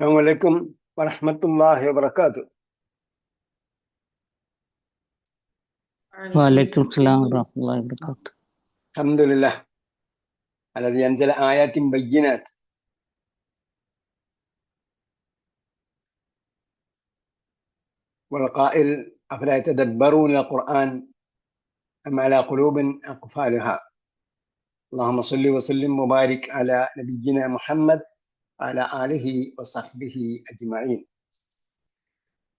السلام عليكم ورحمة الله وبركاته. وعليكم السلام ورحمة الله وبركاته. الحمد لله الذي أنزل آيات بينات والقائل أفلا يتدبرون القرآن أم على قلوب أقفالها. اللهم صل وسلم وبارك على نبينا محمد وعلى آله وصحبه أجمعين.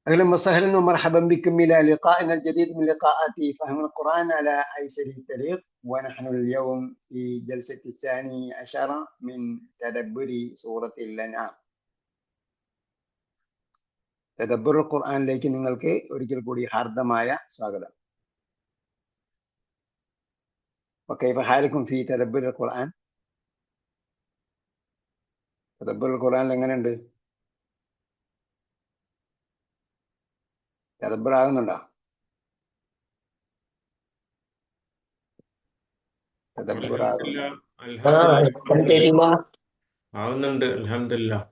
أهلا وسهلا ومرحبا بكم إلى لقائنا الجديد من لقاءات فهم القرآن على أيسر الطريق، ونحن اليوم في جلسة 12 من تدبر سورة الأنعام. തദബ്ബുർ ഖുർആനിലേക്ക് നിങ്ങൾക്ക് ഒരിക്കൽ കൂടി ഹാർദമായ സ്വാഗതം. وكيف حالكم في تدبر القرآن؟ തദബ്ബുർ ഖുർആനിൽ എങ്ങനെയുണ്ട്? തദബ്ബർ ആകുന്നുണ്ടോ? തദബ്ബുർ ആവുന്നുണ്ട്. അൽഹംദുലില്ലാഹ്.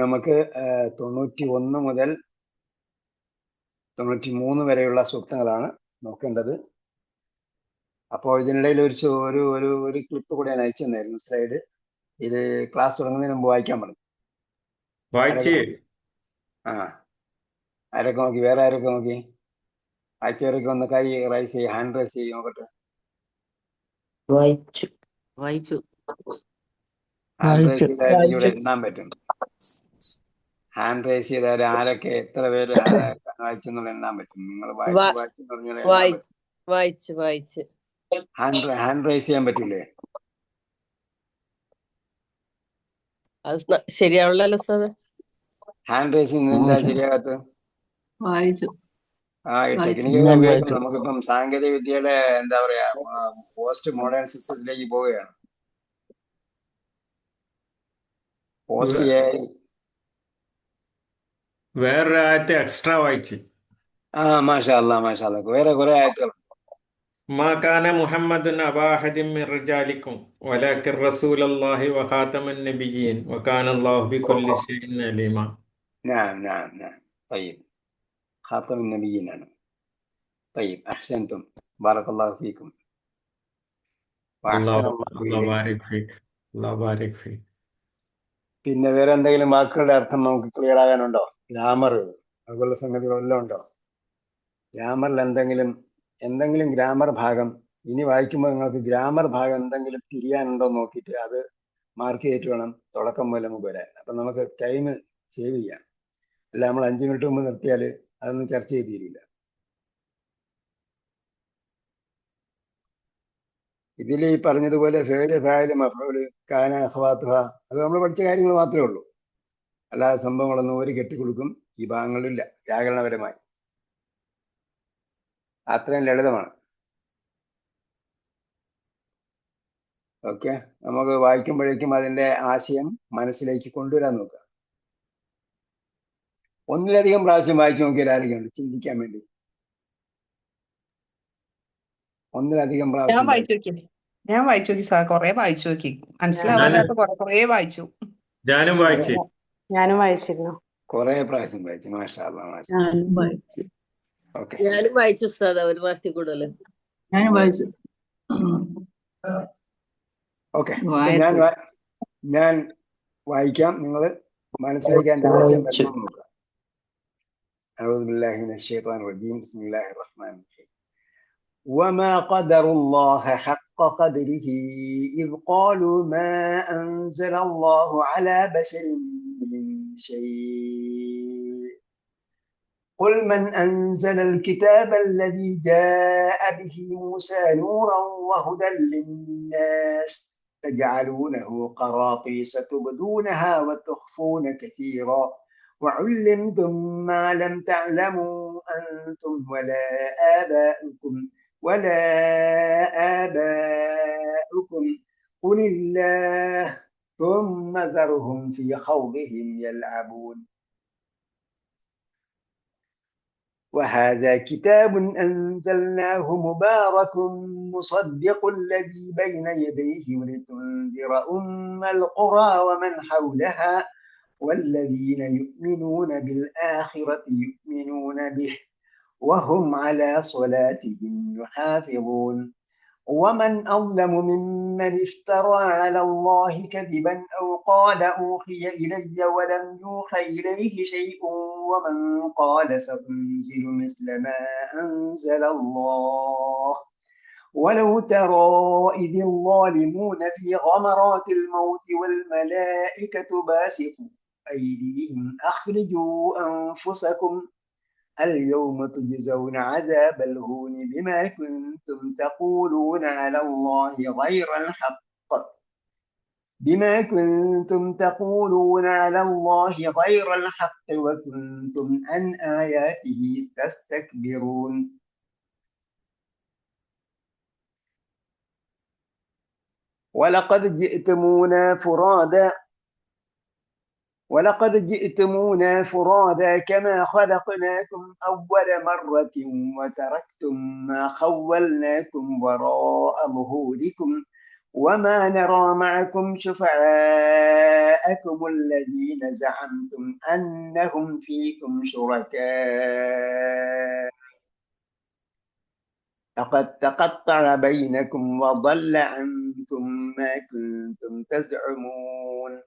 നമുക്ക് 91 മുതൽ 93 വരെയുള്ള സൂക്തങ്ങളാണ് നോക്കേണ്ടത്. അപ്പോൾ ഇതിനിടയിൽ ഒരു ക്ലിപ്പ് കൂടെ ഞാൻ അയച്ചു തന്നായിരുന്നു, സ്ലൈഡ്. ഇത് ക്ലാസ് തുടങ്ങുന്നതിന് മുമ്പ് വായിക്കാൻ പറഞ്ഞു. ആരൊക്കെ നോക്കി? വേറെ ആരൊക്കെ നോക്കി? അയച്ചവരൊക്കെ ഒന്ന് കൈ റൈസ് ചെയ്യും, ഹാൻഡ് റൈസ് ചെയ്യും, നോക്കട്ടെ. ഹാൻഡ് റൈസ് ചെയ്താൽ ഇവിടെ എണ്ണാൻ പറ്റും. ഹാൻഡ് റൈസ് ചെയ്താൽ ആരൊക്കെ എത്ര പേര് വായിച്ചെന്നുള്ള എണ്ണാൻ പറ്റും. നിങ്ങൾ വായിച്ചു ഹാൻഡ് റൈസ് ചെയ്യാൻ പറ്റില്ലേ? ശരിയാവുള്ളല്ലോ സാറേ. ഹാൻഡ് റൈസിങ് എന്താ ശരിയാകാത്തത്? ടെക്നിക്കൽ ഉപയോഗിക്കും. നമുക്കിപ്പം സാങ്കേതിക വിദ്യയുടെ എന്താ പറയാ, പോസ്റ്റ് മോഡേൺ സിസ്റ്റത്തിലേക്ക് പോവുകയാണ്. പോസ്റ്റ് വേറൊരു ആയത്തെ എക്സ്ട്രാ വായിച്ചു. മാഷാ അല്ലാഹ്. വേറെ കുറെ ആയത്തുകൾ. മാ കാന മുഹമ്മദുൻ അബാ അഹദിൻ മിൻ റിജാലിക്കും വലാകിൻ റസൂലല്ലാഹി വഖാതമൻ നബിയ്യീൻ വകാനല്ലാഹു ബികുല്ലി ഷൈഇൻ അലീമ. നഅം. طيب ഖാതമുൻ നബിയ്യീൻ ആണ്. طيب അഹ്സൻതും. ബാറകല്ലാഹു ഫീക്കും. അല്ലാഹു ബാരിക് ഫീക്. പിന്നെ വേറെ എന്തെങ്കിലും വാക്കുകളുടെ അർത്ഥം നമുക്ക് ക്ലിയർ ആകാനുണ്ടോ? ഗ്രാമർ അതുപോലുള്ള സംഗതികളെല്ലാം ഉണ്ടോ? ഗ്രാമറിൽ എന്തെങ്കിലും ഗ്രാമർ ഭാഗം ഇനി വായിക്കുമ്പോൾ നിങ്ങൾക്ക് ഗ്രാമർ ഭാഗം എന്തെങ്കിലും തിരിയാനുണ്ടോ നോക്കിയിട്ട് അത് മാർക്ക് ചെയ്തിട്ട് വേണം തുടക്കം മുതൽ നമുക്ക് വരാൻ. അപ്പം നമുക്ക് ടൈം സേവ് ചെയ്യാം. അല്ല, നമ്മൾ 5 മിനിറ്റ് മുമ്പ് നിർത്തിയാൽ അതൊന്നും ചർച്ച ചെയ്ത് തീരില്ല. ഇതിൽ ഈ പറഞ്ഞതുപോലെ ഫേല്, ഫായില്, മഫ്ഊല്, കാന, അഖ്വാത്തുഹ അത് നമ്മൾ പഠിച്ച കാര്യങ്ങൾ മാത്രമേ ഉള്ളൂ. അല്ലാതെ സംഭവങ്ങളൊന്നും ഒരു കെട്ടിക്കൊടുക്കും ഈ ഭാഗങ്ങളിലില്ല. വ്യാകരണപരമായി അത്രയും ലളിതമാണ്. ഓക്കെ, നമുക്ക് വായിക്കുമ്പോഴേക്കും അതിന്റെ ആശയം മനസ്സിലേക്ക് കൊണ്ടുവരാൻ നോക്കുക. ഒന്നിലധികം പ്രാവശ്യം വായിച്ചു നോക്കിയാൽ ആരൊക്കെയുണ്ട് ചിന്തിക്കാൻ വേണ്ടി? ഒന്നിലധികം പ്രാവശ്യം ഞാൻ വായിച്ചു നോക്കി സാർ, കൊറേ വായിച്ചു നോക്കി. മനസ്സിലാവാത്ത കൊറേ വായിച്ചു. ഞാനും വായിച്ചിരുന്നു. കൊറേ പ്രാവശ്യം വായിച്ചു. മാഷാ അല്ലാഹ്. ഓക്കെ, ഞാനും വായിച്ചു സാർ, ഒരു മാസത്തിൽ കൂടുതൽ വായിച്ചു. ഓക്കെ, ഞാൻ വായിക്കാം. നിങ്ങൾ മനസ്സിലേക്ക് അതിന്റെ ആശയം വരുന്നത് നോക്കുക. أعوذ بالله من الشيطان الرجيم. بسم الله الرحمن الرحيم. وما قدر الله حق قدره إذ قالوا ما أنزل الله على بشر من شيء قل من أنزل الكتاب الذي جاء به موسى نورا وهدى للناس تجعلونه قراطيس تبدونها وتخفون كثيرا وعلمتم ما لم تعلموا أنتم ولا آباؤكم قل الله ثم ذرهم في خوضهم يلعبون. وهذا كتاب أنزلناه مبارك مصدق الذي بين يديه ولتنذر أم القرى ومن حولها والذين يؤمنون بالآخرة يؤمنون به وهم على صلاتهم يحافظون ومن أظلم ممن افترى على الله كذبا أو قال أوحي إلي ولم يوحى إليه شيء ومن قال سأنزل مثل ما أنزل الله ولو ترى إذ الظالمون في غمرات الموت والملائكة باسطوا أيديهم أخرجوا أنفسكم اليوم تجزون عذاب الهون بما كنتم تقولون على الله غير الحق وكنتم عن آياته تستكبرون ولقد جئتمونا فرادا كما خلقناكم أول مرة وتركتم ما خولناكم وراء ظهوركم وما نرى معكم شفعاءكم الذين زعمتم أنهم فيكم شركاء لقد تقطع بينكم وضل عنكم ما كنتم تزعمون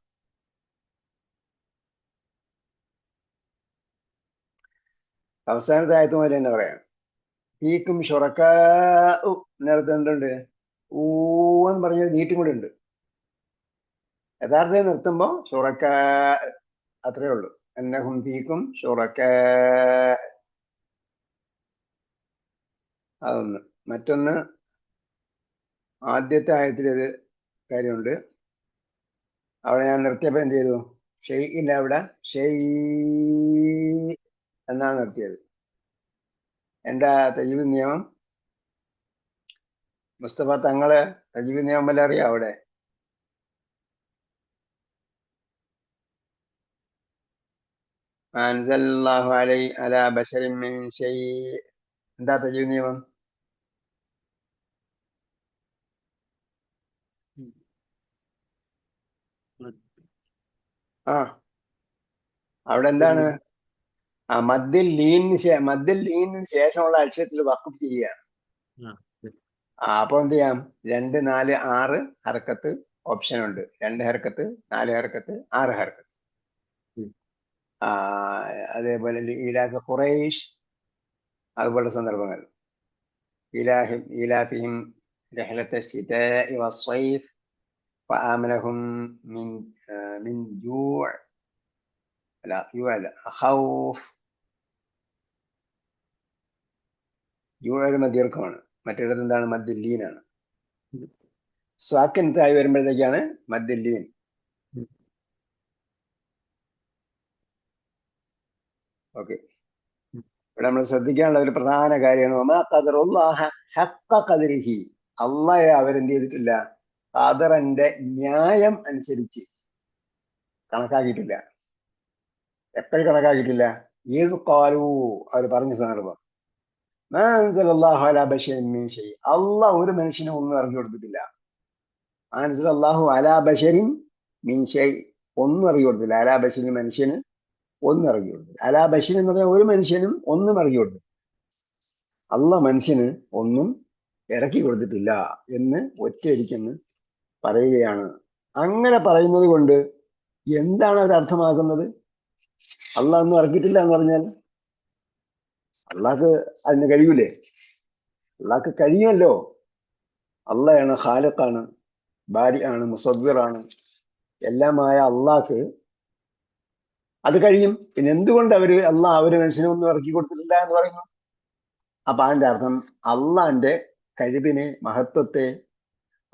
അവസാനത്തെ ആയത്ത് മുതൽ തന്നെ പറയാം ഫീക്കും ഷുറക്കാ നിർത്തുന്നുണ്ട് എന്ന് പറഞ്ഞ നീട്ടും കൂടെ ഉണ്ട് യഥാർത്ഥത്തിൽ നിർത്തുമ്പോൾ ഷുറക്കാ അത്രേ ഉള്ളൂ അന്നഹും ഫീക്കും ഷുറക്കാ അതൊന്ന് മറ്റൊന്ന് ആദ്യത്തെ ആയത്തിലൊരു കാര്യമുണ്ട് അവിടെ ഞാൻ നിർത്തിയപ്പോൾ എന്ത് ചെയ്തു ഷെയ് ഇല്ല അവിടെ ഷെയ് എന്നാണ് നിർത്തിയത് എന്താ തജ്വീദ് നിയമം മുസ്തഫ തങ്ങള് തജ്വീദ് നിയമം വല്ല അറിയാം അവിടെ അൻസലല്ലാഹു അലൈഹി അലാ ബശരിൻ മിൻ ഷൈ എന്താ തജ്വീദ് നിയമം ആ അവിടെ എന്താണ് ആ മദ്ദിൽ ലീനിന് ശേഷമുള്ള അക്ഷരത്തിൽ വഖഫ് ചെയ്യുക അപ്പൊ എന്ത് ചെയ്യാം 2, 4, 6 ഹർക്കത്ത് ഓപ്ഷൻ ഉണ്ട് 2 ഹർക്കത്ത് 4 ഹർക്കത്ത് 6 ഹർക്കത്ത് അതേപോലെ ഈലാഫ് ഖുറൈശ് അതുപോലുള്ള സന്ദർഭങ്ങൾ ഈലാഫിഹിം رحلة الشتاء والصيف وآمنهم من جوع لا خوف ജൂഴ് മദ്യർക്കമാണ് മറ്റിടത്ത് എന്താണ് മദ്ദില്ലീനാണ് സ്വാക്കനത്തായി വരുമ്പോഴത്തേക്കാണ് മദ്ദില്ലീൻ ഓക്കെ ഇവിടെ നമ്മൾ ശ്രദ്ധിക്കാനുള്ള ഒരു പ്രധാന കാര്യമാണ് അള്ളാഹെ അവരെന്ത് ചെയ്തിട്ടില്ല ഖദറിന്റെ ന്യായം അനുസരിച്ച് കണക്കാക്കിയിട്ടില്ല എപ്പോഴും കണക്കാക്കിയിട്ടില്ല ഏത് കാലൂ അവർ പറഞ്ഞ സന്ദർഭം അള്ളാഹ് ഒരു മനുഷ്യനും ഒന്നും ഇറങ്ങി കൊടുത്തിട്ടില്ല അല്ലാഹു അലാ ബശരിൻ മിൻ ഷൈ ഒന്നും ഇറങ്ങി കൊടുത്തില്ല അലാ ബശരിൻ മനുഷ്യന് ഒന്നും ഇറങ്ങി കൊടുത്തില്ല അലാ ബശരിൻ എന്ന് പറഞ്ഞാൽ ഒരു മനുഷ്യനും ഒന്നും ഇറങ്ങി കൊടുത്തില്ല അള്ളാഹ് മനുഷ്യന് ഒന്നും ഇറക്കി കൊടുത്തിട്ടില്ല എന്ന് ഒറ്റയടിക്കെന്ന് പറയുകയാണ് അങ്ങനെ പറയുന്നത് കൊണ്ട് എന്താണ് അവർ അർത്ഥമാക്കുന്നത് അള്ളാഹ് ഒന്നും ഇറക്കിയിട്ടില്ല എന്ന് പറഞ്ഞാൽ അള്ളാഹ്ക്ക് അതിന് കഴിയൂലേ അള്ളാഹ്ക്ക് കഴിയുമല്ലോ അള്ളാഹാണ് ഖാലിഖാണ് ബാരി ആണ് മുസവ്വിറാണ് എല്ലാമായ അള്ളാഹ്ക്ക് അത് കഴിയും പിന്നെ എന്തുകൊണ്ട് അള്ളാഹ് അവര് മനുഷ്യനൊന്നും ഇറക്കി കൊടുത്തിട്ടില്ല എന്ന് പറയുന്നു അപ്പൊ അതിന്റെ അർത്ഥം അള്ളാഹിന്റെ കഴിവിനെ മഹത്വത്തെ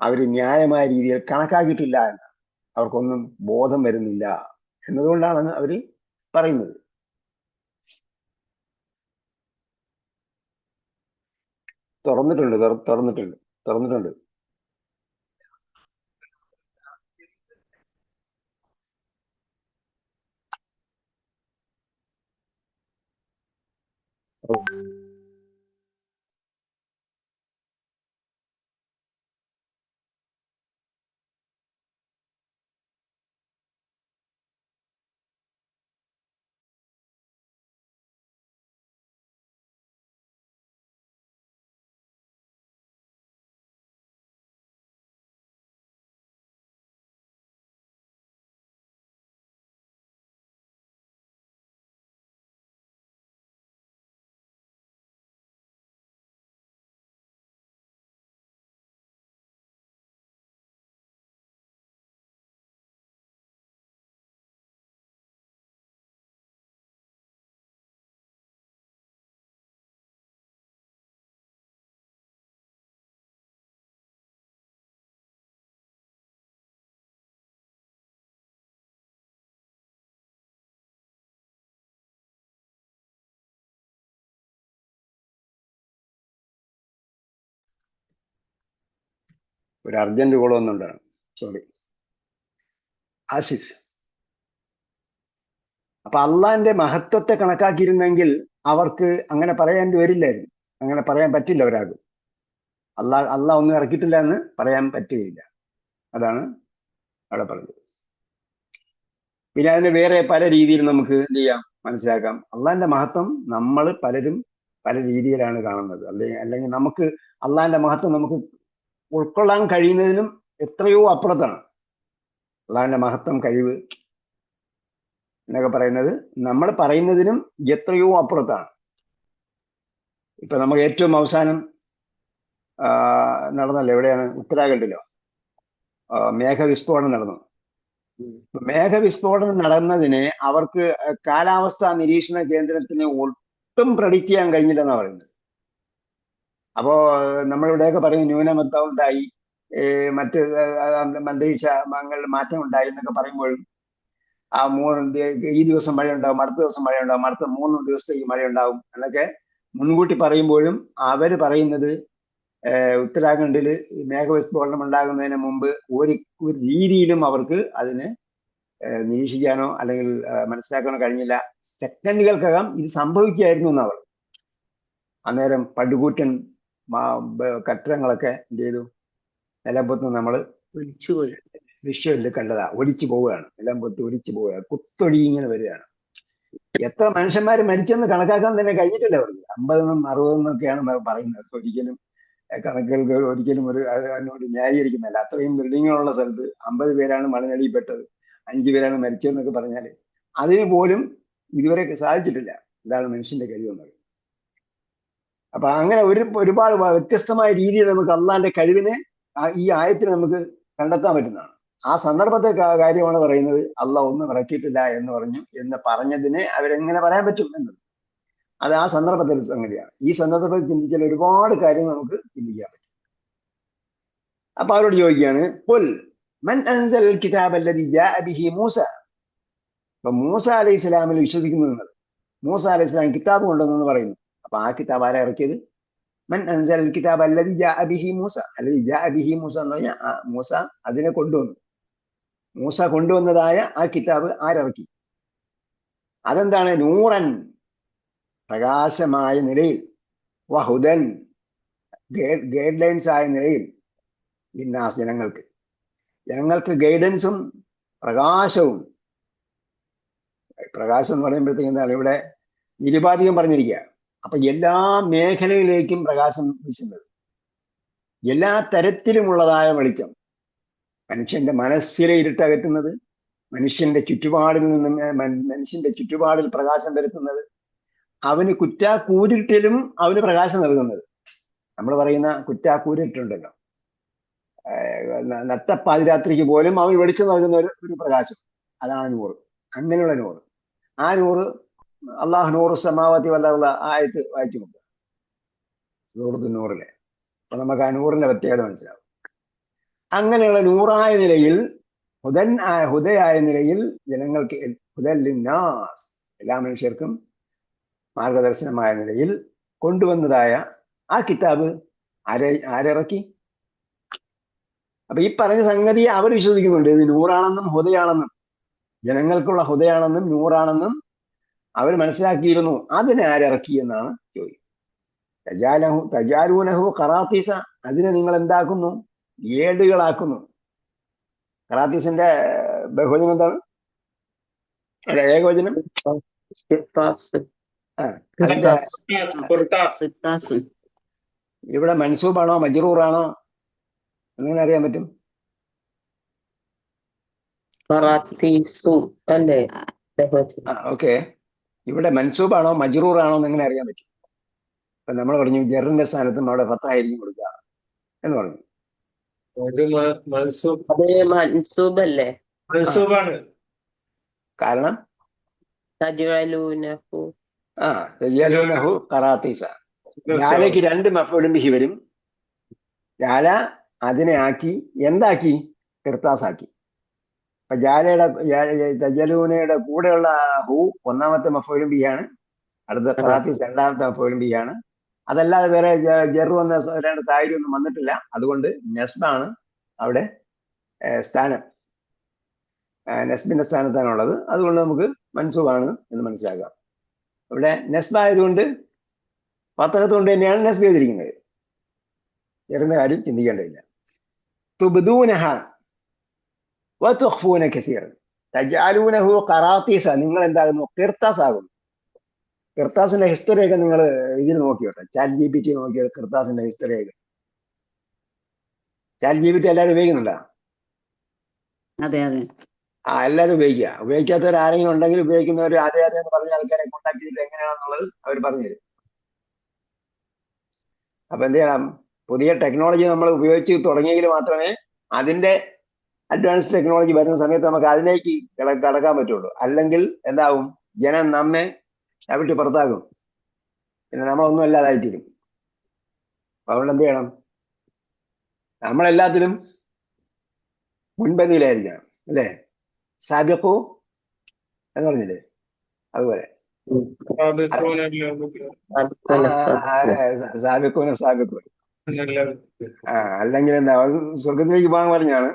അവര് ന്യായമായ രീതിയിൽ കണക്കാക്കിയിട്ടില്ല എന്ന് അവർക്കൊന്നും ബോധം വരുന്നില്ല എന്നതുകൊണ്ടാണ് അവര് പറയുന്നത് തുറന്നിട്ടുണ്ട് ഒരു അർജന്റ് കോൾ വന്നുകൊണ്ടാണ്, സോറി. ആസിഫ്, അപ്പൊ അള്ളാന്റെ മഹത്വത്തെ കണക്കാക്കിയിരുന്നെങ്കിൽ അവർക്ക് അങ്ങനെ പറയാൻ വരില്ലായിരുന്നു, അങ്ങനെ പറയാൻ പറ്റില്ല ഒരാൾക്ക്. അള്ളാഹ് ഒന്നും ഇറക്കിയിട്ടില്ല എന്ന് പറയാൻ പറ്റുകയില്ല. അതാണ് അവിടെ പറഞ്ഞത്. പിന്നെ അതിന് വേറെ പല രീതിയിൽ നമുക്ക് എന്ത് ചെയ്യാം, മനസ്സിലാക്കാം. അള്ളാന്റെ മഹത്വം നമ്മൾ പലരും പല രീതിയിലാണ് കാണുന്നത്. അല്ലെങ്കിൽ നമുക്ക് അള്ളാന്റെ മഹത്വം നമുക്ക് ഉൾക്കൊള്ളാൻ കഴിയുന്നതിനും എത്രയോ അപ്പുറത്താണ്. അള്ളാന്റെ മഹത്വം, കഴിവ് എന്നൊക്കെ പറയുന്നത് നമ്മൾ പറയുന്നതിനും എത്രയോ അപ്പുറത്താണ്. ഇപ്പൊ നമുക്ക് ഏറ്റവും അവസാനം നടന്നല്ലോ, എവിടെയാണ്, ഉത്തരാഖണ്ഡിലോ മേഘവിസ്ഫോടനം നടന്നു. മേഘവിസ്ഫോടനം നടന്നതിനെ അവർക്ക് കാലാവസ്ഥാ നിരീക്ഷണ കേന്ദ്രത്തിന് ഒട്ടും പ്രഡിക്റ്റ് ചെയ്യാൻ കഴിഞ്ഞില്ലെന്നാ പറയുന്നത്. അപ്പോ നമ്മളിവിടെയൊക്കെ പറയുന്നത് ന്യൂനമർദ്ദം ഉണ്ടായി, മറ്റ് അന്തരീക്ഷ മാറ്റം ഉണ്ടായി എന്നൊക്കെ പറയുമ്പോഴും ഈ ദിവസം മഴ ഉണ്ടാവും, അടുത്ത ദിവസം മഴ ഉണ്ടാവും, അടുത്ത 3 ദിവസത്തേക്ക് മഴ ഉണ്ടാവും എന്നൊക്കെ മുൻകൂട്ടി പറയുമ്പോഴും അവര് പറയുന്നത് ഉത്തരാഖണ്ഡിൽ മേഘവിസ്ഫോടനം ഉണ്ടാകുന്നതിന് മുമ്പ് ഒരു രീതിയിലും അവർക്ക് അതിനെ നിരീക്ഷിക്കാനോ അല്ലെങ്കിൽ മനസ്സിലാക്കാനോ കഴിഞ്ഞില്ല. സെക്കൻഡുകൾക്കകം ഇത് സംഭവിക്കുകയായിരുന്നു എന്നാ അവർ. അന്നേരം പടുകൂറ്റൻ കെട്ടിടങ്ങളൊക്കെ എന്ത് ചെയ്തു, നിലംപൊത്ത് നമ്മൾ വിഷ്വലിൽ കണ്ടതാ, ഒലിച്ചു പോവുകയാണ്, നിലംപൊത്ത് ഒലിച്ചു പോവുകയാണ്, കുത്തൊടി ഇങ്ങനെ വരികയാണ്. എത്ര മനുഷ്യന്മാർ മരിച്ചെന്ന് കണക്കാക്കാൻ തന്നെ കഴിഞ്ഞിട്ടില്ല അവർക്ക്. 50-നും 60-എന്നൊക്കെയാണ് പറയുന്നത്. ഒരിക്കലും കണക്കുകൾ ഒരിക്കലും അതിനോട് ന്യായീകരിക്കുന്നില്ല. അത്രയും ബിൽഡിങ്ങുകളുള്ള സ്ഥലത്ത് 50 പേരാണ് മണ്ണിനടിയിൽപ്പെട്ടത്, 5 പേരാണ് മരിച്ചതെന്നൊക്കെ പറഞ്ഞാൽ അതിന് പോലും ഇതുവരെ സാധിച്ചിട്ടില്ല. ഇതാണ് മനുഷ്യന്റെ കഴിവെന്നത്. അപ്പൊ അങ്ങനെ ഒരുപാട് വ്യത്യസ്തമായ രീതിയിൽ നമുക്ക് അള്ളാന്റെ കഴിവിനെ ഈ ആയത്തിൽ നമുക്ക് കണ്ടെത്താൻ പറ്റുന്നതാണ്. ആ സന്ദർഭത്തെ കാര്യമാണ് പറയുന്നത്. അള്ളാഹ് ഒന്നും ഇറക്കിയിട്ടില്ല എന്ന് പറഞ്ഞതിനെ അവരെങ്ങനെ പറയാൻ പറ്റും എന്നത്. അത് ആ സന്ദർഭത്തിൽ സംഗതിയാണ്. ഈ സന്ദർഭത്തിൽ ചിന്തിച്ചാൽ ഒരുപാട് കാര്യങ്ങൾ നമുക്ക് ചിന്തിക്കാൻ പറ്റും. അപ്പൊ അവരോട് ചോദിക്കുകയാണ്, ഖുൽ മൻ അൻസൽ കിതാബ അല്ലദീ ജാഅ ബിഹി മൂസ. അപ്പൊ മൂസ അലൈഹി സ്വലാമിൽ വിശ്വസിക്കുന്നു നിങ്ങൾ. മൂസ അലൈഹി സ്വലാം കിതാബ് കൊണ്ടുവന്നെന്ന് പറയുന്നു. അപ്പൊ ആ കിതാബ് ആരാ ഇറക്കിയത്? മൻ അൻസൽ കിതാബ അല്ലദീ ജാഅ ബിഹി മൂസ. അല്ലദീ ജാഅ ബിഹി മൂസ എന്ന് പറഞ്ഞാൽ മൂസ അതിനെ കൊണ്ടുവന്നു. മൂസ കൊണ്ടുവന്നതായ ആ കിതാബ് ആരിറക്കി? അതെന്താണ്? നൂറൻ, പ്രകാശമായ നിലയിൽ, വഹുദൻ, ഗൈഡ് ലൈൻസ് ആയ നിലയിൽ, ലിന്നാസ്, ജനങ്ങൾക്ക് ഗൈഡൻസും പ്രകാശവും. പ്രകാശം എന്ന് പറയുമ്പോഴത്തേക്ക് എന്താണ് ഇവിടെ നിരുപാധികം പറഞ്ഞിരിക്കുക. അപ്പൊ എല്ലാ മേഖലയിലേക്കും പ്രകാശം വീശുന്നത്, എല്ലാ തരത്തിലുമുള്ളതായ വെളിച്ചം, മനുഷ്യന്റെ മനസ്സിലെ ഇരുട്ടകറ്റുന്നത്, മനുഷ്യന്റെ ചുറ്റുപാടിൽ പ്രകാശം വരുത്തുന്നത്, അവന് കുറ്റാക്കൂരിട്ടിലും അവന് പ്രകാശം നൽകുന്നത്. നമ്മൾ പറയുന്ന കുറ്റാക്കൂരിട്ടുണ്ടല്ലോ, നട്ടപ്പാതിരാത്രിക്ക് പോലും അവൻ വെളിച്ചം നൽകുന്ന ഒരു പ്രകാശം, അതാണ് നൂറ്. അങ്ങനെയുള്ള നൂറ്. ആ നൂറ് അള്ളാഹു നൂറ് സമാവാതി വല്ല ആയത്ത് വായിച്ചു നോക്കുക, സൂറത്തുൻ നൂറിലെ. അപ്പൊ നമുക്ക് ആ നൂറിന്റെ പ്രത്യേകത മനസ്സിലാവും. അങ്ങനെയുള്ള നൂറായ നിലയിൽ, ഹുദയായ നിലയിൽ, ജനങ്ങൾക്ക് ഹുദൻ ലിന്നാസ്, എല്ലാ മനുഷ്യർക്കും മാർഗദർശനമായ നിലയിൽ കൊണ്ടുവന്നതായ ആ കിതാബ് ആരിറക്കി? അപ്പൊ ഈ പറഞ്ഞ സംഗതി അവർ വിശ്വസിക്കുന്നുണ്ട്. ഇത് നൂറാണെന്നും ഹുദയാണെന്നും, ജനങ്ങൾക്കുള്ള ഹുദയാണെന്നും നൂറാണെന്നും അവർ മനസ്സിലാക്കിയിരുന്നു. അതിനെ ആരിറക്കി എന്നാണ് ചോദ്യം. തജാലൂനഹു ഖറാത്തീസ, അതിനെ നിങ്ങൾ എന്താക്കുന്നു? ഏടുകളാക്കുന്നു. ഖറാത്തീസിന്റെ ബഹുവചനം എന്താണ്? അല്ല, ഏകവചനം കിർത്താസ്. അതിന്റെ കിർത്താസ്. ഇവിടെ മൻസൂബാണോ മജ്റൂറാണോ എങ്ങനെ അറിയാൻ പറ്റും? ഖറാത്തീസു അല്ലേ? ഓക്കെ, ഇവിടെ മൻസൂബാണോ മജ്റൂറാണോ എന്ന് എങ്ങനെ അറിയാൻ പറ്റും? അപ്പൊ നമ്മൾ പറഞ്ഞു ജറിന്റെ സ്ഥാനത്തും അവിടെ ഫത്തായിരിക്കും കൊടുക്കുക എന്ന് പറഞ്ഞു. അത് മൻസൂബല്ലേ? മൻസൂബാണ്. കാരണം തജ്അലൂനഹു തജാലൂനഹു ഖറാത്തീസ. ജാലയ്ക്ക് 2 മഫ്ഊലുൻ ബിഹി വരും. ജാല അതിനെ ആക്കി, എന്താക്കി? കിർത്താസാക്കി. അപ്പൊ തജലൂനയുടെ കൂടെയുള്ള ഹു ഒന്നാമത്തെ മഫ്ഊലുൻ ബിഹിയാണ്, അടുത്ത ഖറാത്തീസ് രണ്ടാമത്തെ മഫ്ഊലുൻ ബിഹിയാണ്. അതല്ലാതെ വേറെ ജറു എന്ന 2 സാഹചര്യം ഒന്നും വന്നിട്ടില്ല. അതുകൊണ്ട് നെസ്ബാണ് അവിടെ സ്ഥാനം, നെസ്ബിന്റെ സ്ഥാനത്താണുള്ളത്. അതുകൊണ്ട് നമുക്ക് മൻസൂബാണ് എന്ന് മനസ്സിലാക്കാം. ഇവിടെ നെസ്ബ് ആയതുകൊണ്ട് പത്തകത്ത് കൊണ്ട് തന്നെയാണ് നെസ്ബ് ചെയ്തിരിക്കുന്നത്. ജറിന്റെ കാര്യം ചിന്തിക്കേണ്ടതില്ല. തുബ്ദൂനഹ വതുഖ്ഫൂന കസീറൻ തജഅലൂനഹു ഖറാത്തീസ, നിങ്ങൾ എന്താകുന്നു? കിർത്താസ് ആകുന്നു. കിർത്താസിന്റെ ഹിസ്റ്ററിയൊക്കെ നിങ്ങൾ ഇതിൽ നോക്കിയോട്ടെ, ചാറ്റ് GPT നോക്കിയോ കിർത്താസിന്റെ ഹിസ്റ്ററിയൊക്കെ. ചാറ്റ് GPT എല്ലാവരും ഉപയോഗിക്കുന്നുണ്ടോ? അതെ അതെ. എല്ലാവരും ഉപയോഗിക്കുക. ഉപയോഗിക്കാത്തവർ ആരെങ്കിലും ഉണ്ടെങ്കിൽ ഉപയോഗിക്കുന്നവർ അതെ അതെ എന്ന് പറഞ്ഞ ആൾക്കാരെ കോൺടാക്ട് ചെയ്തിട്ട് എങ്ങനെയാണെന്നുള്ളത് അവർ പറഞ്ഞുതരും. അപ്പൊ എന്ത് ചെയ്യണം? പുതിയ ടെക്നോളജി നമ്മൾ ഉപയോഗിച്ച് തുടങ്ങിയെങ്കിൽ മാത്രമേ അതിന്റെ അഡ്വാൻസ് ടെക്നോളജി വരുന്ന സമയത്ത് നമുക്ക് അതിലേക്ക് കടക്കാൻ പറ്റുള്ളൂ. അല്ലെങ്കിൽ എന്താവും? ജനം നമ്മെ ചവിട്ടി പുറത്താകും, പിന്നെ നമ്മളൊന്നും അല്ലാതായിത്തീരും. അതുകൊണ്ട് എന്ത് ചെയ്യണം? നമ്മളെല്ലാത്തിലും മുൻപന്തിയിലായിരിക്കണം, അല്ലേ? സാബിഖു എന്ന് പറഞ്ഞില്ലേ? അതുപോലെ സാബിഖൂന സാബിഖൂൻ. അല്ലെങ്കിൽ എന്താ? സ്വർഗത്തിലേക്ക് പോകാൻ പറഞ്ഞാണ്.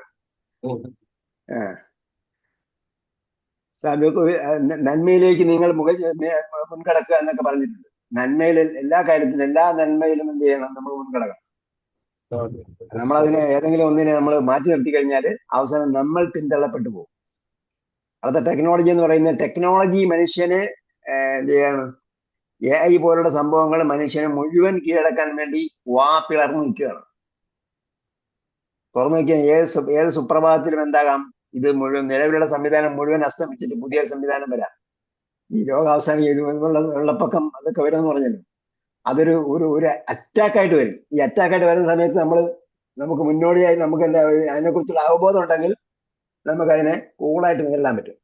നന്മയിലേക്ക് നിങ്ങൾ മുൻകടക്കുക എന്നൊക്കെ പറഞ്ഞിട്ടുണ്ട്. നന്മയിൽ എല്ലാ കാര്യത്തിലും, എല്ലാ നന്മയിലും എന്ത് ചെയ്യണം? നമ്മൾ മുൻകടക്കണം. നമ്മളതിനെ ഏതെങ്കിലും ഒന്നിനെ നമ്മൾ മാറ്റി നിർത്തി കഴിഞ്ഞാൽ അവസാനം നമ്മൾ പിന്തള്ളപ്പെട്ടു പോകും. അടുത്ത ടെക്നോളജി എന്ന് പറയുന്നത്, ടെക്നോളജി മനുഷ്യന് എന്ത് ചെയ്യാണ്? AI പോലുള്ള സംഭവങ്ങൾ മനുഷ്യനെ മുഴുവൻ കീഴടക്കാൻ വേണ്ടി പിളർന്നു നിൽക്കുകയാണ്. തുറന്നു നോക്കിയാൽ ഏത് സുപ്രഭാതത്തിലും എന്താകാം? ഇത് മുഴുവൻ നിലവിലുള്ള സംവിധാനം മുഴുവൻ അസ്തമിച്ചിട്ട് പുതിയ സംവിധാനം വരാം. ഈ ലോകം അവസാനം വെള്ളപ്പൊക്കം അതൊക്കെ വരുമെന്ന് പറഞ്ഞല്ലോ. അതൊരു ഒരു അറ്റാക്കായിട്ട് വരും. ഈ അറ്റാക്കായിട്ട് വരുന്ന സമയത്ത് നമുക്ക് മുന്നോടിയായി നമുക്ക് എന്താ അതിനെക്കുറിച്ചുള്ള അവബോധം ഉണ്ടെങ്കിൽ നമുക്ക് അതിനെ കൂളായിട്ട് നേരിടാൻ പറ്റും.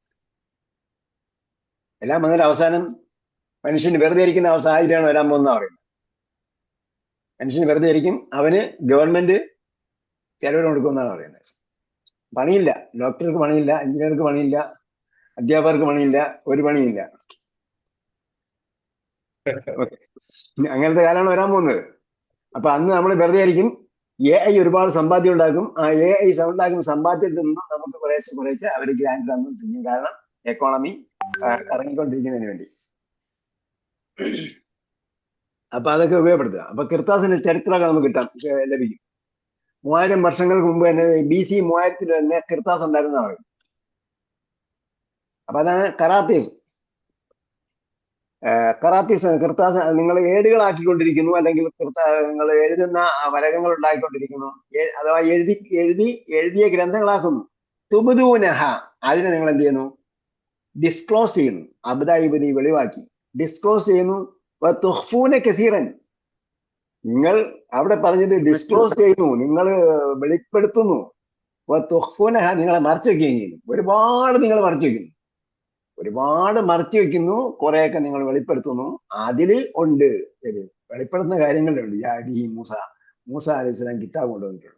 എല്ലാം അങ്ങനെ അവസാനം മനുഷ്യന് വെറുതെ ഇരിക്കുന്ന സാഹചര്യമാണ് വരാൻ പോകുന്ന പറയുന്നത്. മനുഷ്യന് വെറുതെ ഇരിക്കും, അവന് ഗവൺമെന്റ് ചെലവിന് കൊടുക്കുമെന്നാണ് പറയുന്നത്. പണിയില്ല, ഡോക്ടർക്ക് പണിയില്ല, എഞ്ചിനീയർക്ക് പണിയില്ല, അധ്യാപകർക്ക് പണിയില്ല, ഒരു പണിയില്ല. അങ്ങനത്തെ കാലമാണ് വരാൻ പോകുന്നത്. അപ്പൊ അന്ന് നമ്മൾ വെറുതെ ആയിരിക്കും. AI ഒരുപാട് സമ്പാദ്യം ഉണ്ടാക്കും. ആ AI ഉണ്ടാക്കുന്ന സമ്പാദ്യത്തിൽ നിന്നും നമുക്ക് കുറേശ്ശെ അവർ ഗ്രാൻഡ് തന്നു ചെയ്യും. കാരണം എക്കോണമി കറങ്ങിക്കൊണ്ടിരിക്കുന്നതിന് വേണ്ടി. അപ്പൊ അതൊക്കെ ഉപയോഗപ്പെടുത്തുക. അപ്പൊ കിർത്താസിന്റെ ചരിത്രമൊക്കെ നമുക്ക് ലഭിക്കും. 3000 വർഷങ്ങൾക്ക് മുമ്പ് തന്നെ, BC 3000 തന്നെ കിർത്താസ് ഉണ്ടായിരുന്ന പറയും. അപ്പൊ അതാണ് ഖറാത്തീസ്. കിർത്താസ് നിങ്ങൾ ഏടുകളാക്കിക്കൊണ്ടിരിക്കുന്നു, അല്ലെങ്കിൽ നിങ്ങൾ എഴുതുന്ന വരകങ്ങൾ ഉണ്ടാക്കിക്കൊണ്ടിരിക്കുന്നു, അഥവാ എഴുതിയ ഗ്രന്ഥങ്ങളാക്കുന്നു. തുബ്ദൂനഹ, അതിനെ നിങ്ങൾ എന്ത് ചെയ്യുന്നു? ഡിസ്ക്ലോസ് ചെയ്യുന്നു. അബ്ദായിബദി വെളിവാക്കി ഡിസ്ക്ലോസ് ചെയ്യുന്നു. തുഖ്ഫൂന കസീറൻ, നിങ്ങൾ അവിടെ പറഞ്ഞത് ഡിസ്ക്ലോസ് ചെയ്യുന്നു, നിങ്ങൾ വെളിപ്പെടുത്തുന്നു. തുഖ്ഫൂനഹ, നിങ്ങളെ മറച്ചു വെക്കുകയും ചെയ്യുന്നു. ഒരുപാട് നിങ്ങൾ മറച്ചു വെക്കുന്നു, കുറെയൊക്കെ നിങ്ങൾ വെളിപ്പെടുത്തുന്നു. അതിൽ ഉണ്ട് വെളിപ്പെടുത്തുന്ന കാര്യങ്ങളുണ്ട്. മൂസ അലൈഹിസ്സലാം കിതാബ് കൊണ്ടുവന്നിട്ടുണ്ട്.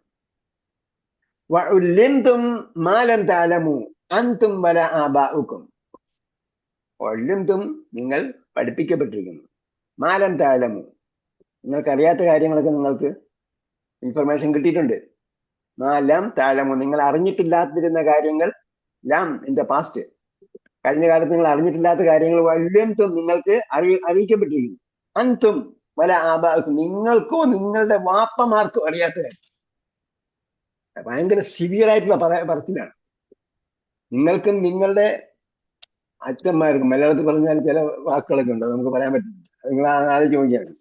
നിങ്ങൾ പഠിപ്പിക്കപ്പെട്ടിരിക്കുന്നു. മാലം താലമു, നിങ്ങൾക്കറിയാത്ത കാര്യങ്ങളൊക്കെ നിങ്ങൾക്ക് ഇൻഫർമേഷൻ കിട്ടിയിട്ടുണ്ട്. മാലം താലമു, നിങ്ങൾ അറിഞ്ഞിട്ടില്ലാതിരുന്ന കാര്യങ്ങൾ. ലാം ഇൻ ദ പാസ്റ്റ്, കഴിഞ്ഞ കാലത്ത് നിങ്ങൾ അറിഞ്ഞിട്ടില്ലാത്ത കാര്യങ്ങൾ വല്യംതും നിങ്ങൾക്ക് അറിയിക്കപ്പെട്ടിരിക്കുന്നു. അൻതും വല ആബാക്കും, നിങ്ങൾക്കോ നിങ്ങളുടെ വാപ്പമാർക്കോ അറിയാത്ത കാര്യം. ഭയങ്കര സിവിയർ ആയിട്ടുള്ള പറച്ചിലാണ്. നിങ്ങൾക്കും നിങ്ങളുടെ അച്ഛന്മാർക്കും, മലയാളത്തിൽ പറഞ്ഞാൽ ചില വാക്കുകളൊക്കെ ഉണ്ട്, നമുക്ക് പറയാൻ പറ്റില്ല, നിങ്ങൾ ആലോചിച്ച് നോക്കിയാൽ മതി.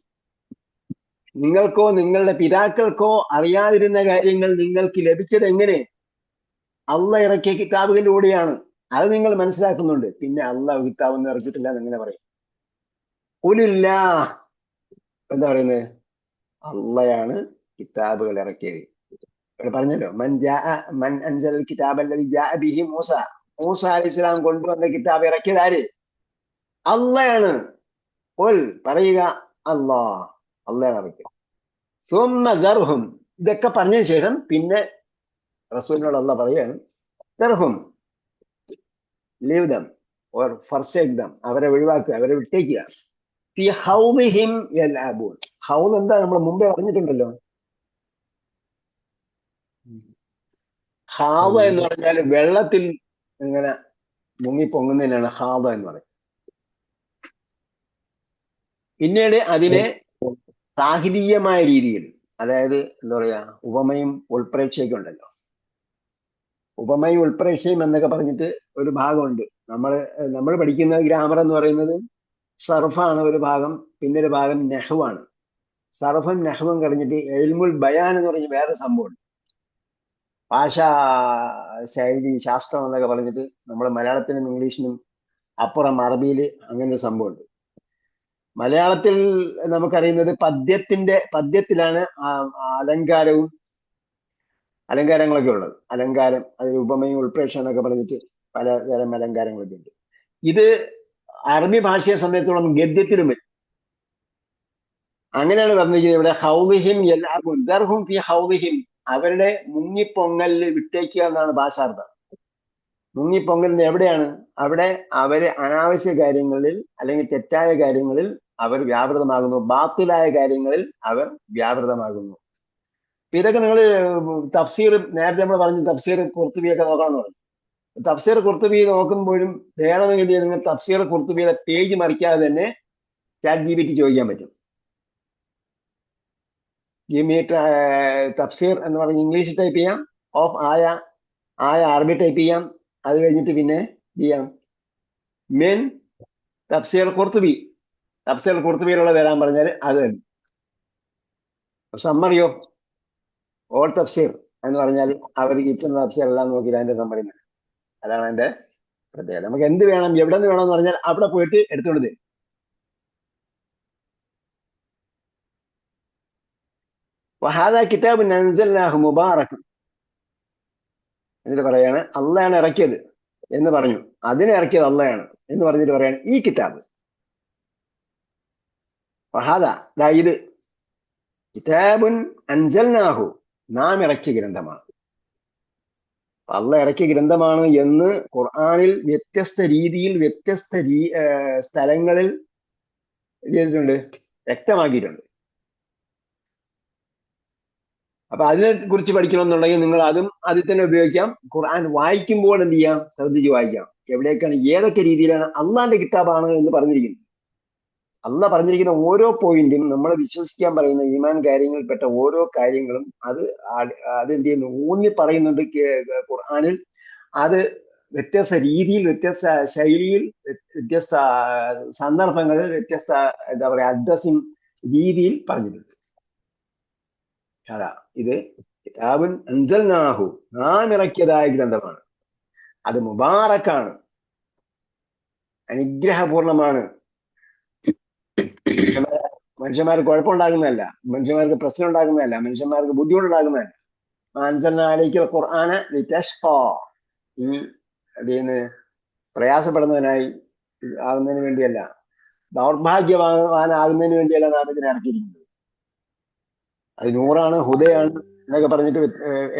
നിങ്ങൾക്കോ നിങ്ങളുടെ പിതാക്കൾക്കോ അറിയാതിരുന്ന കാര്യങ്ങൾ നിങ്ങൾക്ക് ലഭിച്ചത് എങ്ങനെ? അള്ളാഹ് ഇറക്കിയ കിതാബുകളിലൂടെയാണ്. അത് നിങ്ങൾ മനസ്സിലാക്കുന്നുണ്ട്. പിന്നെ അള്ളാഹ് കിതാബൊന്നും ഇറക്കിയിട്ടില്ല എന്ന് എങ്ങനെ പറയും? ഖുലില്ലാ, എന്താ പറയുന്നത്? അള്ളയാണ് കിതാബുകൾ ഇറക്കിയത്. ഇവിടെ പറഞ്ഞല്ലോ, മൻ അൻസലൽ കിതാബ് അല്ലദീ ജാഅ ബിഹി മൂസ, മൂസ അലൈഹി സ്വലാം കൊണ്ടുവന്ന കിതാബ് ഇറക്കിയത് ആര്? അള്ളയാണ്. ഖുൽ, പറയുക, അള്ളയാണ് ഇറക്കിയത്. സുമ്മ ദർഹും, ഇതൊക്കെ പറഞ്ഞതിന് ശേഷം പിന്നെ റസൂലിനോട് അള്ളാഹ് പറയുകയാണ്, ദർഹും, ലീവ് ദം ഓർ ഫർസേക്ക് ദം, അവരെ ഒഴിവാക്കുക, അവരെ വിട്ടേക്കുക. ഫീ ഹൗദിഹിം യൽഅബൂൻ. ഹൗദ് എന്താ? നമ്മൾ മുമ്പേ പറഞ്ഞിട്ടുണ്ടല്ലോ. ഹാദ എന്ന് പറഞ്ഞാൽ വെള്ളത്തിൽ ഇങ്ങനെ മുങ്ങിപ്പൊങ്ങുന്നതിനാണ് ഹാദ എന്ന് പറയുന്നത്. പിന്നീട് അതിനെ സാഹിതീയമായ രീതിയിൽ, അതായത് എന്താ പറയാ, ഉപമയും ഉൾപ്രേക്ഷയൊക്കെ ഉണ്ടല്ലോ. ഉപമയും ഉൾപ്രേക്ഷയും എന്നൊക്കെ പറഞ്ഞിട്ട് ഒരു ഭാഗമുണ്ട്. നമ്മൾ പഠിക്കുന്ന ഗ്രാമർ എന്ന് പറയുന്നത് സർഫാണ് ഒരു ഭാഗം, പിന്നെ ഒരു ഭാഗം നെഹ്വാണ്. സർഫും നെഹ്വും കഴിഞ്ഞിട്ട് എൽമുൽ ബയാൻ എന്ന് പറഞ്ഞ് വേറെ സംഭവമുണ്ട്. ഭാഷാ ശൈലി ശാസ്ത്രം എന്നൊക്കെ പറഞ്ഞിട്ട് നമ്മൾ മലയാളത്തിനും ഇംഗ്ലീഷിനും അപ്പുറം അറബിയിൽ അങ്ങനെ ഒരു സംഭവമുണ്ട്. മലയാളത്തിൽ നമുക്കറിയുന്നത് പദ്യത്തിലാണ് അലങ്കാരങ്ങളൊക്കെ ഉള്ളത്. അലങ്കാരം, അതിൽ ഉപമയും ഉൾപ്രേക്ഷ എന്നൊക്കെ പറഞ്ഞിട്ട് പലതരം അലങ്കാരങ്ങളൊക്കെ ഉണ്ട്. ഇത് അറബി ഭാഷയെ സംബന്ധിച്ചോളം ഗദ്യത്തിലും വരും. അങ്ങനെയാണ് പറഞ്ഞിരിക്കുന്നത് ഇവിടെ. ഹൗദിഹിം യൽഅബൂൻ ഫീ ഹൗദിഹിം, അവരുടെ മുങ്ങിപ്പൊങ്ങലിൽ വിട്ടേക്കുക എന്നാണ് ഭാഷാർത്ഥം. മുങ്ങിപ്പൊങ്ങലിന് എവിടെയാണ്? അവിടെ അവര് അനാവശ്യ കാര്യങ്ങളിൽ അല്ലെങ്കിൽ തെറ്റായ കാര്യങ്ങളിൽ അവർ വ്യാപൃതമാകുന്നു, ബാത്തിലായ കാര്യങ്ങളിൽ അവർ വ്യാപൃതമാകുന്നു. ഇതൊക്കെ നിങ്ങൾ തഫ്സീർ, നേരത്തെ നമ്മൾ പറഞ്ഞു തഫ്സീർ ഖുർത്തുബിയൊക്കെ നോക്കാന്ന് പറഞ്ഞു. തഫ്സീർ ഖുർത്തുബി നോക്കുമ്പോഴും വേണമെങ്കിൽ നിങ്ങൾ തഫ്സീർ ഖുർത്തുബിയുടെ പേജ് മറിക്കാതെ തന്നെ ചാറ്റ് GPT ചോദിക്കാൻ പറ്റും. തഫ്സീർ എന്ന് പറഞ്ഞ് ഇംഗ്ലീഷ് ടൈപ്പ് ചെയ്യാം, ഓഫ് ആയ അറബി ടൈപ്പ് ചെയ്യാം. അത് കഴിഞ്ഞിട്ട് പിന്നെ ചെയ്യാം മെൻ തഫ്സീർ ഖുർത്തുബിയിലുള്ള വരാൻ പറഞ്ഞാൽ അത് തന്നെ. സമ്മറി ഓഫ് ഓൾ തഫ്സീർ എന്ന് പറഞ്ഞാൽ അവർ കിട്ടുന്ന തഫ്സീർ എല്ലാം നോക്കിയിട്ട് അതിന്റെ സമ്മറി. അതാണ് അതിന്റെ പ്രത്യേകത. നമുക്ക് എന്ത് വേണം, എവിടെ നിന്ന് വേണമെന്ന് പറഞ്ഞാൽ അവിടെ പോയിട്ട് എടുത്തുകൊണ്ട് തരും. വഹാദാ കിതാബുൻ അൻസൽനാഹു മുബാറക്, എന്നിട്ട് പറയാണ് അള്ളയാണ് ഇറക്കിയത് എന്ന് പറഞ്ഞു. അതിനെ ഇറക്കിയത് അള്ളയാണ് എന്ന് പറഞ്ഞിട്ട് പറയാണ് ഈ കിതാബ്. വഹാദാ, ഇത് കിതാബുൻ അൻസൽനാഹു, നാം ഇറക്കിയ ഗ്രന്ഥമാണ്. അള്ള ഇറക്കിയ ഗ്രന്ഥമാണ് എന്ന് ഖുർആനിൽ വ്യത്യസ്ത രീതിയിൽ വ്യത്യസ്ത സ്ഥലങ്ങളിൽ ചെയ്തിട്ടുണ്ട്, വ്യക്തമാക്കിയിട്ടുണ്ട്. അപ്പൊ അതിനെ കുറിച്ച് പഠിക്കണമെന്നുണ്ടെങ്കിൽ നിങ്ങൾ അതും അതിൽ തന്നെ ഉപയോഗിക്കാം. ഖുർആൻ വായിക്കുമ്പോൾ എന്ത് ചെയ്യാം? ശ്രദ്ധിച്ച് വായിക്കാം. എവിടേക്കാണ്, ഏതൊക്കെ രീതിയിലാണ് അള്ളാന്റെ കിതാബാണ് എന്ന് പറഞ്ഞിരിക്കുന്നത്. അള്ള പറഞ്ഞിരിക്കുന്ന ഓരോ പോയിന്റും നമ്മൾ വിശ്വസിക്കാൻ പറയുന്ന ഈമാൻ കാര്യങ്ങളിൽപ്പെട്ട ഓരോ കാര്യങ്ങളും അതെന്ത് ചെയ്യുന്നു, ഊന്നി പറയുന്നുണ്ട് ഖുർആനിൽ. അത് വ്യത്യസ്ത രീതിയിൽ, വ്യത്യസ്ത ശൈലിയിൽ, വ്യത്യസ്ത സന്ദർഭങ്ങളിൽ, വ്യത്യസ്ത എന്താ പറയാ അഡ്രസ്സിങ് രീതിയിൽ പറഞ്ഞിട്ടുണ്ട്. അതാ ഇത് കിതാബുൻ അൻസൽനാഹു, നാം ഇറക്കിയതായ ഗ്രന്ഥമാണ്. അത് മുബാറക്കാണ്, അനുഗ്രഹപൂർണമാണ്. മനുഷ്യന്മാർക്ക് കുഴപ്പമുണ്ടാകുന്നതല്ല, മനുഷ്യന്മാർക്ക് പ്രശ്നം ഉണ്ടാകുന്നതല്ല, മനുഷ്യന്മാർക്ക് ബുദ്ധിമുട്ടുണ്ടാകുന്നതല്ല. അൻസൽനാലേക്ക് ഖുർആന ലിതഷ്ഖാ, ഈ അതിന് പ്രയാസപ്പെടുന്നതിനായി ആകുന്നതിന് വേണ്ടിയല്ല, ദൗർഭാഗ്യവാനാകുന്നതിന് വേണ്ടിയല്ല നാം ഇതിനെ ഇറക്കിയിരിക്കുന്നത്. അത് നൂറാണ്, ഹുദയാണ് എന്നൊക്കെ പറഞ്ഞിട്ട്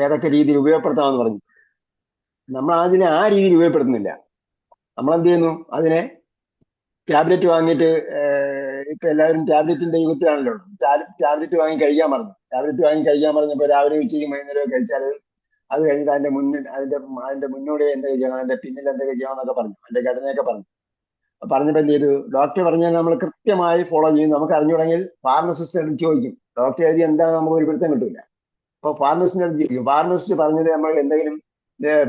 ഏതൊക്കെ രീതിയിൽ ഉപയോഗപ്പെടുത്താമെന്ന് പറഞ്ഞു. നമ്മൾ അതിനെ ആ രീതിയിൽ ഉപയോഗപ്പെടുത്തുന്നില്ല. നമ്മളെന്ത് ചെയ്യുന്നു, അതിനെ ടാബ്ലറ്റ് വാങ്ങിയിട്ട്, ഇപ്പൊ എല്ലാവരും ടാബ്ലറ്റിന്റെ യുഗത്തിലാണല്ലോ. ടാബ്ലറ്റ് വാങ്ങി കഴിക്കാൻ പറഞ്ഞു. ടാബ്ലറ്റ് വാങ്ങി കഴിക്കാൻ പറഞ്ഞപ്പോൾ രാവിലെ ഉച്ചയ്ക്കും വൈകുന്നേരം കഴിച്ചാൽ അത് കഴിഞ്ഞിട്ട് അതിന്റെ മുന്നോടി എന്തൊക്കെ ചെയ്യണം, അതിന്റെ പിന്നിൽ എന്തൊക്കെ ചെയ്യണം എന്നൊക്കെ പറഞ്ഞു, അതിന്റെ ഘടനയൊക്കെ പറഞ്ഞു. പറഞ്ഞപ്പോ എന്ത് ചെയ്തു, ഡോക്ടർ പറഞ്ഞാൽ നമ്മൾ കൃത്യമായി ഫോളോ ചെയ്യും. നമുക്ക് അറിഞ്ഞു തുടങ്ങിയാൽ ഫാർമസിസ്റ്റ് എടുത്ത് ചോദിക്കും, ഡോക്ടർ എഴുതി എന്താണെന്ന് നമുക്ക് ഒരു പിടുത്തം കിട്ടില്ല. അപ്പൊ ഫാർമസിസ്റ്റിനെ അടുത്ത് ചോദിക്കും, ഫാർമസിസ്റ്റ് പറഞ്ഞത് നമ്മൾ എന്തെങ്കിലും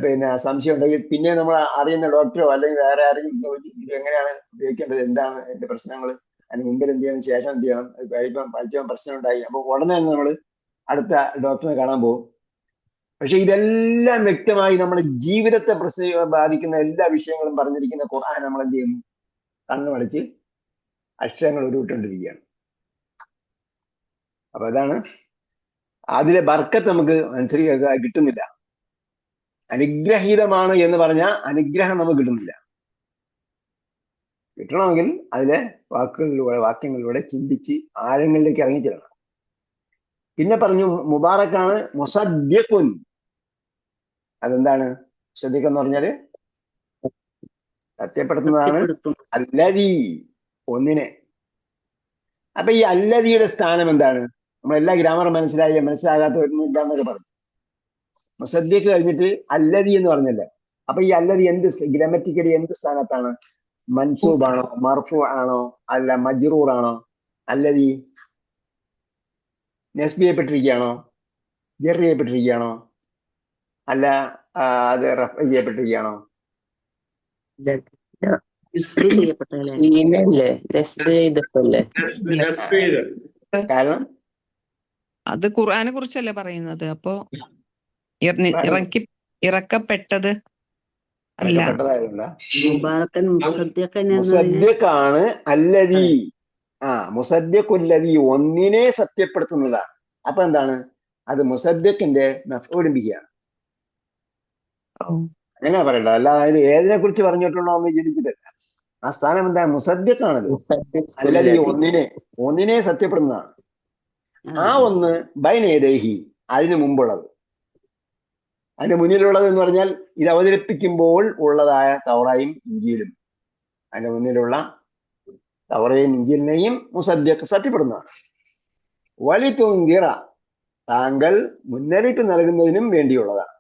പിന്നെ സംശയം ഉണ്ടെങ്കിൽ പിന്നെ നമ്മൾ അറിയുന്ന ഡോക്ടറോ അല്ലെങ്കിൽ വേറെ ആരെങ്കിലും ചോദിക്കും, ഇത് എങ്ങനെയാണ് ഉപയോഗിക്കേണ്ടത്, എന്താണ് എന്റെ പ്രശ്നങ്ങൾ, അതിന് മുമ്പിൽ എന്ത് ചെയ്യണം, ശേഷം എന്ത് ചെയ്യണം, കഴിക്കാൻ പ്രശ്നം ഉണ്ടായി, അപ്പൊ ഉടനെ തന്നെ നമ്മൾ അടുത്ത ഡോക്ടറെ കാണാൻ പോകും. പക്ഷെ ഇതെല്ലാം വ്യക്തമായി നമ്മുടെ ജീവിതത്തെ ബാധിക്കുന്ന എല്ലാ വിഷയങ്ങളും പറഞ്ഞിരിക്കുന്ന ഖുർആൻ നമ്മൾ എന്ത് ചെയ്യുന്നു, കണ്ണുമടച്ച് അക്ഷരങ്ങൾ ഉരുവിട്ടുകൊണ്ടിരിക്കുകയാണ്. അപ്പൊ അതാണ് അതിലെ ബർക്കത്ത് നമുക്ക് മനസ്സിലാക്കാൻ കിട്ടുന്നില്ല. അനുഗ്രഹീതമാണ് എന്ന് പറഞ്ഞാൽ അനുഗ്രഹം നമുക്ക് കിട്ടുന്നില്ല. കിട്ടണമെങ്കിൽ അതിലെ വാക്യങ്ങളിലൂടെ ചിന്തിച്ച് ആഴങ്ങളിലേക്ക് ഇറങ്ങിച്ചെല്ലണം. പിന്നെ പറഞ്ഞു മുബാറക്കാണ് മുസദ്ദിഖുൻ. അതെന്താണ് മുസദ്ദിഖ് എന്ന് പറഞ്ഞാല്? സത്യപ്പെടുത്തുന്നതാണ്. അല്ലദീ, ഒന്നിനെ. അപ്പൊ ഈ അല്ലദിയുടെ സ്ഥാനം എന്താണ്? നമ്മളെല്ലാ ഗ്രാമർ മനസ്സിലാകാത്ത ഒന്നുമില്ല എന്നൊക്കെ പറഞ്ഞു. മുസദ്ദിഖ് കഴിഞ്ഞിട്ട് അല്ലദി എന്ന് പറഞ്ഞല്ലേ. അപ്പൊ ഈ അല്ലദി എന്ത് ഗ്രാമറ്റിക്കലി എന്ത് സ്ഥാനത്താണ്? മൻസൂബാണോ, മർഫു ആണോ, അല്ല മജ്റൂർ ആണോ? അല്ലദി നസ്ബ് ചെയ്യപ്പെട്ടിരിക്കുകയാണോ, ജർ ചെയ്യപ്പെട്ടിരിക്കുകയാണോ, അല്ല അത് റഫ് ചെയ്യപ്പെട്ടിരിക്കുകയാണോ? കാരണം അത് ഖുർആനെ കുറിച്ചല്ലേ പറയുന്നത്. അപ്പൊ ഇറക്കപ്പെട്ടത് മുസദ്ദിഖാണ് അല്ലദീ. മുസദ്ദിഖുല്ലദീ, ഒന്നിനെ സത്യപ്പെടുത്തുന്നതാണ്. അപ്പൊ എന്താണ് അത്? മുസദ്ദിഖിന്റെ മഫ്ഊലുൻ ബിഹിയാണ്. അങ്ങനെയാ പറയണ്ടത്. അല്ലാതെ ഏതിനെ കുറിച്ച് പറഞ്ഞിട്ടുണ്ടോ എന്ന് ചിന്തിച്ചിട്ടില്ല. ആ സ്ഥാനം എന്താ? മുസദ്ദിഖാണത്. അല്ലദീ, ഒന്നിനെ സത്യപ്പെടുന്നതാണ്. ആ ഒന്ന് ബൈനയദൈഹി, അതിന് മുമ്പുള്ളത്. അതിന് മുന്നിലുള്ളത് എന്ന് പറഞ്ഞാൽ ഇത് അവതരിപ്പിക്കുമ്പോൾ ഉള്ളതായ തൗറായും ഇഞ്ചീലും. അതിന്റെ മുന്നിലുള്ള തൗറയും ഇഞ്ചീലിനെയും മുസദ്ദിഖ് സത്യപ്പെടുന്നതാണ്. വലിതുൻദിറ, താങ്കൾ മുന്നറിയിപ്പ് നൽകുന്നതിനും വേണ്ടിയുള്ളതാണ്.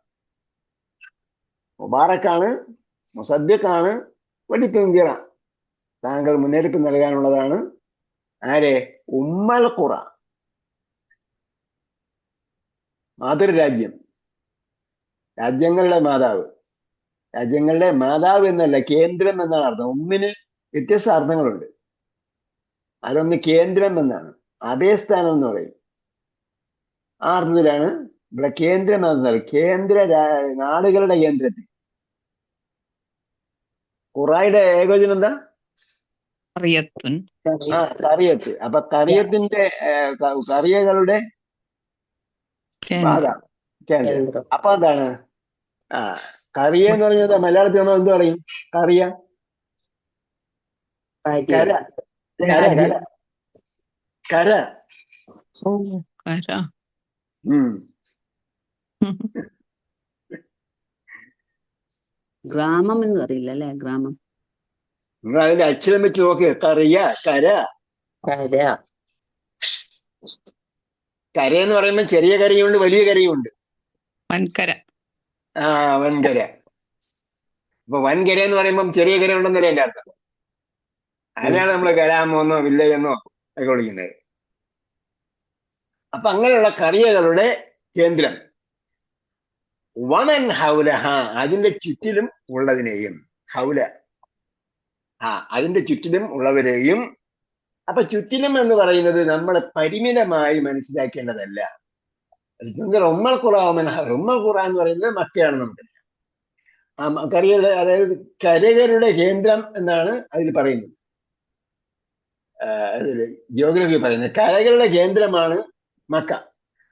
മുബാറക്കാണ്, മുസദ്ദിഖാണ്, വലിതുൻദിറ, താങ്കൾ മുന്നറിയിപ്പ് നൽകാനുള്ളതാണ്. ആരെ? ഉമ്മൽ ഖുറ, മാതൃരാജ്യം, രാജ്യങ്ങളുടെ മാതാവ്. രാജ്യങ്ങളുടെ മാതാവ് എന്നല്ല, കേന്ദ്രം എന്നാണ് അർത്ഥം. ഉമ്മിന് വ്യത്യസ്ത അർത്ഥങ്ങളുണ്ട്. അതിലൊന്ന് കേന്ദ്രം എന്നാണ്, അഭയസ്ഥാനം എന്ന് പറയും. ആ അർത്ഥത്തിലാണ് ഇവിടെ കേന്ദ്രം എന്നത്. കേന്ദ്ര നാടുകളുടെ കേന്ദ്രത്തിൽ. ഖുറായുടെ ഏകോചനം എന്താ? കറിയത്ത്. അപ്പൊ കറിയത്തിന്റെ കറിയകളുടെ മാതാവ്, കേന്ദ്രം. അപ്പൊ എന്താണ്? കറിയ എന്ന് പറഞ്ഞാൽ മലയാളത്തിൽ നമ്മൾ എന്ത് പറയും? കറിയ, കര, കര, കര, കര. ഗ്രാമം എന്ന് അറിയില്ല അല്ലെ? ഗ്രാമം നിങ്ങൾ അതിന്റെ അക്ഷരം വെച്ച് നോക്ക്. കറിയ, കര. കര എന്ന് പറയുമ്പോൾ ചെറിയ കരയുണ്ട്, വലിയ കരയുണ്ട്. വൻകര. വൻകര. അപ്പൊ വൻകര എന്ന് പറയുമ്പം ചെറിയ കര ഉണ്ടെന്നല്ലേ എന്റെ അർത്ഥം. അതിനാണ് നമ്മൾ കരാമെന്നോ വില്ലയെന്നോ ഒക്കെ വിളിക്കുന്നത്. അപ്പൊ അങ്ങനെയുള്ള കറിയകളുടെ കേന്ദ്രം. വമൻ ഹൗലഹ, അതിന്റെ ചുറ്റിലും ഉള്ളതിനെയും. ഹൗല, അതിന്റെ ചുറ്റിലും ഉള്ളവരെയും. അപ്പൊ ചുറ്റിലും എന്ന് പറയുന്നത് നമ്മൾ പരിമിതമായി മനസ്സിലാക്കേണ്ടതല്ല. ഉമ്മൽ ഖുറ എന്ന് പറയുന്നത് മക്കയാണ്. നമുക്ക് കരയുടെ, അതായത് കരകളുടെ കേന്ദ്രം എന്നാണ് അതിൽ പറയുന്നത്. ജിയോഗ്രഫി പറയുന്നത് കരകളുടെ കേന്ദ്രമാണ് മക്ക.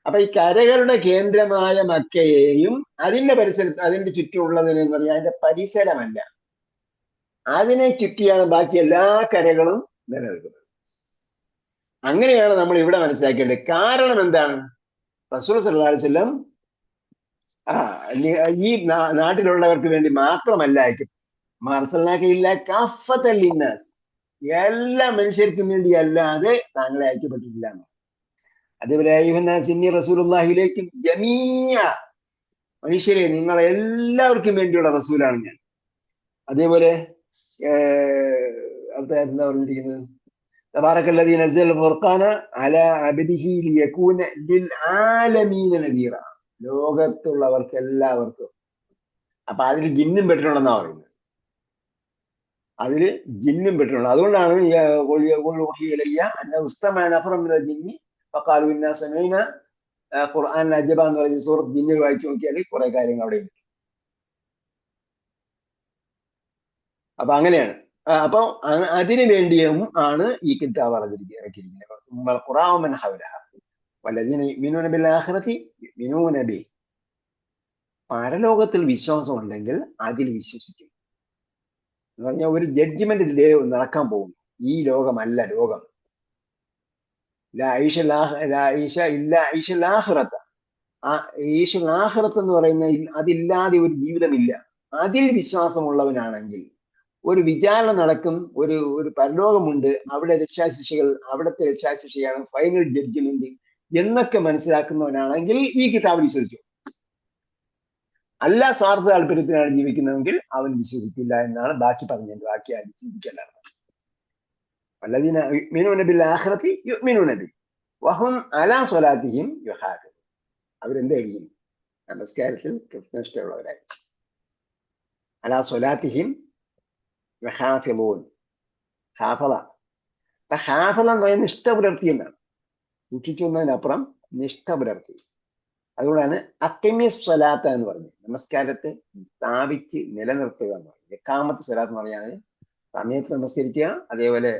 അപ്പൊ ഈ കരകളുടെ കേന്ദ്രമായ മക്കയെയും അതിന്റെ പരിസരത്ത്, അതിന്റെ ചുറ്റുമുള്ളതിനെന്ന് പറഞ്ഞാൽ അതിന്റെ പരിസരമല്ല, അതിനെ ചുറ്റിയാണ് ബാക്കി എല്ലാ കരകളും നിലനിൽക്കുന്നത്. അങ്ങനെയാണ് നമ്മൾ ഇവിടെ മനസ്സിലാക്കേണ്ടത്. കാരണം എന്താണ്? റസൂൽ സല്ലല്ലാഹു അലൈഹി വസല്ലം ഈ നാട്ടിലുള്ളവർക്ക് വേണ്ടി മാത്രമല്ല അയക്കപ്പെട്ടത്. എല്ലാ മനുഷ്യർക്കും വേണ്ടി അല്ലാതെ താങ്കളെ അയക്കപ്പെട്ടിട്ടില്ല. അതേപോലെ റസൂലുള്ളാഹിയിലേക്കും ജമീഅ, മനുഷ്യരെ നിങ്ങൾ എല്ലാവർക്കും വേണ്ടിയുള്ള റസൂലാണ് ഞാൻ. അതേപോലെ അടുത്ത എന്താ പറഞ്ഞിരിക്കുന്നത്, തബാറക്കല്ലദീ നസ്സല ഫുർഖാന അലാ അബ്ദിഹി ലിയകൂന ലിൽ ആലമീന നദീറ, ലോകത്തുള്ളവർക്ക് എല്ലാവർക്കും. അപ്പൊ അതിൽ ജിന്നും പെട്ടിട്ടുണ്ടെന്നാ പറയുന്നത്, അതിൽ ജിന്നും പെട്ടിട്ടുണ്ട്. അതുകൊണ്ടാണ് ഖുർആൻ അജബ എന്ന് പറയുന്ന സൂറത്ത് ജിന്നിൽ വായിച്ചു നോക്കിയാൽ കുറെ കാര്യങ്ങൾ അവിടെ ഉണ്ട്. അപ്പൊ അങ്ങനെയാണ്. അപ്പൊ അതിനു വേണ്ടിയും ആണ് ഈ കിതാബ് ഇറക്കിയിരിക്കുന്നത്. ഖുറാൻ ഹൗലഹ വല്ലദീന യുഅ്മിനൂന ബിൽ ആഖിറതി യുഅ്മിനൂന ബിഹി, പരലോകത്തിൽ വിശ്വാസം ഉണ്ടെങ്കിൽ അതിൽ വിശ്വസിക്കും എന്ന് പറഞ്ഞാൽ ഒരു ജഡ്ജ്മെന്റ് ഡേ നടക്കാൻ പോകുന്നു. ഈ ലോകമല്ല ലോകം. ആഖിറത്ത് എന്ന് പറയുന്ന അതില്ലാതെ ഒരു ജീവിതമില്ല. അതിൽ വിശ്വാസമുള്ളവനാണെങ്കിൽ ഒരു വിചാരണ നടക്കും, ഒരു പരലോകമുണ്ട്, അവിടെ രക്ഷാശിക്ഷകൾ, അവിടുത്തെ രക്ഷാശിക്ഷയാണ് ഫൈനൽ ജഡ്ജ്മെന്റ് എന്നൊക്കെ മനസ്സിലാക്കുന്നവനാണെങ്കിൽ ഈ കിതാബ് വിശ്വസിച്ചു. അല്ല സ്വാർത്ഥ താല്പര്യത്തിനാണ് ജീവിക്കുന്നതെങ്കിൽ അവൻ വിശ്വസിക്കില്ല എന്നാണ് ബാക്കി പറഞ്ഞത്. ബാക്കി ആരും ചിന്തിക്കലാണ്. വല്ലദീന യുഅ്മിനൂന ബിൽ ആഖിറതി യുഅ്മിനൂന ബിഹി വഹും അലാ സ്വലാത്തിഹിം യുഹാഫിളൂൻ, അവരെന്തായിരിക്കും? നമസ്കാരത്തിൽ കൃത്യനിഷ്ഠയുള്ളവരായിരിക്കും. അലാ സ്വലാത്തിഹിം യുഹാഫിളൂൻ. ഹാഫള, ഹാഫള എന്ന് പറയുന്നത് നിഷ്ഠ പുലർത്തി എന്നാണ്. സൂക്ഷിച്ചു എന്നതിനപ്പുറം നിഷ്ഠ പുലർത്തി. അതുകൊണ്ടാണ് അഖിമിസ് സ്വലാത്ത എന്ന് പറഞ്ഞത്, നമസ്കാരത്തെ സ്ഥാപിച്ച് നിലനിർത്തുക എന്ന് പറയുന്നത്. ഇഖാമത്ത് സ്വലാത്ത് എന്ന് പറഞ്ഞാൽ സമയത്ത് നമസ്കരിക്കുക, അതേപോലെ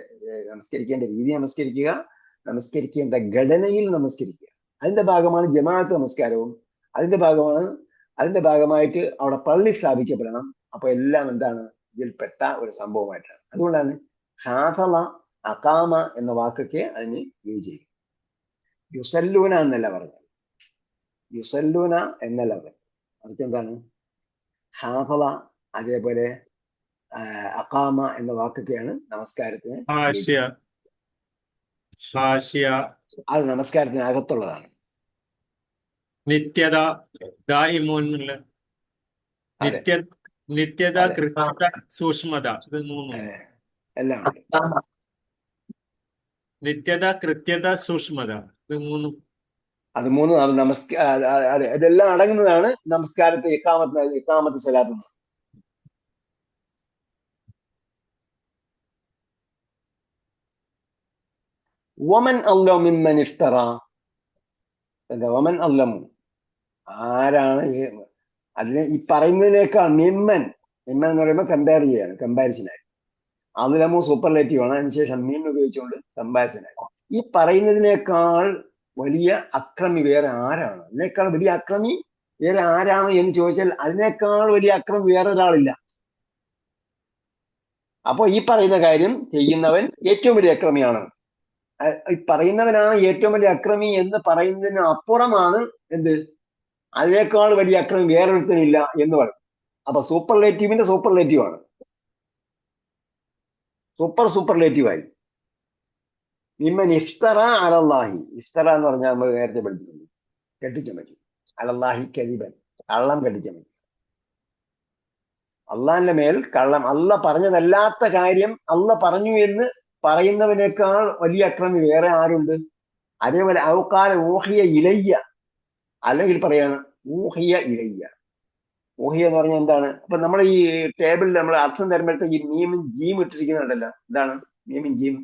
നമസ്കരിക്കേണ്ട രീതി നമസ്കരിക്കുക, നമസ്കരിക്കേണ്ട ഘടനയിൽ നമസ്കരിക്കുക. അതിന്റെ ഭാഗമാണ് ജമാഅത്ത് നമസ്കാരവും. അതിന്റെ ഭാഗമായിട്ട് അവിടെ പള്ളി സ്ഥാപിക്കപ്പെടണം. അപ്പൊ എല്ലാം എന്താണ്? ഇതിൽപ്പെട്ട ഒരു സംഭവമായിട്ടാണ്. അതുകൊണ്ടാണ് ഹാഫള, അഖാമ എന്ന വാക്കൊക്കെ അതിന് യൂസ് ചെയ്യും. യുസല്ലൂന എന്നല്ല പറഞ്ഞത്, യുസല്ലൂന എന്നല്ല പറഞ്ഞത്. അതെന്താണ്? ഹാഫള അതേപോലെ അഖാമ എന്ന വാക്കൊക്കെയാണ് നമസ്കാരത്തിന്. അത് നമസ്കാരത്തിനകത്തുള്ളതാണ്. നിത്യത, നിത്യത, കൃത്യത, സൂക്ഷ്മത, ഇത് മൂന്നും. എല്ലാം നിത്യത, കൃത്യത, സൂക്ഷ്മത, ഇത് മൂന്നും. അത് മൂന്നും അതെ, ഇതെല്ലാം അടങ്ങുന്നതാണ് നമസ്കാരത്തെ ഇഖാമത്ത് സ്വലാത്ത്. വമൻ അള്ളമു മിമ്മൻ ഇഫ്തറ, വമൻ അള്ളമു, ആരാണ് അതിനെ ഈ പറയുന്നതിനേക്കാൾ മിമ്മൻ എന്ന് പറയുമ്പോൾ കമ്പയർ ചെയ്യാണ്, കമ്പാരിസനായി. അള്ളമു സൂപ്പർലേറ്റീവ് ആണ്, അതിനുശേഷം മീൻ ഉപയോഗിച്ചുകൊണ്ട് കമ്പാരിസനായി. ഈ പറയുന്നതിനേക്കാൾ വലിയ അക്രമി വേറെ ആരാണ്? അതിനേക്കാൾ വലിയ അക്രമി വേറെ ആരാണ് എന്ന് ചോദിച്ചാൽ അതിനേക്കാൾ വലിയ അക്രമി വേറെ ഒരാളില്ല. അപ്പൊ ഈ പറയുന്ന കാര്യം ചെയ്യുന്നവൻ ഏറ്റവും വലിയ അക്രമിയാണ്. ഈ പറയുന്നവനാണ് ഏറ്റവും വലിയ അക്രമി എന്ന് പറയുന്നതിന് അപ്പുറമാണ് എന്ത്? അതിനേക്കാൾ വലിയ അക്രമി വേറൊരുത്തനില്ല എന്ന് പറയും. അപ്പൊ സൂപ്പർലേറ്റീവിന്റെ സൂപ്പർലേറ്റീവ് ആണ്, സൂപ്പർലേറ്റീവായി. മിമ്മൻ ഇഫ്തറ അലല്ലാഹി, ഇഫ്തറ എന്ന് പറഞ്ഞാൽ നമ്മൾ നേരത്തെ പഠിച്ചിട്ടുണ്ട്, കെട്ടിച്ചമച്ചു. അലല്ലാഹി കദിബൻ, കള്ളം കെട്ടിച്ചമച്ചു. അള്ളാഹിന്റെ മേൽ കള്ളം, അള്ള പറഞ്ഞതല്ലാത്ത കാര്യം അള്ള പറഞ്ഞു എന്ന് പറയുന്നവനേക്കാൾ വലിയ അക്രമി വേറെ ആരുണ്ട്? അതേപോലെ ഔഖാല ഊഹിയ ഇലയ്യ, അല്ലെങ്കിൽ പറയാണ് ഊഹിയ ഇലയ്യ. ഊഹിയ എന്ന് പറഞ്ഞാൽ എന്താണ്? അപ്പൊ നമ്മൾ ഈ ടേബിളിൽ നമ്മൾ അർത്ഥം തരുമ്പോഴത്തേക്ക് ഈ മീമും ജീം ഇട്ടിരിക്കുന്നുണ്ടല്ലോ, എന്താണ് മീമും ജീം?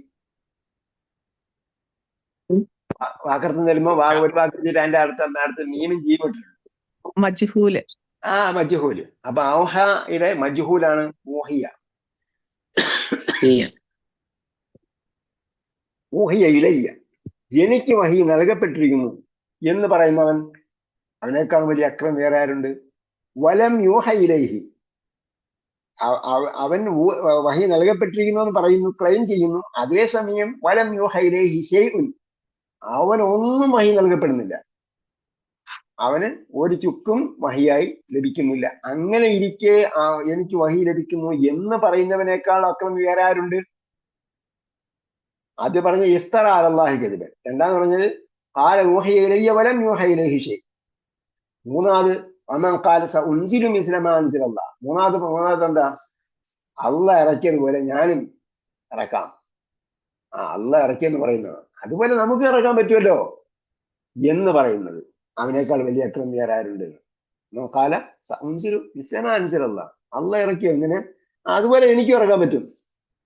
വാക്കർത്ഥം തരുമ്പോ ഒരു വാക്ക് അതിന്റെ അടുത്ത് മീമും ജീം ഇട്ടിട്ടുണ്ട്, മജ്ഹൂല്. മജ്ഹൂല്. അപ്പൊ ഔഹയുടെ മജ്ഹൂലാണ് ഊഹിയ. ഊഹിയ ഇലയ്യ, എനിക്ക് വഹി നൽകപ്പെട്ടിരിക്കുന്നു എന്ന് പറയുന്നവൻ, അതിനേക്കാൾ വലിയ അക്രമം വേറെ ആരുണ്ട്? വലം യൂഹ ഇലൈഹി, അവൻ വഹി നൽകപ്പെട്ടിരിക്കുന്നു എന്ന് പറയുന്നു, ക്ലെയിം ചെയ്യുന്നു. അതേസമയം വലം യൂഹ ഇലൈഹി ഷൈഉൻ, അവനൊന്നും വഹി നൽകപ്പെടുന്നില്ല, അവന് ഒരു ചുക്കും വഹിയായി ലഭിക്കുന്നില്ല. അങ്ങനെ ഇരിക്കെ എനിക്ക് വഹി ലഭിക്കുന്നു എന്ന് പറയുന്നവനേക്കാൾ അക്രമം വേറെ ആരുണ്ട്? ആദ്യം പറഞ്ഞ ഇഫ്തറ അലല്ലാഹി കദിബൻ, രണ്ടാമത് പറഞ്ഞത് ഖാല ഊഹിയ ഇലയ്യ വലം യൂഹ ഇലൈഹി ഷൈ, മൂന്നാമത് വമൻ ഖാല സഉൻസിലു മിസ്ല മാ അൻസലല്ലാഹ്. മൂന്നാമത് എന്താ? അള്ളാഹ് ഇറക്കിയതുപോലെ ഞാനും ഇറക്കാം. അള്ളാഹ് ഇറക്കിയെന്ന് പറയുന്നത് അതുപോലെ നമുക്ക് ഇറക്കാൻ പറ്റുമല്ലോ എന്ന് പറയുന്നത്. അവനേക്കാൾ വലിയ അക്രമി ആരുണ്ട്? നോക്കാല സഉൻസിലു മിസ്ല മാ അൻസലല്ലാഹ്. അള്ളാഹ് ഇറക്കിയോ ഇങ്ങനെ, അതുപോലെ എനിക്ക് ഇറക്കാൻ പറ്റും.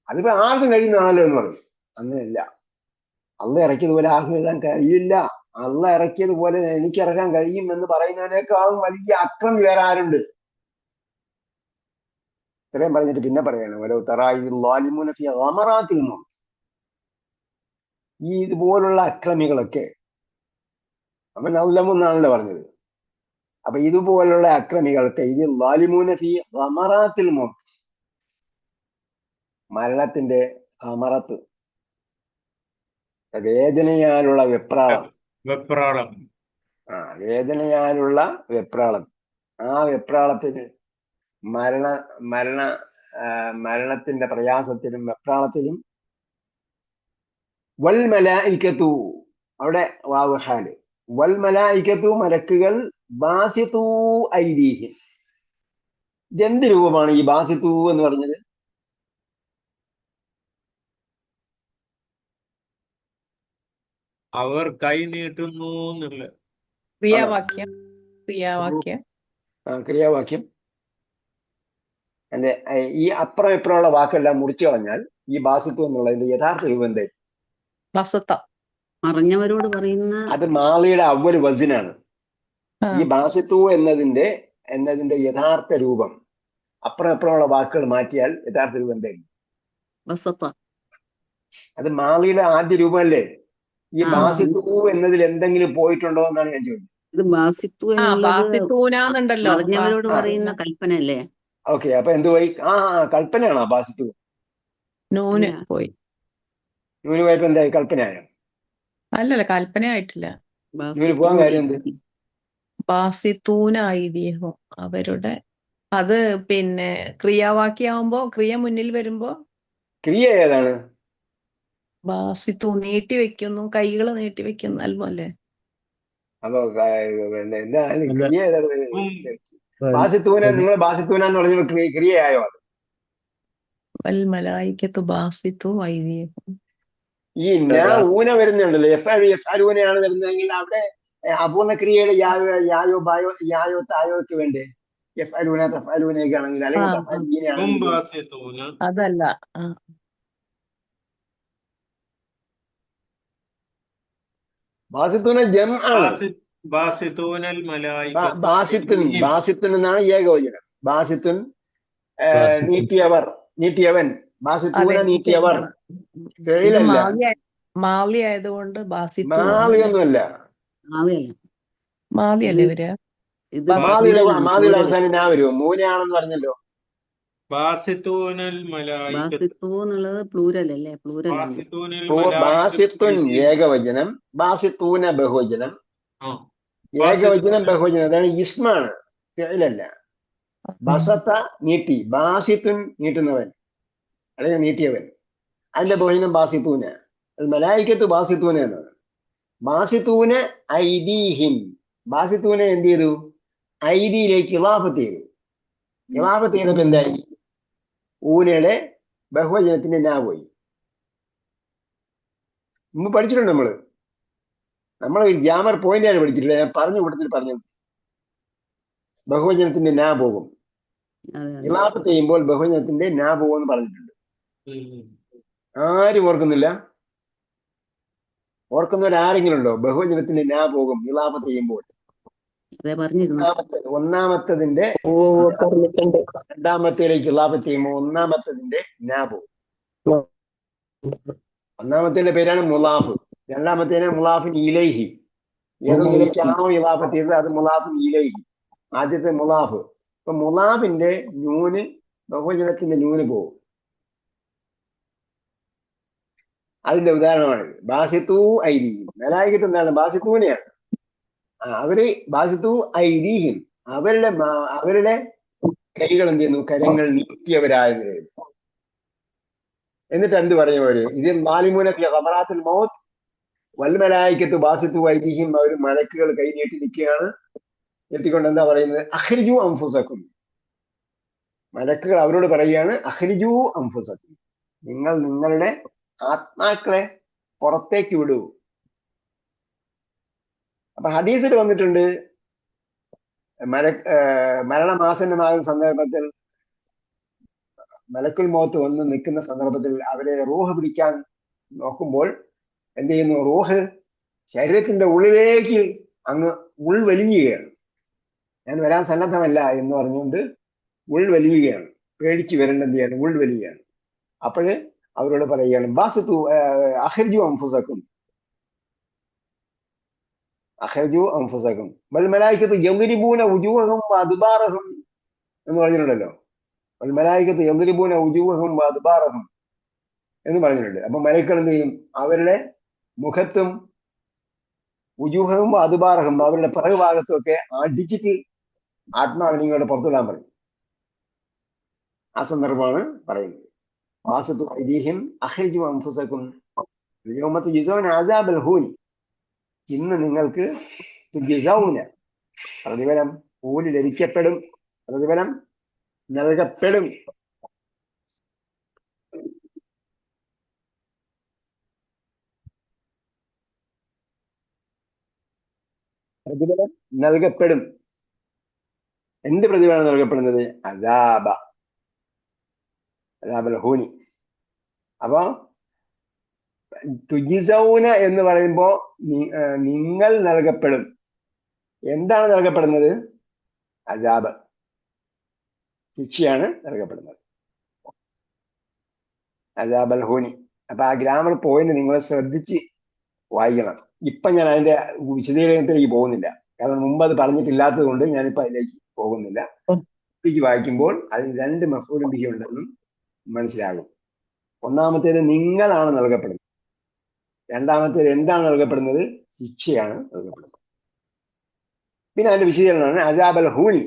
അതിപ്പോ ആർക്കും കഴിയുന്നതാണല്ലോ എന്ന് പറയും. അങ്ങനെയല്ല, അള്ളാഹ് ഇറക്കിയതുപോലെ ആർക്കും എഴുതാൻ കഴിയില്ല. അള്ളാഹ് ഇറക്കിയതുപോലെ എനിക്ക് ഇറക്കാൻ കഴിയും എന്ന് പറയുന്നതിനേക്കാളും വലിയ അക്രമി വേറെ ആരുണ്ട്? ഇത്രയും പറഞ്ഞിട്ട് പിന്നെ പറയാണ് ഓരോ തറായിമുന ഫി ഗമറാത്തിൽ മൗത്ത്. ഈ ഇതുപോലുള്ള അക്രമികളൊക്കെ അവൻ ഔലമെന്നാണല്ലോ പറഞ്ഞത്. അപ്പൊ ഇതുപോലുള്ള അക്രമികൾക്ക് ഇത് ലാലിമൂന ഫി ഗമറാത്തിൽ മൗത്ത്, മരണത്തിന്റെ ഗമറത്ത്, വേദനയാലുള്ള വെപ്രാളം. വെപ്രാളം. വേദനയാലുള്ള വെപ്രാളം. ആ വെപ്രാളത്തിന് മരണത്തിന്റെ പ്രയാസത്തിലും വെപ്രാളത്തിലും വൽ മലായികത്തു, അവിടെ വാവ് ഹാല്, വൽ മലായികത്തു മലക്കുകൾ ബാസിതൂ ഐദീഹിം. ഇതെന്ത് രൂപമാണ് ഈ ബാസിതൂ എന്ന് പറഞ്ഞത്? അവർ കൈ നീട്ടുന്നു എന്നുള്ള ക്രിയാവാക്യം. ക്രിയാവാക്യം. അല്ലെ, ഈ അപ്പുറം ഇപ്പുറമുള്ള വാക്കെല്ലാം മുറിച്ചു കളഞ്ഞാൽ ഈ ബാസിത്വം എന്നുള്ളതിന്റെ യഥാർത്ഥ രൂപം എന്തായി? അറിഞ്ഞവരോട് പറയുന്ന അത് മാളിയുടെ അവ്വല് വസിനാണ്. ഈ ബാസിത്വ എന്നതിന്റെ യഥാർത്ഥ രൂപം അപ്പുറം ഇപ്പുറമുള്ള വാക്കുകൾ മാറ്റിയാൽ യഥാർത്ഥ രൂപം എന്തായി? വസത്ത. അത് മാളിയുടെ ആദ്യ രൂപമല്ലേ? ഈ ബാസിത്വ എന്നതിൽ എന്തെങ്കിലും പോയിട്ടുണ്ടോ എന്നാണ് ഞാൻ ചോദിച്ചത്. ഇത് ബാസിത്തു എന്നുള്ളത് അറിഞ്ഞവരോട് പറയുന്ന കൽപ്പന അല്ലേ? ഓക്കെ, അപ്പൊ എന്തുപോയി? കൽപ്പനയാണോ ബാസിത്വ? നൂന് പോയി. നൂന് പോയപ്പോ എന്തായി? കൽപ്പനയായോ? അല്ലല്ല, കൽപ്പന ആയിട്ടില്ല. നൂന് പോകാൻ കാര്യം എന്ത്? ബാസിത്തൂനായിദീഹം, അവരുടെ അത് പിന്നെ ക്രിയാവാക്യാവുമ്പോ ക്രിയ മുന്നിൽ വരുമ്പോ ക്രിയ ഏതാണ്? ബാസിത്തു നീട്ടി വെക്കുന്നു, കൈകൾ നീട്ടി വെക്കുന്നു അല്ലേ? അപ്പൊ എന്താണ് ക്രിയ ഏതാണ്? ബാസിത്തൂന, നിങ്ങൾ ബാസിത്തൂന എന്ന് പറഞ്ഞ ക്രിയയായോ? അത് വൽ മലായികത്തു ബാസിത്തു ഐദീഹം. ഈ ഊന വരുന്നുണ്ടല്ലോ, എഫ്അലൂനയാണ് വരുന്നതെങ്കിൽ അവിടെ അപൂർണ ക്രിയയുടെ യായോ ബായോ യായോ തായോക്ക് വേണ്ടേ? എഫ്അലൂന തഫ്അലൂനയൊക്കെ ആണെങ്കിൽ, അല്ലെങ്കിൽ അതല്ല. ബാസിത്തൂന ജം ആണ്. ബാസിത്തുൻ എന്നാണ് ഏകവചനം. ബാസിത്തുൻ നീട്ടിയവർ, നീട്ടിയവൻ. ബാസിത്തൂന നീട്ടിയവർ. മാലി ആയതുകൊണ്ട് മാലിയൊന്നുമല്ല. മാലിയല്ലേ വരിക? മാലിയുടെ അവസാനം ഞാൻ വരുമോ? മൂനയാണെന്ന് പറഞ്ഞല്ലോ. ബാസിത്തുൻ ഏകവചനം, ബാസിത്തൂന ബഹുവചനം. ഏകവചനം ബഹുവചനം അതാണ് ഇസ്മാണ്, ഫിഅലല്ല. ബസത്ത നീട്ടി, ബാസിത്തുൻ നീട്ടുന്നവൻ അല്ലെങ്കിൽ നീട്ടിയവൻ, അതിന്റെ ബഹുവചനം ബാസിത്തൂന. മലായികത്ത് ബാസിത്തൂന എന്നാണ്. ബാസിത്തൂന ഐദീഹിം, ബാസിത്തൂന എന്ത് ചെയ്തു? ഐദിയിലേക്ക് ഇളാഫത്ത് ചെയ്തു. ഇളാഫത്ത് ചെയ്തപ്പോ എന്തായി? ഊനയുടെ ബഹുവചനത്തിന്റെ നാ പോയി. മുമ്പ് പഠിച്ചിട്ടുണ്ട് നമ്മൾ ഗ്രാമർ പോയിന്റാണ് പഠിച്ചിട്ടില്ല, ഞാൻ പറഞ്ഞു കൂട്ടത്തിൽ പറഞ്ഞത്. ബഹുവചനത്തിന്റെ നാ പോകും, ഇളാഫത്ത് ചെയ്യുമ്പോൾ ബഹുവചനത്തിന്റെ നാ പോകുമെന്ന് പറഞ്ഞിട്ടുണ്ട്. ആരും ഓർക്കുന്നില്ല? ഓർക്കുന്നവരാരെങ്കിലും ഉണ്ടോ? ബഹുവചനത്തിന്റെ നാ പോകും ഇളാഫത്ത് ചെയ്യുമ്പോൾ. ഒന്നാമത്തതിന്റെ രണ്ടാമത്തേലേക്ക് ഇളാഫത്ത് ചെയ്യുമ്പോൾ ഒന്നാമത്തതിന്റെ നാ പോകും. ഒന്നാമത്തിന്റെ പേരാണ് മുലാഫ്, രണ്ടാമത്തേന് മുലാഫിൻ ഇലൈഹി. ഏതൊന്നിലേക്കാണോ ഇളാഫത്ത് ചെയ്തത് അത് മുലാഫിൻ ഇലൈഹി, ആദ്യത്തെ മുലാഫ്. ഇപ്പൊ മുലാഫിന്റെ നൂന് ബഹുവചനത്തിന്റെ നൂന് പോകും. അതിന്റെ ഉദാഹരണമാണ് ബാസിത്തു ഐദീഹിം. മലായികത്ത് എന്താണ്? ബാസിത്തൂനെയാണ്. അവര് ബാസിത്തു ഐദീഹിം, അവരുടെ കൈകൾ എന്ത് ചെയ്യുന്നു? കരങ്ങൾ നീട്ടിയവരായത്. എന്നിട്ട് എന്ത് പറഞ്ഞവര്? ഇത് മാലിമൂന ഫി ഖമറാത്തിൽ മൗത്ത് വൽ മലായികത്തു ബാസിത്തു ഐദീഹിം. അവർ മലക്കുകൾ കൈ നീട്ടി നിൽക്കുകയാണ്. എത്തിക്കൊണ്ട് എന്താ പറയുന്നത്? അഖ്രിജു അൻഫുസക്കും. മലക്കുകൾ അവരോട് പറയുകയാണ് അഖ്രിജു അൻഫുസക്കും, നിങ്ങൾ നിങ്ങളുടെ ആത്മാക്കളെ പുറത്തേക്ക് വിടൂ. അപ്പൊ ഹദീസിൽ വന്നിട്ടുണ്ട് മരണമാസന്നമാകുന്ന സന്ദർഭത്തിൽ മലക്കുൽ മൗത്ത് വന്ന് നിൽക്കുന്ന സന്ദർഭത്തിൽ അവരെ റൂഹ് പിടിക്കാൻ നോക്കുമ്പോൾ എന്ത് ചെയ്യുന്നു? റൂഹ് ശരീരത്തിന്റെ ഉള്ളിലേക്ക് അങ്ങ് ഉൾവലിയുകയാണ്. ഞാൻ വരാൻ സന്നദ്ധമല്ല എന്ന് പറഞ്ഞുകൊണ്ട് ഉൾവലിയുകയാണ്. പേടിച്ച് വരേണ്ട എന്ത് ചെയ്യാണ്? ഉൾവലിയുകയാണ്. അപ്പോഴ് അവരോട് പറയുകയാണ് ബാസിത്തു അഖ്രിജു അൻഫുസക്കും അഖ്രിജു അൻഫുസക്കും വൽ മലായികത്തു യദ്രിബൂന വുജൂഹഹും വഅദ്ബാറഹും എന്ന് പറഞ്ഞിട്ടുണ്ടല്ലോ. വൽ മലായികത്തു യദ്രിബൂന വുജൂഹഹും വഅദ്ബാറഹും എന്ന് പറഞ്ഞിട്ടുണ്ട്. അപ്പൊ മലക്കുകൾ എന്ത് ചെയ്യും? അവരുടെ മുഖത്തും വുജൂഹവും വഅദ്ബാറഹും അവരുടെ പിറകു ഭാഗത്തും ഒക്കെ അടിച്ചിട്ട് ആത്മാവിനെ ഇങ്ങോട്ട് പുറത്തുവിടാൻ പറയും. ആ സന്ദർഭമാണ് പറയുന്നത്. വാസത്തു ഐദീഹിം അഖ്രിജു അൻഫുസക്കും യൗമ തുജ്സൗന അദാബൽ ഹൂനി, ഇന്ന് നിങ്ങൾക്ക് തുജ്സൗന പ്രതിഫലം, കൂലി ലഭിക്കപ്പെടും, പ്രതിഫലം നൽകപ്പെടും. പ്രതിഫലം നൽകപ്പെടും. എന്ത് പ്രതിഫലം നൽകപ്പെടുന്നത്? അദാബൽ ഹൂനി. അപ്പൊ തുജിസൗന എന്ന് പറയുമ്പോ നിങ്ങൾ നൽകപ്പെടും. എന്താണ് നൽകപ്പെടുന്നത്? അദാബ്, ശിക്ഷയാണ് നൽകപ്പെടുന്നത്. അദാബൽ ഹൂനി. അപ്പൊ ആ ഗ്രാമർ പോയിന്റ് നിങ്ങൾ ശ്രദ്ധിച്ച് വായിക്കണം. ഇപ്പൊ ഞാൻ അതിന്റെ വിശദീകരണത്തിലേക്ക് പോകുന്നില്ല, കാരണം മുമ്പ് അത് പറഞ്ഞിട്ടില്ലാത്തത് കൊണ്ട് ഞാനിപ്പോ അതിലേക്ക് പോകുന്നില്ല. വായിക്കുമ്പോൾ അതിന് രണ്ട് മഫ്ഊലും ബിഹി ഉണ്ടെന്നും മനസ്സിലാകും. ഒന്നാമത്തേത് നിങ്ങളാണ് നൽകപ്പെടുന്നത്, രണ്ടാമത്തേത് എന്താണ് നൽകപ്പെടുന്നത്? ശിക്ഷയാണ് നൽകപ്പെടുന്നത്. പിന്നെ അതിന്റെ വിശദീകരണമാണ് അദാബൽ ഹൂനി,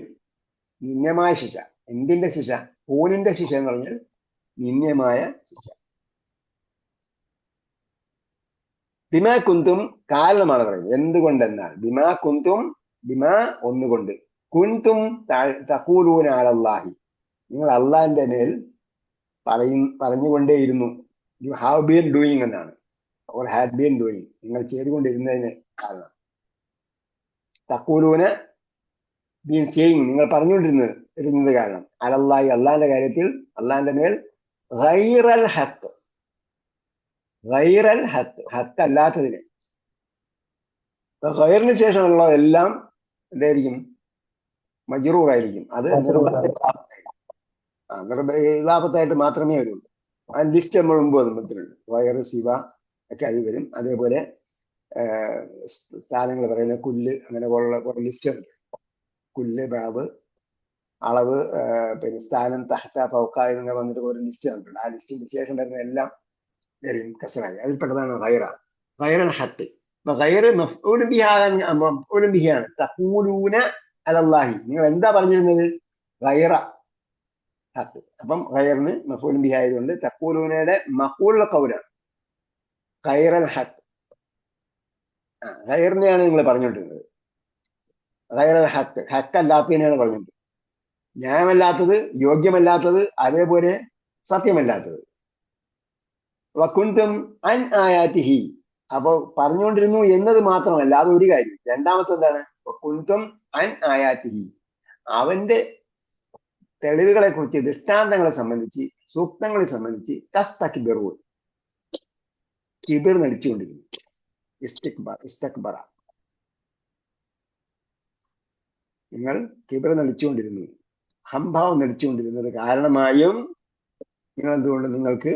നിന്യമായ ശിക്ഷ. എന്തിന്റെ ശിക്ഷ? ഹൂനിന്റെ ശിക്ഷ എന്ന് പറഞ്ഞാൽ നിന്യമായ ശിക്ഷ. ബിമാ കുന്തും, കാരണമാണ് പറയുന്നത്. എന്തുകൊണ്ടെന്നാൽ ബിമാ കുന്തും, ബിമാ ഒന്നുകൊണ്ട്, കുന്തും തഖൂലൂന അലല്ലാഹി, നിങ്ങൾ അള്ളാഹിന്റെ മേൽ പറഞ്ഞുകൊണ്ടേയിരുന്നു. യു ഹാവ് ബീൻ ഡൂയിങ് എന്നാണ്, ഓർ ഹാഡ് ബീൻ ഡൂയിങ്, നിങ്ങൾ ചെയ്തുകൊണ്ടിരുന്നതിന് കാരണം. തഖൂലൂന ബീൻ സേയിങ്, നിങ്ങൾ പറഞ്ഞുകൊണ്ടിരുന്നത് കാരണം. അലല്ലാഹി, അള്ളാഹിന്റെ കാര്യത്തിൽ, അള്ളാഹിന്റെ മേൽ ഗൈറൽ ഹഖ്, ഗൈറൽ ഹഖ്, ഹഖ് അല്ലാത്തതിന്. ഗൈറിന് ശേഷമുള്ളതെല്ലാം എന്തായിരിക്കും? മജ്റൂറായിരിക്കും. അത് ഇലാഫത്തായിട്ട് മാത്രമേ വരുള്ളൂ. ആ ലിസ്റ്റ് നമ്മൾ മുമ്പ് വന്നിട്ടുണ്ട്. വയർ, ശിവ ഒക്കെ അത് വരും. അതേപോലെ സ്ഥാനങ്ങൾ പറയുന്ന കുല്ല്, അങ്ങനെ കുറെ ലിസ്റ്റ് ഉണ്ട്. കുല്ല്, ബാബ്, അളവ്, പിന്നെ സ്ഥാനം, തഹ്ത, ഫൗക്ക എന്നിങ്ങനെ വന്നിട്ട് ഒരു ലിസ്റ്റ് വന്നിട്ടുണ്ട്. ആ ലിസ്റ്റിന്റെ ശേഷം വരുന്ന എല്ലാം കസറായി. അതിൽപ്പെട്ടതാണ് ഗൈറ, ഗൈറൽ ഹഖ്. ഗൈറ് മഫ്ഊലുൻ ബിഹിയാണ്. തഖൂലൂന അലല്ലാഹി, നിങ്ങൾ എന്താ പറഞ്ഞിരുന്നത്? ഗൈറ ഹഖ്. അപ്പം ഗൈറിന് മഫ്ഊലുൻ ബിഹി ആയതുകൊണ്ട് തഖൂലൂനയുടെ മഖൂലുള്ള ഖൗലാണ് ഗൈറൽ ഹഖ്. ഗൈറിനെയാണ് നിങ്ങൾ പറഞ്ഞുകൊണ്ടിരുന്നത്. ഗൈറൽ ഹഖ്, ഹഖ് അല്ലാത്തതിനെയാണ് പറഞ്ഞിട്ടുണ്ട്. ന്യായമല്ലാത്തത്, യോഗ്യമല്ലാത്തത്, അതേപോലെ സത്യമല്ലാത്തത്. വകുന്തും അൻ ആയാതിഹി, അപ്പൊ പറഞ്ഞുകൊണ്ടിരുന്നു എന്നത് മാത്രമല്ല, അത് ഒരു കാര്യം. രണ്ടാമത്തെ എന്താണ്? വകുന്തും അൻ ആയാതിഹി, അവന്റെ തെളിവുകളെ കുറിച്ച്, ദൃഷ്ടാന്തങ്ങളെ സംബന്ധിച്ച്, സൂക്തങ്ങളെ സംബന്ധിച്ച് തസ്തക്ബിറു, കിബിർ നടിച്ചുകൊണ്ടിരുന്നു. ഇസ്തക്ബറ, നിങ്ങൾ കിബിർ നടിച്ചുകൊണ്ടിരുന്നു, ഹംഭാവം നടിച്ചുകൊണ്ടിരുന്നത് കാരണമായും നിങ്ങൾ എന്തുകൊണ്ട്? നിങ്ങൾക്ക്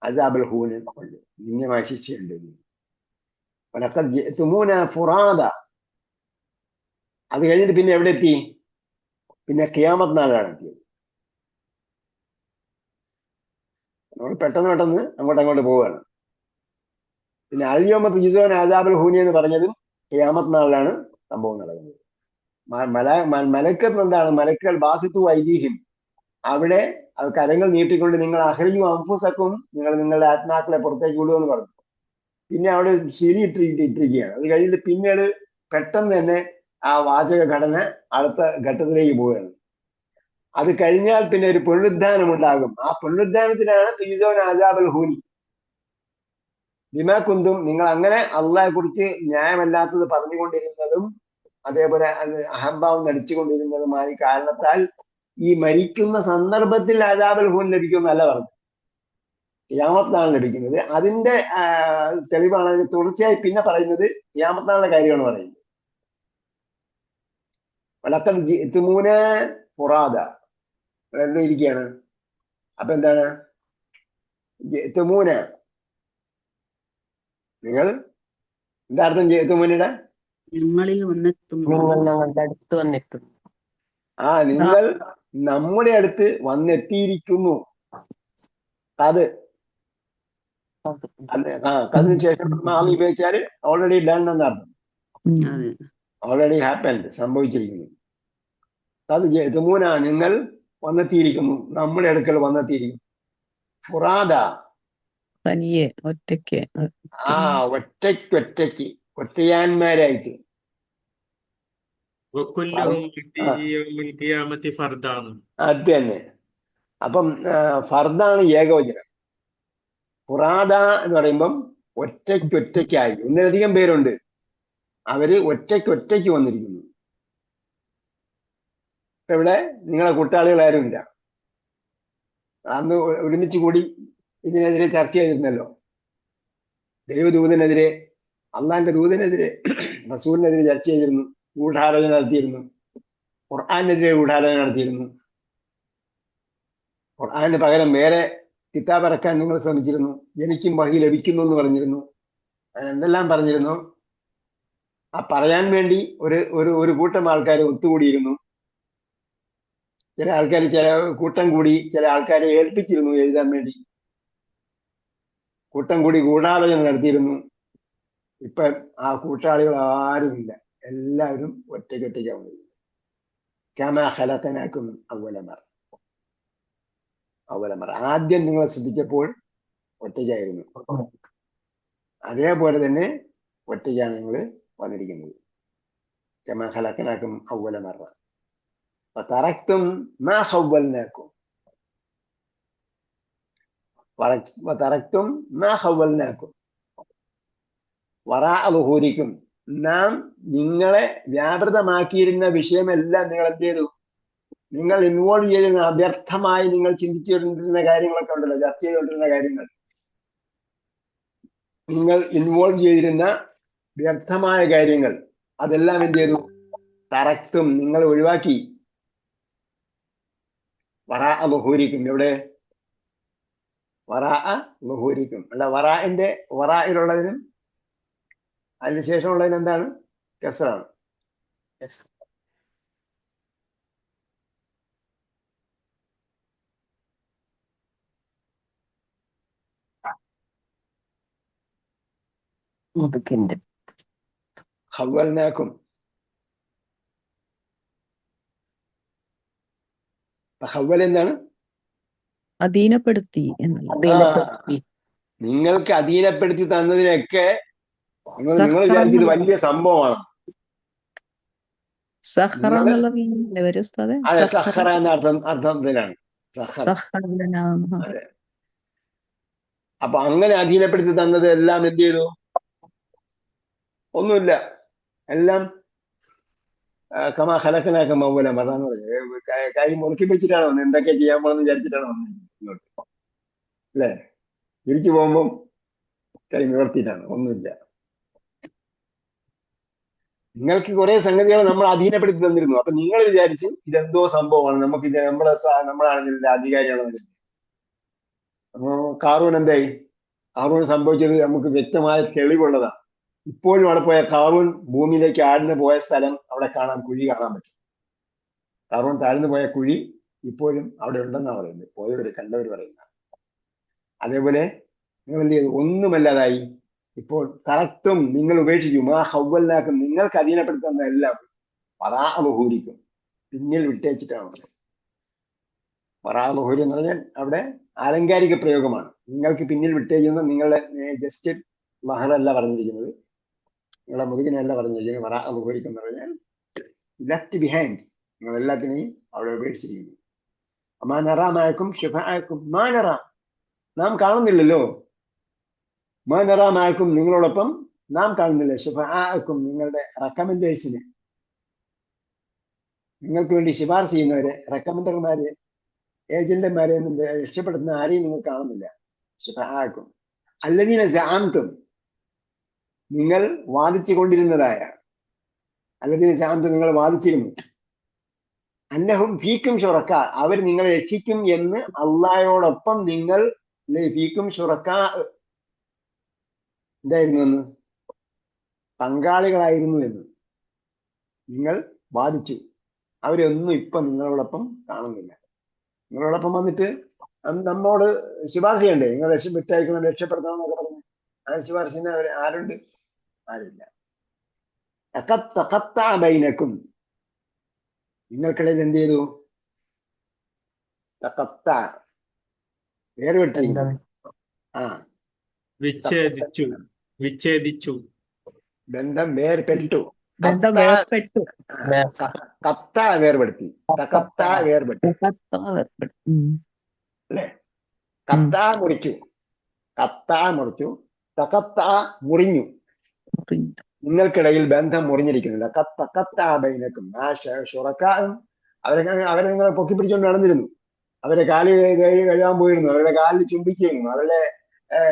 അദാബുൽ ഹൂന് കൊണ്ട് നിന്യമായ ശിക്ഷയുണ്ട്. വലഖദ് ജിഅ്തുമൂന ഫുറാദ, അത് കഴിഞ്ഞിട്ട് പിന്നെ എവിടെ എത്തി? പിന്നെ ഖിയാമത്ത് നാളിലാണ് എത്തിയത്. നമ്മൾ പെട്ടെന്ന് അങ്ങോട്ട് പോവുകയാണ്. പിന്നെ അൽ യൗമ തുജ്സൗന അദാബുൽ ഹൂനി എന്ന് പറഞ്ഞതും ഖിയാമത്ത് നാളിലാണ് സംഭവം നടക്കുന്നത്. മലക്കത്ത് എന്താണ്? മലക്കുകൾ ബാസിത്തു ഐദീഹിം, അവിടെ കരങ്ങൾ നീട്ടിക്കൊണ്ട് നിങ്ങൾ അഖ്രിജു അൻഫുസക്കും, നിങ്ങൾ നിങ്ങളുടെ ആത്മാക്കളെ പുറത്തേക്ക് വിടുമെന്ന് പറഞ്ഞു. പിന്നെ അവിടെ ശരി ഇട്ടിരിക്കുകയാണ്. അത് കഴിഞ്ഞിട്ട് പിന്നീട് പെട്ടെന്ന് തന്നെ ആ വാചക ഘടന അടുത്ത ഘട്ടത്തിലേക്ക് പോവുകയാണ്. അത് കഴിഞ്ഞാൽ പിന്നെ ഒരു പുനരുദ്ധാനം ഉണ്ടാകും. ആ പുനരുദ്ധാനത്തിനാണ് തുജൗന അദാബൽ ഹൂനി ബിമാ കുന്തും, നിങ്ങൾ അങ്ങനെ അള്ളാഹെ കുറിച്ച് ന്യായമല്ലാത്തത് പറഞ്ഞുകൊണ്ടിരുന്നതും അതേപോലെ അത് അഹംഭാവം നടിച്ചുകൊണ്ടിരുന്നതുമായ കാരണത്താൽ ഈ മരിക്കുന്ന സന്ദർഭത്തിൽ അദാബൽ ഹൂൻ ലഭിക്കുമെന്നല്ല പറഞ്ഞു, ഖിയാമത്ത് നാൾ ലഭിക്കുന്നത്. അതിന്റെ തെളിവാണ് അതിന് തുടർച്ചയായി പിന്നെ പറയുന്നത് ഖിയാമത്ത് നാളിന്റെ കാര്യമാണ് പറയുന്നത്. വലക്കൽ ജിഅ്തുമൂന ഫുറാദ ഇരിക്കുകയാണ്. അപ്പൊ എന്താണ് ജിഅ്തുമൂന? നിങ്ങൾ എന്താ അർത്ഥം ജിഅ്തുമൂനയുടെ? ഞങ്ങളിൽ വന്നെത്തും. നിങ്ങൾ ഞങ്ങളുടെ അടുത്ത് വന്നിട്ടുണ്ട്. ആ, നിങ്ങൾ നമ്മുടെ അടുത്ത് വന്നെത്തിയിരിക്കുന്നു. അത് അതിന് ശേഷം മാമി ഉപയോഗിച്ചാല് ഓൾറെഡി ഡൺ എന്നർത്ഥം. അതെ. ഓൾറെഡി ഹാപ്പൻഡ്, സംഭവിച്ചിരിക്കുന്നു. അത് ജെതുമൂന, നിങ്ങൾ വന്നെത്തിയിരിക്കുന്നു, നമ്മുടെ അടുക്കൽ വന്നെത്തിയിരിക്കുന്നു. ഫുറാദ, തനിയെ, ഒറ്റയ്ക്ക്. ആ ഒറ്റയ്ക്ക് ഒറ്റയാന്മാരായിട്ട്. വകുല്ലുഹും യഅ്തീഹി യൗമൽ ഖിയാമത്തി ഫർദാണ്. അത് തന്നെ. അപ്പം ഫർദാണ് ഏകവചനം. ഫുറാദ എന്ന് പറയുമ്പം ഒറ്റയ്ക്കായി. ഒന്നിലധികം പേരുണ്ട്, അവര് ഒറ്റയ്ക്ക് വന്നിരിക്കുന്നു. ഇപ്പൊ ഇവിടെ നിങ്ങളെ കൂട്ടാളികൾ ആരുമില്ല. അന്ന് ഒരുമിച്ച് കൂടി ഇതിനെതിരെ ചർച്ച ചെയ്തിരുന്നല്ലോ. ദൈവദൂതനെതിരെ, അള്ളാന്റെ ദൂതനെതിരെ, റസൂലിനെതിരെ ചർച്ച ചെയ്തിരുന്നു, ഗൂഢാലോചന നടത്തിയിരുന്നു, ഖുർആാനെതിരെ ഗൂഢാലോചന നടത്തിയിരുന്നു. ഖുർആന് പകരം വേറെ കിതാബ് ഇറക്കാൻ നിങ്ങൾ ശ്രമിച്ചിരുന്നു, എനിക്കും വഹി ലഭിക്കുന്നു എന്ന് പറഞ്ഞിരുന്നു. എന്തെല്ലാം പറഞ്ഞിരുന്നു. ആ പറയാൻ വേണ്ടി ഒരു കൂട്ടം ആൾക്കാർ ഒത്തുകൂടിയിരുന്നു. ചില ആൾക്കാർ കൂട്ടം കൂടി ചില ആൾക്കാരെ ഏൽപ്പിച്ചിരുന്നു എഴുതാൻ വേണ്ടി. കൂട്ടം കൂടി ഗൂഢാലോചന നടത്തിയിരുന്നു. ഇപ്പൊ ആ കൂട്ടാളികൾ ആരുമില്ല, എല്ലാവരും ഒറ്റയ്ക്കാവുന്നു. കമാ ഖലഖനാകും അവലമർ, ആദ്യം നിങ്ങളെ ശ്രദ്ധിച്ചപ്പോൾ ഒറ്റയ്ക്കായിരുന്നു, അതേപോലെ തന്നെ ഒറ്റയ്ക്കാണ് നിങ്ങൾ വന്നിരിക്കുന്നത്. കമാ ഖലഖനാകും അവലമർ വതറക്തും മാ ഖവ്വൽനാകും വറാഅ ളുഹൂരിക്കും, നാം നിങ്ങളെ വ്യാപൃതമാക്കിയിരുന്ന വിഷയമെല്ലാം നിങ്ങൾ എന്ത് ചെയ്തു? നിങ്ങൾ ഇൻവോൾവ് ചെയ്തിരുന്ന, അഭ്യർത്ഥമായി നിങ്ങൾ ചിന്തിച്ചുകൊണ്ടിരുന്ന കാര്യങ്ങളൊക്കെ ഉണ്ടല്ലോ, ചർച്ച ചെയ്തുകൊണ്ടിരുന്ന കാര്യങ്ങൾ, നിങ്ങൾ ഇൻവോൾവ് ചെയ്തിരുന്ന വ്യർത്ഥമായ കാര്യങ്ങൾ, അതെല്ലാം എന്ത് ചെയ്തു? തറക്തും, നിങ്ങൾ ഒഴിവാക്കി. വറാഅ ളുഹൂരിക്കും, എവിടെ? വറാഅ ളുഹൂരിക്കും അല്ല, വറാഇന്റെ വറായിലുള്ളതിനും അതിന് ശേഷമുള്ളതിന് എന്താണ്? കസ്റാണ്. ഖവ്വൽനാകും, ഖവ്വൽ എന്താണ്? അധീനപ്പെടുത്തി. നിങ്ങൾക്ക് അധീനപ്പെടുത്തി തന്നതിനൊക്കെ നിങ്ങൾ വിചാരിച്ചത് വലിയ സംഭവമാണ്. അതെ, സഖറ എന്ന അർത്ഥത്തിലാണ്. അപ്പൊ അങ്ങനെ അധീനപ്പെടുത്തി തന്നത് എല്ലാം എന്ത് ചെയ്തു? ഒന്നുമില്ല, എല്ലാം കമാ ഖലഖനാകും അവലമർ എന്ന് പറഞ്ഞു. കൈ മുറുക്കി വെച്ചിട്ടാണ് വന്നത്, എന്തൊക്കെ ചെയ്യാൻ പോണെന്ന് വിചാരിച്ചിട്ടാണ് വന്നത് ഇങ്ങോട്ട്, അല്ലേ? തിരിച്ചു പോകുമ്പം കൈ നിവർത്തിയിട്ടാണ്, ഒന്നുമില്ല. നിങ്ങൾക്ക് കുറെ സംഗതികൾ നമ്മൾ അധീനപ്പെടുത്തി തന്നിരുന്നു. അപ്പൊ നിങ്ങൾ വിചാരിച്ചു ഇതെന്തോ സംഭവമാണ്, നമുക്ക് ഇത് നമ്മളാണ് ഇതിന്റെ അധികാരിയാണെന്ന്. അപ്പൊ കാറൂൻ എന്തായി? കാറൂൺ സംഭവിച്ചത് നമുക്ക് വ്യക്തമായ തെളിവുള്ളതാണ്. ഇപ്പോഴും അവിടെ പോയ കാറൂൺ ഭൂമിയിലേക്ക് ആഴ്ന്നു പോയ സ്ഥലം അവിടെ കാണാൻ, കുഴി കാണാൻ പറ്റും. കാറൂൺ താഴ്ന്നു പോയ കുഴി ഇപ്പോഴും അവിടെ ഉണ്ടെന്നാണ് പറയുന്നത്, പോയവര് കണ്ടവർ പറയുന്നത്. അതേപോലെ നിങ്ങൾ എന്ത് ചെയ്തു? ഒന്നുമല്ലാതായി. ഇപ്പോൾ കറക്റ്റും നിങ്ങൾ ഉപേക്ഷിച്ചു. മാ ഹവ്വൽനാക്കും, നിങ്ങൾക്ക് അധീനപ്പെടുത്തുന്ന എല്ലാം വറാഅ ളുഹൂരിക്കും, പിന്നിൽ വിട്ടേച്ചിട്ടാണ്. വറാഅ ളുഹൂരി എന്ന് പറഞ്ഞാൽ അവിടെ ആലങ്കാരിക പ്രയോഗമാണ്. നിങ്ങൾക്ക് പിന്നിൽ വിട്ടേക്കുന്ന, നിങ്ങളുടെ ജസ്റ്റ് മഹറല്ല പറഞ്ഞിരിക്കുന്നത്, നിങ്ങളുടെ മുതുകിനല്ല പറഞ്ഞിരിക്കുന്നത്. വറാഅ ളുഹൂരിക്കും എന്ന് പറഞ്ഞാൽ ലെഫ്റ്റ് ബിഹൈൻഡ്. നിങ്ങൾ എല്ലാത്തിനെയും അവിടെ ഉപേക്ഷിച്ചിരിക്കുന്നു. മാനറാമാക്കും ഷുഫാക്കും മാനറ, നാം കാണുന്നില്ലല്ലോ. മാനറാമാക്കും, നിങ്ങളോടൊപ്പം നാം കാണുന്നില്ല. ഷുഫാക്കും, നിങ്ങളുടെ റെക്കമെൻഡേഴ്സിന്, നിങ്ങൾക്ക് വേണ്ടി ശുപാർശ ചെയ്യുന്നവരെ, റെക്കമെൻഡർമാരെ, ഏജന്റുമാരെ രക്ഷപ്പെടുത്തുന്ന ആരെയും നിങ്ങൾ കാണുന്നില്ല. ഷുഫാക്കും അല്ലദീന സഅംതും, നിങ്ങൾ വാദിച്ചു കൊണ്ടിരുന്നതായ, അല്ലദീന സഅംതും, നിങ്ങൾ വാദിച്ചിരുന്നു, അന്നഹും ഫീക്കും ഷുറക്ക, അവർ നിങ്ങളെ രക്ഷിക്കും എന്ന്, അള്ളാഹയോടൊപ്പം നിങ്ങൾ ഫീക്കും ഷുറക്ക എന്തായിരുന്നു എന്ന്, പങ്കാളികളായിരുന്നു എന്ന് നിങ്ങൾ വാദിച്ചു. അവരൊന്നും ഇപ്പൊ നിങ്ങളോടൊപ്പം കാണുന്നില്ല. നിങ്ങളോടൊപ്പം വന്നിട്ട് നമ്മോട് ശുപാർശ ചെയ്യണ്ടേ, നിങ്ങൾ വിട്ടയക്കണം, രക്ഷപ്പെടുത്തണം എന്നൊക്കെ പറഞ്ഞു. ആ ശുപാർശന് അവർ ആരുണ്ട്? ആരില്ല. ബൈനക്കും, നിങ്ങൾക്കിടയിൽ എന്ത് ചെയ്തു? വേർപെട്ടിരിക്കുന്നു. വിച്ഛേദിച്ചു, ബന്ധം വേർപെട്ടു. വേർപെട്ടു. കത്ത വേർപെടുത്തി, തകത്ത വേർപെട്ടു അല്ലെ? കത്ത മുറിച്ചു, കത്ത മുറിച്ചു, തകത്ത മുറിഞ്ഞു. നിങ്ങൾക്കിടയിൽ ബന്ധം മുറിഞ്ഞിരിക്കുന്നില്ല. കത്ത ബൈനക്കും, ആ ഷുറക്കാരും അവരെ നിങ്ങളെ പൊക്കിപ്പിടിച്ചുകൊണ്ട് നടന്നിരുന്നു. അവരെ കാല് കഴുകാൻ പോയിരുന്നു, അവരുടെ കാലിൽ ചുംബിച്ചിരുന്നു, അവരുടെ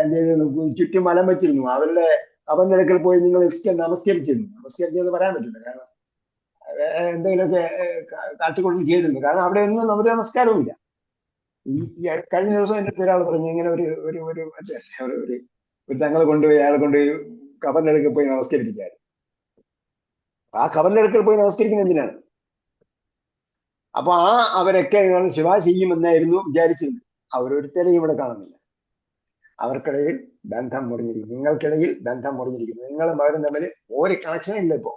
എന്ത് ചെയ്തിരുന്നു, ചുറ്റും വലം വെച്ചിരുന്നു, അവരുടെ അവന്റെ പോയി നിങ്ങൾ നമസ്കരിച്ചിരുന്നു. നമസ്കരിച്ചെന്ന് പറയാൻ പറ്റില്ല, കാരണം എന്തെങ്കിലുമൊക്കെ കാട്ടിക്കൊടുത്ത് ചെയ്തിരുന്നു. കാരണം അവിടെ ഒന്നും ഒരു നമസ്കാരവും ഇല്ല. ഈ കഴിഞ്ഞ ദിവസം എൻ്റെ ഒരാൾ പറഞ്ഞു, ഇങ്ങനെ ഒരു തങ്ങളെ കൊണ്ടുപോയി, അയാളെ കൊണ്ടുപോയി കബറിന്റെ അടുക്കൽ പോയി നമസ്കരിപ്പിച്ചായിരുന്നു. ആ കബറിന്റെ അടുക്കൽ പോയി നമസ്കരിക്കുന്ന എന്തിനാണ്? അപ്പൊ അവരൊക്കെ നിങ്ങൾ ശുപാർശ ചെയ്യുമെന്നായിരുന്നു വിചാരിച്ചിരുന്നത്. അവരൊരുത്തരെയും ഇവിടെ കാണുന്നില്ല. അവർക്കിടയിൽ ബന്ധം മുറിഞ്ഞിരിക്കുന്നു. നിങ്ങൾക്കിടയിൽ ബന്ധം മുറിഞ്ഞിരിക്കുന്നു. നിങ്ങളും അവരും തമ്മിൽ ഒരു കണക്ഷനും ഇല്ല, ഇപ്പോ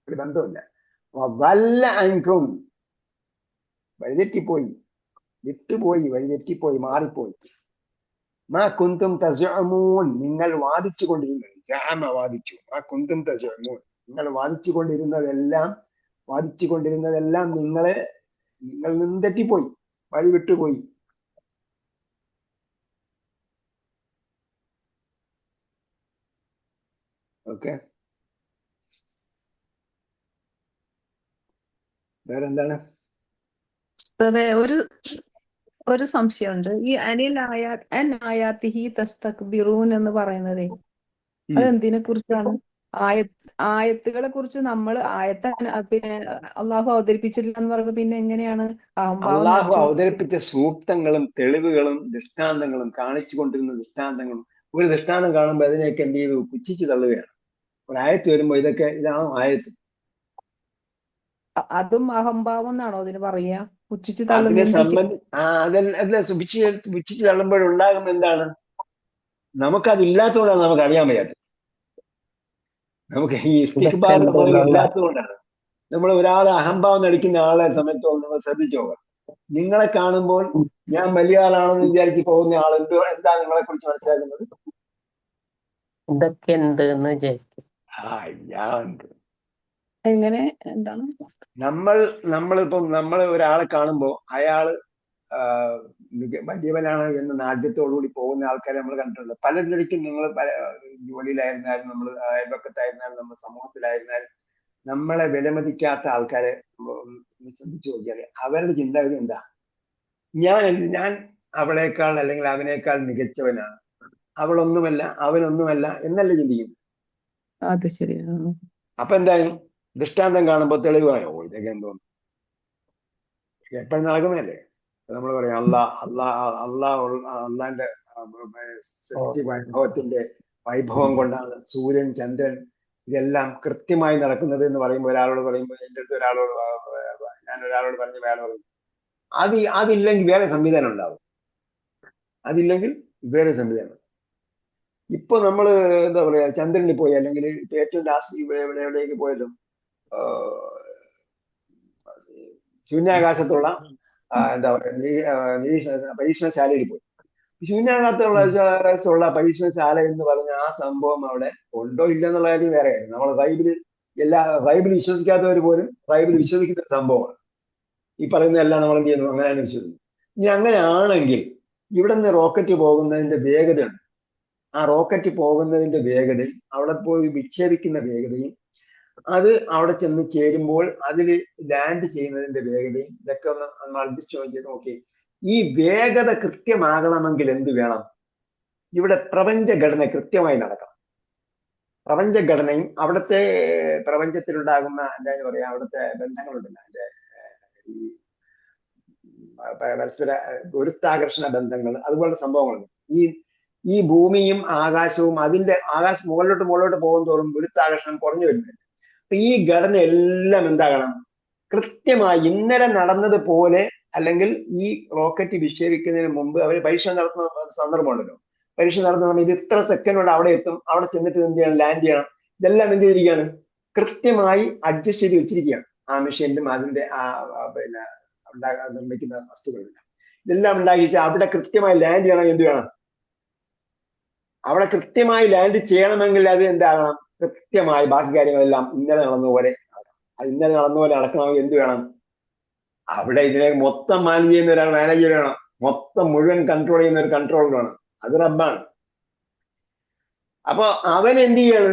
ഒരു ബന്ധമില്ല. വല്ല അൻകും, വഴിതെറ്റിപ്പോയി, വിട്ടുപോയി, വഴിതെറ്റിപ്പോയി, മാറിപ്പോയി. മാ കുന്തും തസ്അമൂൻ, നിങ്ങൾ വാദിച്ചു കൊണ്ടിരുന്നത്. ജഅമ വാദിച്ചു, മാ കുന്തും തസ്അമൂൻ, നിങ്ങൾ വാദിച്ചു കൊണ്ടിരുന്നതെല്ലാം നിങ്ങൾ നിന്ന് തെറ്റിപ്പോയി, വഴി വിട്ടുപോയി. ഓക്കെ, വേറെന്താണ്? ഒരു സംശയമുണ്ട്. ഈ അനായാത്തിഹി തസ്തക്ബിറൂൻ എന്ന് പറയുന്നതേ, അതെന്തിനെ കുറിച്ചാണ്? ആയത്തുകളെ കുറിച്ച് നമ്മൾ പിന്നെ അള്ളാഹു അവതരിപ്പിച്ചില്ല എന്ന് പറയുമ്പോ പിന്നെ എങ്ങനെയാണ് അള്ളാഹു അവതരിപ്പിച്ച സൂക്തങ്ങളും തെളിവുകളും ദൃഷ്ടാന്തങ്ങളും, കാണിച്ചു കൊണ്ടിരുന്ന ദൃഷ്ടാന്തങ്ങളും, ഒരു ദൃഷ്ടാന്തം കാണുമ്പോൾ അതിനെയൊക്കെ എന്ത് ചെയ്തു? പുച്ഛിച്ചു തള്ളുകയാണ്. ഒരു ആയത്ത് വരുമ്പോ ഇതാണോ ആയത്ത്? അതും അഹംഭാവം എന്നാണോ അതിന് പറയാ? പുച്ഛിച്ചു അതിനെ അതല്ല, പുച്ഛിച്ചു തള്ളുമ്പോഴുണ്ടാകുന്ന എന്താണ്? നമുക്കതില്ലാത്തതുകൊണ്ടാണ് നമുക്ക് അറിയാൻ വയ്യാത്തത്. നമുക്ക് ഈ ഇസ്തിഖ്ബാർ ഇല്ലാത്തതുകൊണ്ടാണ്. നമ്മൾ ഒരാളെ അഹംഭാവം നടിക്കുന്ന ആളെ സമയത്തോളം നമ്മൾ ശ്രദ്ധിച്ചു പോകാം. നിങ്ങളെ കാണുമ്പോൾ ഞാൻ വലിയ ആളാണെന്ന് വിചാരിച്ച് പോകുന്ന ആൾ എന്താ നിങ്ങളെ കുറിച്ച് മനസ്സിലാക്കുന്നത്? ഇതൊക്കെ എന്തെന്ന് വിചാരിക്കും. എങ്ങനെ, എന്താണ്? നമ്മൾ ഒരാളെ കാണുമ്പോൾ അയാള് വലിയവനാണ് എന്ന നാട്യത്തോടുകൂടി പോകുന്ന ആൾക്കാരെ നമ്മൾ കണ്ടിട്ടുണ്ട്. പലതിലേക്കും നിങ്ങൾ പല ജോലിയിലായിരുന്നാലും, നമ്മൾ അയൽപക്കത്തായിരുന്നാലും, നമ്മൾ സമൂഹത്തിലായിരുന്നാലും, നമ്മളെ വിലമതിക്കാത്ത ആൾക്കാരെ ശ്രദ്ധിച്ചു നോക്കിയാൽ അവരുടെ ചിന്താഗതി എന്താ? ഞാൻ അവളേക്കാൾ അല്ലെങ്കിൽ അവനേക്കാൾ മികച്ചവനാണ്, അവളൊന്നുമല്ല, അവനൊന്നുമല്ല എന്നല്ല ചിന്തിക്കുന്നു. അത് ശരിയാണ്. അപ്പൊ എന്തായാലും ദൃഷ്ടാന്തം കാണുമ്പോൾ തെളിവായോ ഇതൊക്കെ എന്തോന്നു എപ്പോഴും നടക്കുന്നതല്ലേ? നമ്മൾ പറയാം അള്ളാന്റെ വൈഭവത്തിന്റെ വൈഭവം കൊണ്ടാണ് സൂര്യൻ, ചന്ദ്രൻ ഇതെല്ലാം കൃത്യമായി നടക്കുന്നത് എന്ന് പറയുമ്പോൾ, ഒരാളോട് പറയുമ്പോൾ, എൻ്റെ അടുത്ത് ഞാൻ ഒരാളോട് പറഞ്ഞ അയാൾ പറയും അതില്ലെങ്കിൽ വേറെ സംവിധാനം ഉണ്ടാവും, അതില്ലെങ്കിൽ വേറെ സംവിധാനം. ഇപ്പൊ നമ്മൾ എന്താ പറയാ, ചന്ദ്രനിൽ പോയി, അല്ലെങ്കിൽ ഏറ്റവും ലാസ്റ്റ് എവിടേക്ക് പോയല്ലോ, ശൂന്യാകാശത്തുള്ള എന്താ പറയാ പരീക്ഷണശാലയിൽ പോയി. ശൂന്യാകാശത്തുള്ള പരീക്ഷണശാല എന്ന് പറഞ്ഞ ആ സംഭവം അവിടെ ഉണ്ടോ ഇല്ലെന്നുള്ള കാര്യം വേറെ കാര്യം. നമ്മൾ ബൈബിള് എല്ലാ ബൈബിൾ വിശ്വസിക്കാത്തവർ പോലും ബൈബിൾ വിശ്വസിക്കുന്ന ഒരു സംഭവമാണ്. ഈ പറയുന്നതെല്ലാം നമ്മൾ എന്ത് ചെയ്യുന്നു, അങ്ങനെയാണ് വിശ്വസിക്കുന്നത്. ഇനി അങ്ങനെ ആണെങ്കിൽ ഇവിടെ നിന്ന് റോക്കറ്റ് പോകുന്നതിന്റെ വേഗതയുണ്ട്. ആ റോക്കറ്റ് പോകുന്നതിന്റെ വേഗതയും അവിടെ പോയി വിക്ഷേപിക്കുന്ന വേഗതയും അത് അവിടെ ചെന്ന് ചേരുമ്പോൾ അതിൽ ലാൻഡ് ചെയ്യുന്നതിന്റെ വേഗതയും ഇതൊക്കെ ഒന്ന് നമ്മൾ അഡ്ജസ്റ്റ് ചെയ്ത് നോക്കി. ഈ വേഗത കൃത്യമാകണമെങ്കിൽ എന്ത് വേണം? ഇവിടെ പ്രപഞ്ചഘടന കൃത്യമായി നടക്കണം. പ്രപഞ്ചഘടനയും അവിടുത്തെ പ്രപഞ്ചത്തിലുണ്ടാകുന്ന എന്താ പറയാ, അവിടുത്തെ ബന്ധങ്ങളുണ്ടല്ലോ, അതിന്റെ ഈ പരസ്പര ഗുരുത്വാകർഷണ ബന്ധങ്ങൾ, അതുപോലുള്ള സംഭവങ്ങളുണ്ട്. ഈ ഭൂമിയും ആകാശവും അതിന്റെ ആകാശം മുകളിലോട്ട് പോകും തോറും ഗുരുത്വാകർഷണം കുറഞ്ഞു വരുന്നുണ്ട്. അപ്പൊ ഈ ഘടന എല്ലാം എന്താകണം? കൃത്യമായി ഇന്നലെ നടന്നതുപോലെ, അല്ലെങ്കിൽ ഈ റോക്കറ്റ് വിക്ഷേപിക്കുന്നതിന് മുമ്പ് അവർ പരീക്ഷ നടത്തുന്ന സന്ദർഭമുണ്ടല്ലോ. പരീക്ഷ നടത്തുന്ന ഇത് ഇത്ര സെക്കൻഡ് കൊണ്ട് അവിടെ എത്തും, അവിടെ ചെന്നിട്ട് എന്ത് ചെയ്യണം, ലാൻഡ് ചെയ്യണം. ഇതെല്ലാം എന്ത് ചെയ്തിരിക്കുകയാണ്? കൃത്യമായി അഡ്ജസ്റ്റ് ചെയ്ത് വെച്ചിരിക്കുകയാണ് ആ മെഷീനിലും അതിന്റെ പിന്നെ നിർമ്മിക്കുന്ന വസ്തുക്കളിലും. ഇതെല്ലാം ഉണ്ടാക്കിയിട്ട് അവിടെ കൃത്യമായി ലാൻഡ് ചെയ്യണം. എന്ത് വേണം? അവിടെ കൃത്യമായി ലാൻഡ് ചെയ്യണമെങ്കിൽ അത് എന്താകണം? കൃത്യമായി ബാക്കി കാര്യങ്ങളെല്ലാം ഇന്നലെ നടന്നപോലെ അത് ഇന്നലെ നടന്നപോലെ നടക്കണമെങ്കിൽ എന്ത് വേണം? അവിടെ ഇതിനെ മൊത്തം മാനേജ് ചെയ്യുന്ന ഒരാൾ മാനേജർ വേണം. മൊത്തം മുഴുവൻ കൺട്രോൾ ചെയ്യുന്ന ഒരു കൺട്രോളർ വേണം. അത് റബ്ബാണ്. അപ്പൊ അവൻ എന്ത് ചെയ്യാണ്?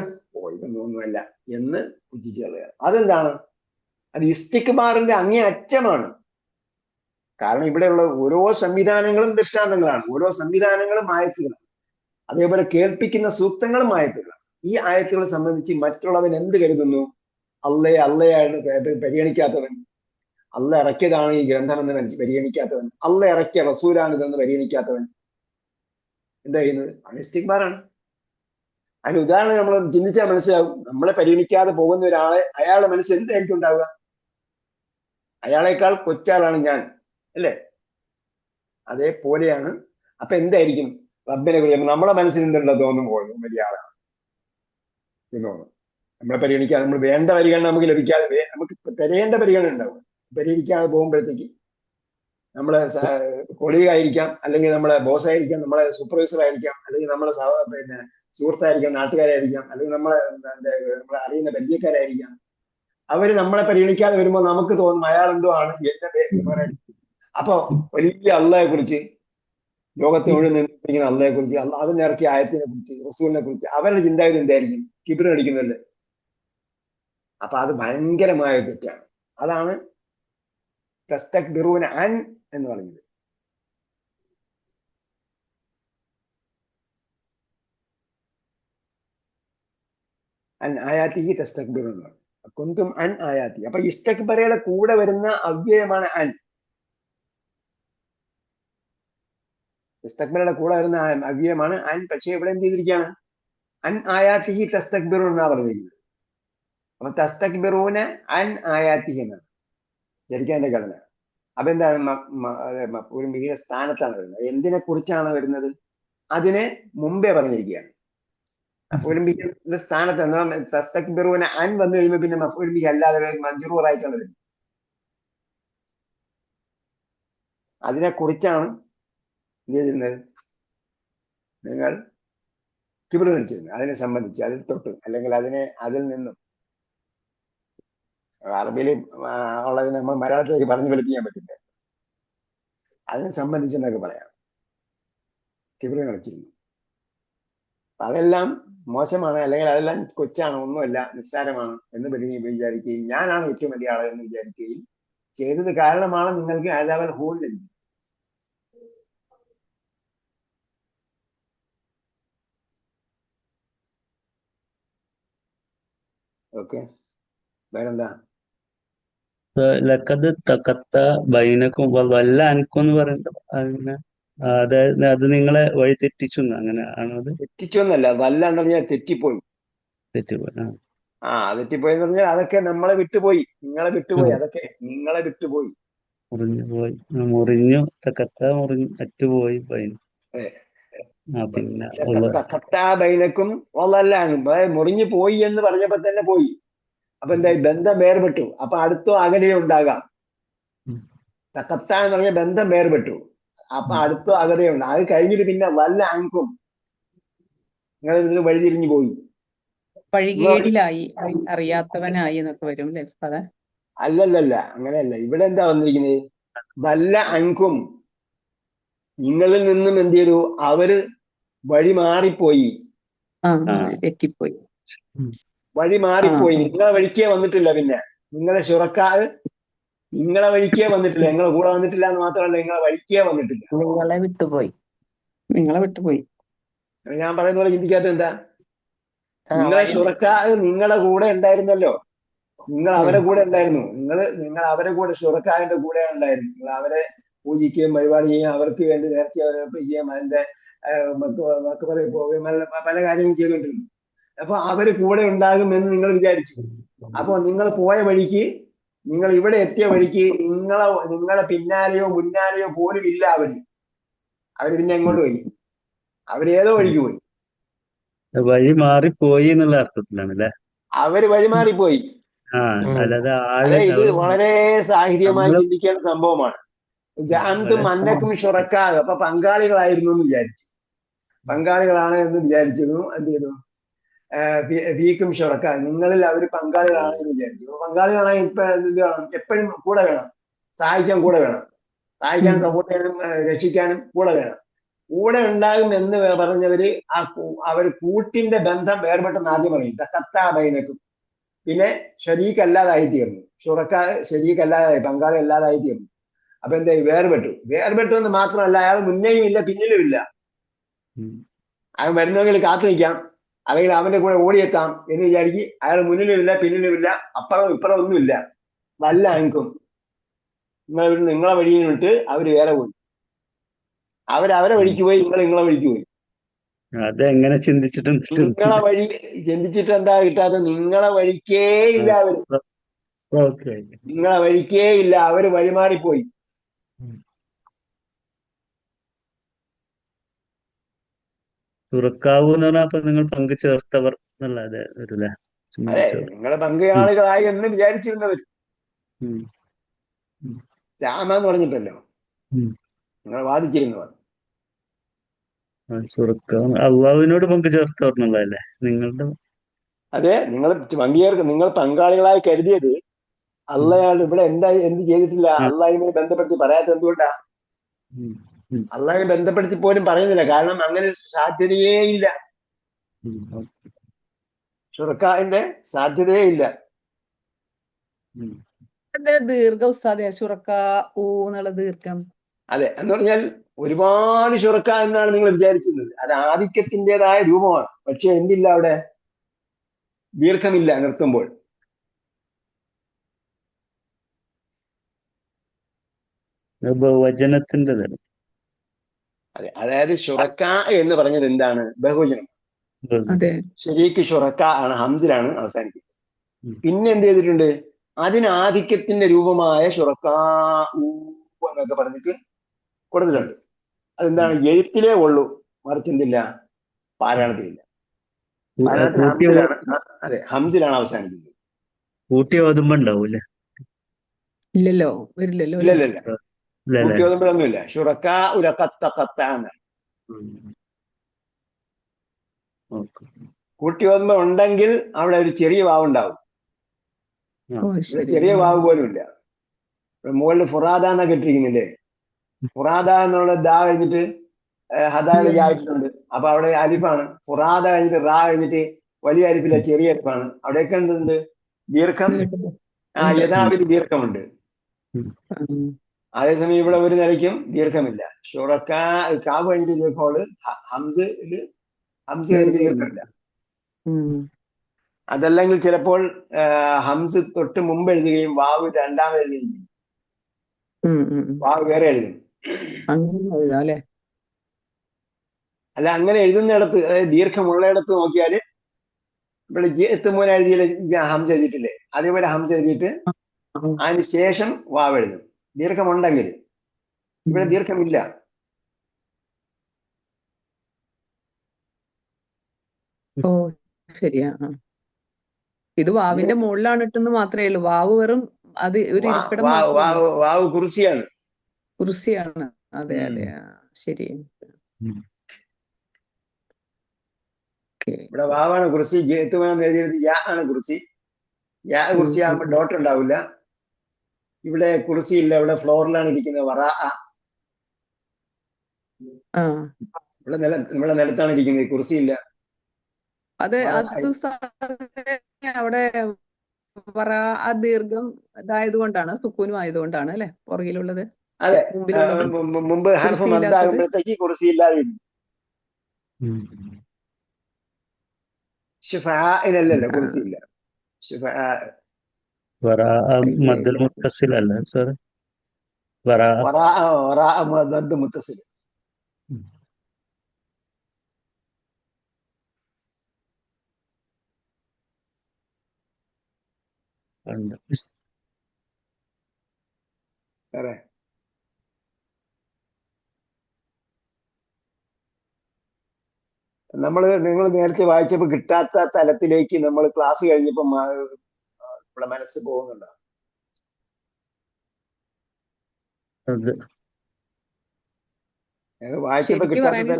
ഇതൊന്നുമല്ല എന്ന് പുച്ഛിച്ചു കളയാണ്. അതെന്താണ്? അത് ഇസ്തിക്ബാറിന്റെ അങ്ങേ അറ്റമാണ്. കാരണം ഇവിടെയുള്ള ഓരോ സംവിധാനങ്ങളും ദൃഷ്ടാന്തങ്ങളാണ്, ഓരോ സംവിധാനങ്ങളും ആയത്തുകളാണ്, അതേപോലെ കേൾപ്പിക്കുന്ന സൂക്തങ്ങളും ആയത്തുകളാണ്. ഈ ആയത്തുകളെ സംബന്ധിച്ച് മറ്റുള്ളവൻ എന്ത് കരുതുന്നു? അള്ളയാണ് പരിഗണിക്കാത്തവൻ, അള്ള ഇറക്കിയതാണ് ഈ ഗ്രന്ഥമെന്ന് പരിഗണിക്കാത്തവൻ, അള്ള ഇറക്കിയ റസൂലാണിതെന്ന് പരിഗണിക്കാത്തവൻ എന്താ ചെയ്യുന്നത്? അവൻ ഇസ്തിക്ബാറാണ്. അതിന് ഉദാഹരണം നമ്മൾ ചിന്തിച്ചാൽ മനസ്സിലാവും. നമ്മളെ പരിഗണിക്കാതെ പോകുന്ന ഒരാളെ അയാളുടെ മനസ്സിൽ എന്തായിരിക്കും ഉണ്ടാവുക? അയാളെക്കാൾ കൊച്ചാളാണ് ഞാൻ, അല്ലേ? അതേപോലെയാണ്. അപ്പൊ എന്തായിരിക്കും റബ്ബിനെ കുറിച്ച് നമ്മളെ മനസ്സിൽ എന്തുണ്ടോ തോന്നും? പോകും വലിയ ആളാണ് തോന്നും. നമ്മളെ പരിഗണിക്കാതെ, നമ്മൾ വേണ്ട പരിഗണന നമുക്ക് ലഭിക്കാതെ, നമുക്ക് തരേണ്ട പരിഗണന ഉണ്ടാവും. പരിഗണിക്കാതെ പോകുമ്പോഴത്തേക്ക് നമ്മളെ കൊളീഗ് ആയിരിക്കാം, അല്ലെങ്കിൽ നമ്മളെ ബോസ് ആയിരിക്കാം, നമ്മളെ സൂപ്പർവൈസർ ആയിരിക്കാം, അല്ലെങ്കിൽ നമ്മളെ പിന്നെ സുഹൃത്തായിരിക്കാം, നാട്ടുകാരായിരിക്കാം, അല്ലെങ്കിൽ നമ്മളെ അറിയുന്ന പരിചയക്കാരായിരിക്കാം. അവര് നമ്മളെ പരിഗണിക്കാതെ വരുമ്പോൾ നമുക്ക് തോന്നും അയാൾ എന്തോ ആണ്, എന്റെ പേര്. അപ്പൊ വലിയ അള്ളയെ കുറിച്ച്, ലോകത്തെ മുഴുവൻ നിന്നിരിക്കുന്ന അള്ളയെ കുറിച്ച്, അതിനെ ഇറക്കിയ ആയത്തിനെ കുറിച്ച്, റസൂലിനെ കുറിച്ച് അവരുടെ ചിന്താഗതി എന്തായിരിക്കും? കിബ്ർ അടിക്കുന്നുണ്ട്. അപ്പൊ അത് ഭയങ്കരമായ തെറ്റാണ്. അതാണ് തസ്തക്ബിറൂന അൻ എന്ന് പറയുന്നത്. അൻ ആയാത്തിഹി തസ്തക്ബിറൂൻ, കുന്തും അൻ ആയാത്തി. അപ്പൊ ഇസ്തക്ബറയുടെ കൂടെ വരുന്ന അവ്യയമാണ് അൻ. ഇസ്തക്ബറയുടെ കൂടെ വരുന്ന അവ്യയമാണ് അൻ. പക്ഷെ ഇവിടെ എന്ത് ചെയ്തിരിക്കുകയാണ്? അൻ ആയാത്തിഹി തസ്തക്ബിറൂൻ എന്നാ പറഞ്ഞിരിക്കുന്നത്. അപ്പൊ തസ്തക്ബിറൂന അൻ ആയാത്തിഹി എന്നാണ് ശരിക്കും അതിന്റെ ഘടന. അപ്പൊ എന്താണ്? ഒരു മികച്ച സ്ഥാനത്താണ് വരുന്നത്. എന്തിനെ കുറിച്ചാണ് വരുന്നത്? അതിനെ മുമ്പേ പറഞ്ഞിരിക്കുകയാണ്. ഒരു മികച്ച സ്ഥാനത്ത് എന്താ? തസ്തക്ബിറൂന അൻ വന്നു കഴിയുമ്പോൾ പിന്നെ മഫ്ഊൽ ബിഹി അല്ലാതെ മജ്റൂറായിട്ടാണ് വരുന്നത്. അതിനെ കുറിച്ചാണ് എന്ത് ചെയ്തിരുന്നത്? നിങ്ങൾ കിബ്ർ കാണിച്ചിരുന്നത്. അതിനെ സംബന്ധിച്ച്, അതിൽ തൊട്ട്, അല്ലെങ്കിൽ അതിൽ നിന്നും. അറബിയിൽ ഉള്ളതിന് നമ്മൾ മലയാളത്തിലേക്ക് പറഞ്ഞു ഫലിപ്പിക്കാൻ പറ്റില്ല. അതിനെ സംബന്ധിച്ചെന്നൊക്കെ പറയാം. കിബ്ർ കാണിച്ചിരുന്നു. അതെല്ലാം മോശമാണ്, അല്ലെങ്കിൽ അതെല്ലാം കൊച്ചാണ്, ഒന്നുമല്ല, നിസ്സാരമാണ് എന്ന് വിചാരിക്കുകയും ഞാനാണ് ഏറ്റവും വലിയ ആള് എന്ന് വിചാരിക്കുകയും ചെയ്തത് കാരണമാണ് നിങ്ങൾക്ക് ആദാബൽ ഹൂൾ ലഭിക്കുന്നത്. ഓക്കെ, വേറെന്താ? ലക്കത് തക്കത്ത ബൈനക്കും വല്ല അനക്കും എന്ന് പറയുന്നത് അങ്ങനെ, അതായത് അത് നിങ്ങളെ വഴി തെറ്റിച്ചു അങ്ങനെ ആണോ? അത് തെറ്റിച്ചു എന്നല്ല, വല്ലാന്ന് പറഞ്ഞാൽ തെറ്റിപ്പോയി. തെറ്റിപ്പോയി. തെറ്റിപ്പോയി എന്ന് പറഞ്ഞാൽ അതൊക്കെ നമ്മളെ വിട്ടുപോയി, നിങ്ങളെ വിട്ടുപോയി, അതൊക്കെ നിങ്ങളെ വിട്ടുപോയി. മുറിഞ്ഞു തക്കത്ത, മുറിഞ്ഞു അറ്റുപോയി ബൈന. പിന്നെ ബൈനക്കും മുറിഞ്ഞു പോയി എന്ന് പറഞ്ഞപ്പോ തന്നെ പോയി. അപ്പൊ എന്തായി? ബന്ധം വേർപെട്ടു. അപ്പൊ അടുത്തോ അകലെയോ ഉണ്ടാകാം. തക്കത്ത എന്ന് പറഞ്ഞ ബന്ധം വേർപെട്ടു. അപ്പൊ അടുത്തോ അകലെയോ ഉണ്ട്. അത് കഴിഞ്ഞിട്ട് പിന്നെ വല്ല അങ്കും നിങ്ങൾ ഇതിന് വഴിതിരിഞ്ഞു പോയി. വഴികേടിലായി, അറിയാത്തവനായി എന്നൊക്കെ വരും അല്ലേ അതെ. അല്ലല്ലല്ല, അങ്ങനെയല്ല. ഇവിടെ എന്താ വന്നിരിക്കുന്നത്? വല്ല അൻകും, നിങ്ങളിൽ നിന്നും എന്ത് ചെയ്തു? അവര് വഴി മാറിപ്പോയി. തെറ്റിപ്പോയി. വഴി മാറിപ്പോയി. നിങ്ങളെ വഴിക്കേ വന്നിട്ടില്ല. പിന്നെ നിങ്ങളെ ശുറക്കാറ് നിങ്ങളെ വഴിക്കേ വന്നിട്ടില്ല. നിങ്ങളെ കൂടെ വന്നിട്ടില്ല എന്ന് മാത്രമല്ല, നിങ്ങളെ വഴിക്കേ വന്നിട്ടില്ല. നിങ്ങളെ വിട്ടുപോയി. ഞാൻ പറയുന്ന പോലെ ചിന്തിക്കാത്ത എന്താ? നിങ്ങളെ ശുറക്കാറ് നിങ്ങളെ കൂടെ ഉണ്ടായിരുന്നല്ലോ. നിങ്ങൾ അവരെ കൂടെ ഉണ്ടായിരുന്നു. നിങ്ങൾ അവരെ കൂടെ ശുറക്കാറിന്റെ കൂടെ ഉണ്ടായിരുന്നു. നിങ്ങൾ അവരെ പൂജിക്കുകയും വഴിപാട് ചെയ്യുകയും അവർക്ക് വേണ്ടി നേർച്ച അവതരിപ്പിക്കുകയും അതിന്റെ പോവുകയും പല കാര്യങ്ങളും ചെയ്തുകൊണ്ടിരുന്നു. അപ്പൊ അവര് കൂടെ ഉണ്ടാകുമെന്ന് നിങ്ങൾ വിചാരിച്ചു. അപ്പൊ നിങ്ങൾ പോയ വഴിക്ക്, നിങ്ങൾ ഇവിടെ എത്തിയ വഴിക്ക് നിങ്ങളെ പിന്നാലെയോ മുന്നാലെയോ പോലും ഇല്ല അവര് പിന്നെ എങ്ങോട്ട് പോയി? അവരേതോ വഴിക്ക് പോയി. വഴി മാറിപ്പോയി എന്നുള്ള അർത്ഥത്തിലാണ് അല്ലെ? അവര് വഴിമാറിപ്പോയി. അല്ലാതെ ഇത് വളരെ സാഹിത്യമായി ചിന്തിക്കേണ്ട സംഭവമാണ്. ജഅംതും അന്നക്കും ശുറക്കാ, അപ്പൊ പങ്കാളികളായിരുന്നു എന്ന് വിചാരിച്ചു. പങ്കാളികളാണ് എന്ന് വിചാരിച്ചിരുന്നു. എന്ത് ചെയ്തു? ഫീക്കും ശുറക്ക, നിങ്ങളിൽ അവര് പങ്കാളികളാണ് എന്ന് വിചാരിച്ചു. പങ്കാളികളാണെങ്കിൽ ഇപ്പൊ എന്ത് വേണം? എപ്പോഴും കൂടെ വേണം, സഹായിക്കാൻ കൂടെ വേണം, സഹായിക്കാനും സപ്പോർട്ട് ചെയ്യാനും രക്ഷിക്കാനും കൂടെ വേണം. കൂടെ ഉണ്ടാകും എന്ന് പറഞ്ഞവര് അവര് കൂട്ടിന്റെ ബന്ധം വേർപെട്ടെന്ന് ആദ്യം പറയും. കത്താ ബൈനക്കും. പിന്നെ ഷരീക്ക് അല്ലാതായി തീർന്നു. ശുറക്കാർ ഷരീക്ക് അല്ലാതായി, പങ്കാളി അല്ലാതായി തീർന്നു. അപ്പൊ എന്തായി? വേർപെട്ടു എന്ന് മാത്രമല്ല, അയാൾ മുന്നേയും ഇല്ല പിന്നിലും ഇല്ല. അയാൾ വരുന്നെങ്കിൽ കാത്തു നിൽക്കാം, അല്ലെങ്കിൽ അവന്റെ കൂടെ ഓടിയെത്താം എന്ന് വിചാരിക്കും. അയാൾ മുന്നിലും ഇല്ല പിന്നിലും ഇല്ല, അപ്പുറം ഇപ്പുറം ഒന്നുമില്ല. വല്ല അൻകും, നിങ്ങളെ വഴിയിൽ വിട്ട് അവര് വേറെ പോയി. അവരെ വഴിക്ക് പോയി, നിങ്ങളെ വഴിക്ക് പോയി. അതെങ്ങനെ ചിന്തിച്ചിട്ടുണ്ട്? നിങ്ങളെ വഴി ചിന്തിച്ചിട്ട് എന്താ കിട്ടാത്തത്? നിങ്ങളെ വഴിക്കേ ഇല്ല അവര്. നിങ്ങളെ വഴിക്കേ ഇല്ല, അവര് വഴിമാറിപ്പോയി. തുറക്കാവൂ എന്ന് പറഞ്ഞാൽ അപ്പൊ നിങ്ങൾ പങ്കു ചേർത്തവർ എന്നുള്ള അതെ, നിങ്ങളെ പങ്കാളികളായി എന്ന് വിചാരിച്ചിരുന്നവർ. രാമെന്ന് പറഞ്ഞിട്ടല്ലോ നിങ്ങൾ വാദിച്ചിരുന്നവർ. അള്ളാഹുവിനോട് പങ്കു ചേർത്തവർ എന്നുള്ളതല്ലേ നിങ്ങളുടെ? അതെ, നിങ്ങൾ പങ്കാളികളായി കരുതിയത് അള്ളയാണ്. ഇവിടെ എന്ത് ചെയ്തിട്ടില്ല? അള്ളാഹിനെ ബന്ധപ്പെടുത്തി പറയാത്ത എന്തുകൊണ്ടാ? അള്ളാഹിനെ ബന്ധപ്പെടുത്തി പോലും പറയുന്നില്ല. കാരണം അങ്ങനെ സാധ്യതയേ ഇല്ല. ശുറക്കാന്റെ സാധ്യതയേ ഇല്ല. ദീർഘ ഉസ്താദേ, ശുറക്കാ എന്നുള്ള ദീർഘം. അതെ, എന്ന് പറഞ്ഞാൽ ഒരുപാട് ശുറക്ക എന്നാണ് നിങ്ങൾ വിചാരിക്കുന്നത്. അത് ആധിക്യത്തിൻ്റെതായ രൂപമാണ്. പക്ഷെ എന്തില്ല അവിടെ? ദീർഘമില്ല നിർത്തുമ്പോൾ. ബഹുവചനത്തിന്റെ. അതെ, അതായത് ശുറക്ക എന്ന് പറഞ്ഞത് എന്താണ്? ബഹുവചനം. ശരിക്ക് ശുറക്ക ആണ്, ഹംസിലാണ് അവസാനിക്കുന്നത്. പിന്നെ എന്ത് ചെയ്തിട്ടുണ്ട്? അതിന് ആധിക്യത്തിന്റെ രൂപമായ ശുറക്ക എന്നൊക്കെ പറഞ്ഞിട്ട് കൊടുത്തിട്ടുണ്ട്. അതെന്താണ്? എഴുത്തിലേ ഉള്ളൂ, മറിച്ച് എന്തില്ല? പാരായണത്തിലില്ല. പാരായണത്തിന് ഹംസിലാണ്. അതെ, ഹംസിലാണ് അവസാനിക്കുന്നത്. കൂട്ടി ഓതുമ്പോ ഉണ്ടാവൂല്ലേ? ഇല്ലല്ലോ, വരില്ലല്ലോ. ഇല്ലല്ല, കൂട്ടി ഓതുമ്പോഴൊന്നുമില്ല. ശുറക്ക ഉലക്കത്ത എന്നാണ്. കൂട്ടി ഓതുമ്പോ ഉണ്ടെങ്കിൽ അവിടെ ഒരു ചെറിയ വാവുണ്ടാവും. ചെറിയ വാവ് പോലും ഇല്ല. മുകളിൽ ഫുറാദ എന്നൊക്കെ ഇട്ടിരിക്കുന്നില്ലേ? ഫുറാദ എന്നുള്ള ദാ കഴിഞ്ഞിട്ട് ഹദാളി ആയിട്ടുണ്ട്. അപ്പൊ അവിടെ അലിഫാണ്. ഫുറാദ കഴിഞ്ഞിട്ട് റാ കഴിഞ്ഞിട്ട് വലിയ അലിഫില്ല, ചെറിയ അലിഫാണ്. അവിടെയൊക്കെ എന്തുണ്ട്? ദീർഘം. യഥാവിധി ദീർഘമുണ്ട്. അതേസമയം ഇവിടെ ഒരു നിലയ്ക്കും ദീർഘമില്ല. ഷുറക്ക കാവ് കഴിഞ്ഞിട്ട് ദീർഘമുള്ളു, ഹംസ് കഴിഞ്ഞിട്ട് ദീർഘമില്ല. അതല്ലെങ്കിൽ ചിലപ്പോൾ ഹംസ് തൊട്ട് മുമ്പ് എഴുതുകയും വാവ് രണ്ടാമത് എഴുതുകയും ചെയ്യും. വാവ് വേറെ എഴുതും. അല്ല, അങ്ങനെ എഴുതുന്നിടത്ത്, അതായത് ദീർഘമുള്ളയിടത്ത് നോക്കിയാല് ഇവിടെ എത്തുമ്പോൾ എഴുതിയില്ല, ഹംസ് എഴുതിയിട്ടില്ലേ? അതേപോലെ ഹംസ് എഴുതിയിട്ട് അതിന് ശേഷം വാവ് എഴുതും, ദീർഘമുണ്ടെങ്കിൽ. ഇവിടെ ദീർഘമില്ല. ഓ ശരിയാ. ഇത് വാവിന്റെ മുകളിലാണ് ഇട്ടെന്ന് മാത്രമേ ഉള്ളൂ. വാവ് വെറും അത് ഒരു ഇരിപ്പിടം. വാവ് കുർസിയാണ്. കുർസിയാണ്. അതെ അതെ, ശരി. ഓക്കെ. ഇവിടെ വാവാണ് കുറിസി, ജേത്തുമാനം എഴുതിയത് യാ ആണ് കുറിസി. യാ കുറിസി ആകുമ്പോൾ ഡോട്ട് ഉണ്ടാവില്ല. ഇവിടെ കുറിസി ഇല്ല, ഇവിടെ ഫ്ലോറിലാണ് ഇരിക്കുന്നത്. വറാ ഇവിടെ നിലത്താണ് ഇരിക്കുന്നത്, കുറിസി ഇല്ല. അത് അവിടെ ആ ദീർഘം ഇതായത് കൊണ്ടാണ്, സുക്കൂനും ആയതുകൊണ്ടാണ് അല്ലെ പുറകിലുള്ളത്. അതെ, മുമ്പിലുള്ളത് മുമ്പ് ഹർഫ് മദ്ദാകുമ്പോഴത്തേക്ക് കുറിസി ഇല്ലാതെ ഷിഫാഇനല്ലല്ലോ, കുറിസി ഇല്ല. മദ്ദൽ മുത്തസിൽ അല്ല സാർ, മുത്തസിൽ. നിങ്ങൾ നേരത്തെ വായിച്ചപ്പോ കിട്ടാത്ത തലത്തിലേക്ക് നമ്മൾ ക്ലാസ് കഴിഞ്ഞപ്പോ നമ്മുടെ മനസ്സ് പോകുന്നുണ്ടോ?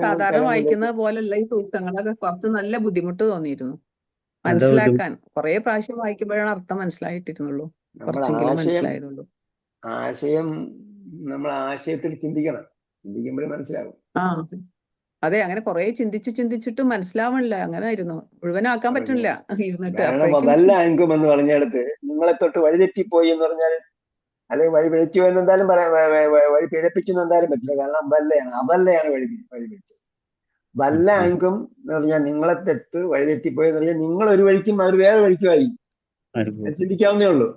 സാധാരണ വായിക്കുന്ന പോലെയുള്ള ഈ സൂക്തങ്ങളൊക്കെ കുറച്ച് നല്ല ബുദ്ധിമുട്ട് തോന്നിയിരുന്നു മനസ്സിലാക്കാൻ. കുറെ പ്രാവശ്യം വായിക്കുമ്പോഴാണ് അർത്ഥം മനസ്സിലായിട്ടിരുന്നുള്ളൂ, കുറച്ചെങ്കിലും മനസ്സിലായതുള്ളൂ. ആശയം നമ്മൾ ആശയത്തിൽ ചിന്തിക്കുമ്പോഴേ മനസ്സിലാവും. അതെ, അങ്ങനെ കുറെ ചിന്തിച്ചിട്ട് മനസ്സിലാവണില്ല. അങ്ങനെ ആയിരുന്നു, മുഴുവനാക്കാൻ പറ്റില്ല ഇരുന്നിട്ട്. അതല്ല അങ്കും എന്ന് പറഞ്ഞെടുത്ത് നിങ്ങളെ തൊട്ട് വഴിതെറ്റിപ്പോയി എന്ന് പറഞ്ഞാൽ, അല്ലെങ്കിൽ വഴി പിഴച്ചു എന്നെന്തായാലും വഴി പിഴപ്പിച്ചു എന്തായാലും പറ്റില്ല. കാരണം അതല്ലയാണ് വഴി പിഴച്ചത്. വല്ല അങ്കും എന്ന് പറഞ്ഞാൽ നിങ്ങളെ തൊട്ട് വഴിതെറ്റിപ്പോയി എന്ന് പറഞ്ഞാൽ നിങ്ങൾ ഒരു വഴിക്കും അവർ വേറെ വഴിക്കുമായി. ചിന്തിക്കാവുന്നേ ഉള്ളൂ.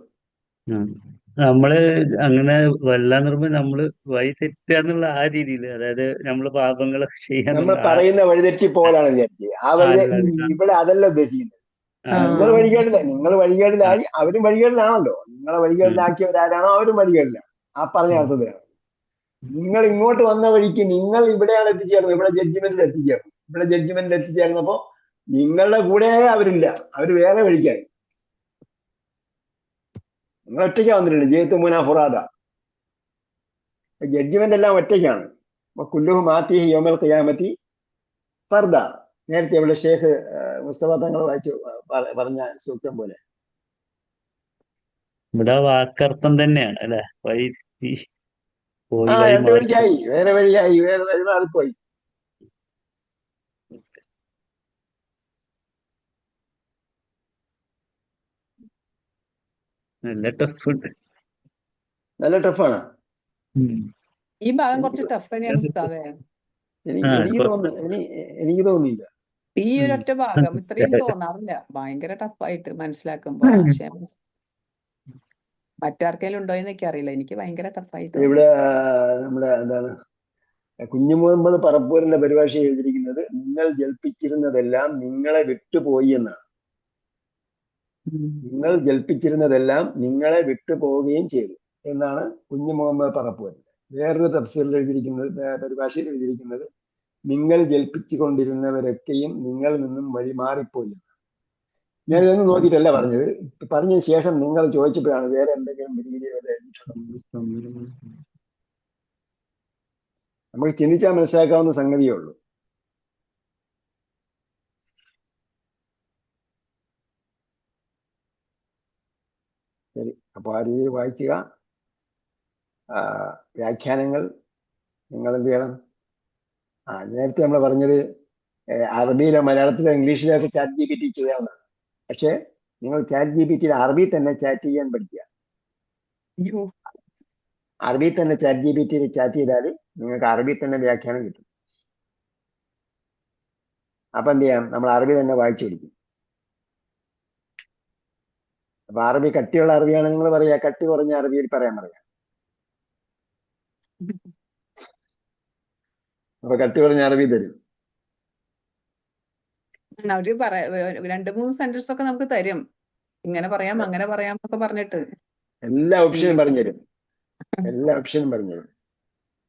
നമ്മള് അങ്ങനെ വല്ലാന്ന് പറയുമ്പോ നമ്മള് വഴി തെറ്റാന്നുള്ള ആ രീതിയിൽ, അതായത് നമ്മള് പാപങ്ങളൊക്കെ ചെയ്യാൻ നമ്മൾ പറയുന്ന വഴിതെറ്റി പോലാണ് വിചാരിച്ചത്. ആ വഴി ഇവിടെ അതല്ല ഉദ്ദേശിക്കുന്നത്. നിങ്ങൾ വഴികേടിലായി, അവരും വഴികേടിലാണല്ലോ. നിങ്ങളെ വഴികേടിലാക്കിയവരാരാണോ അവരും വഴികേടിലാണ്. ആ പറഞ്ഞ അർത്ഥത്തിലാണ്. നിങ്ങൾ ഇങ്ങോട്ട് വന്ന വഴിക്ക് നിങ്ങൾ ഇവിടെയാണ് എത്തിച്ചേർന്നത്, ഇവിടെ ജഡ്ജിമെന്റിൽ എത്തിച്ചേർന്നപ്പോ നിങ്ങളുടെ കൂടെ അവരില്ല, അവര് വേറെ വഴിക്കായി. നിങ്ങൾ ഒറ്റയ്ക്ക് വന്നിട്ടുണ്ട്. ജേത്തു മുന ഫുറാദ, ജഡ്ജിമെന്റ് എല്ലാം ഒറ്റയ്ക്കാണ്. കുല്ലുഹു മാത്തിഹി യൗമൽ ഖിയാമത്തി ഫർദ. നേരത്തെ ഇവിടെ ഷേഖ് മുസ്തഫ തങ്ങൾ വായിച്ചു പറഞ്ഞ സൂക്തം പോലെ ഇവിടെ വാക്കർത്ഥം തന്നെയാണ് അല്ലെ, വഴി രണ്ട് വഴിയായി, വേറെ വഴിയായി, വേറെ വഴിമാറിപ്പോയി. നല്ല ടഫാണ് ഈ ഭാഗം. കുറച്ച് ടഫ് തന്നെയാണ് ഉസ്താദേ, എനിക്ക് തോന്നിയില്ല. ഈ ഒരൊറ്റ ഭാഗം ഇത്രയും തോന്നാറില്ല. ഭയങ്കര ടഫായിട്ട് മനസ്സിലാക്കുമ്പോ ആശയം. മറ്റാർക്കെങ്കിലും ഉണ്ടോ എന്ന് എനിക്കറിയില്ല, എനിക്ക് ഭയങ്കര ടഫായിട്ട്. ഇവിടെ നമ്മുടെ എന്താണ് കുഞ്ഞു മുഹമ്മദ് പറപ്പൂരിന്റെ പരിഭാഷ എഴുതിയിരിക്കുന്നത്, നിങ്ങൾ ജൽപ്പിച്ചിരുന്നതെല്ലാം നിങ്ങളെ വിട്ടുപോയി എന്നാണ്. നിങ്ങൾ ജൽപ്പിച്ചിരുന്നതെല്ലാം നിങ്ങളെ വിട്ടുപോവുകയും ചെയ്തു എന്നാണ് കുഞ്ഞു മുഹമ്മദ് പറപ്പൂരിന്റെ. വേറൊരു തഫ്സീറിൽ എഴുതിയിരിക്കുന്നത്, പരിഭാഷയിൽ എഴുതിയിരിക്കുന്നത്, നിങ്ങൾ ജൽപ്പിച്ചു കൊണ്ടിരുന്നവരൊക്കെയും നിങ്ങളിൽ നിന്നും വഴിമാറിപ്പോയി. ഞാൻ ഇതൊന്നും നോക്കിയിട്ടല്ല പറഞ്ഞത്, പറഞ്ഞതിന് ശേഷം നിങ്ങൾ ചോദിച്ചപ്പോഴാണ് വേറെ എന്തെങ്കിലും രീതിയിൽ എഴുതിയിട്ടുള്ളത്. നമുക്ക് ചിന്തിച്ചാൽ മനസ്സിലാക്കാവുന്ന സംഗതിയേ ഉള്ളൂ. ശരി, അപ്പോൾ ആ രീതിയിൽ വായിക്കുക. വ്യാഖ്യാനങ്ങൾ നിങ്ങൾ എന്ത് ചെയ്യണം? നേരത്തെ നമ്മൾ പറഞ്ഞത് അറബിയിലോ മലയാളത്തിലോ ഇംഗ്ലീഷിലോ ഒക്കെ ചാറ്റ് GPT ചെയ്യാവുന്നതാണ്. പക്ഷെ നിങ്ങൾ ചാറ്റ് GPT അറബി തന്നെ ചാറ്റ് ചെയ്യാൻ പഠിക്കുക. അറബി തന്നെ ചാറ്റ് GPT ചാറ്റ് ചെയ്താൽ നിങ്ങൾക്ക് അറബി തന്നെ വ്യാഖ്യാനം കിട്ടും. അപ്പൊ എന്ത് ചെയ്യാം, നമ്മൾ അറബി തന്നെ വായിച്ചു പഠിക്കും. അപ്പൊ അറബി കട്ടിയുള്ള അറബിയാണ് നിങ്ങൾ പറയാ, കട്ടി കുറഞ്ഞ അറബിയിൽ പറയാൻ പറയാം. അപ്പൊ കട്ടി കുറഞ്ഞ അറബി തരും. അവര് 2-3 സെന്റൻസ് ഒക്കെ നമുക്ക് തരും, ഇങ്ങനെ പറയാം അങ്ങനെ പറയാം എന്നൊക്കെ പറഞ്ഞിട്ട്. എല്ലാ ഓപ്ഷനും പറഞ്ഞുതരും, എല്ലാ ഓപ്ഷനും പറഞ്ഞുതരും.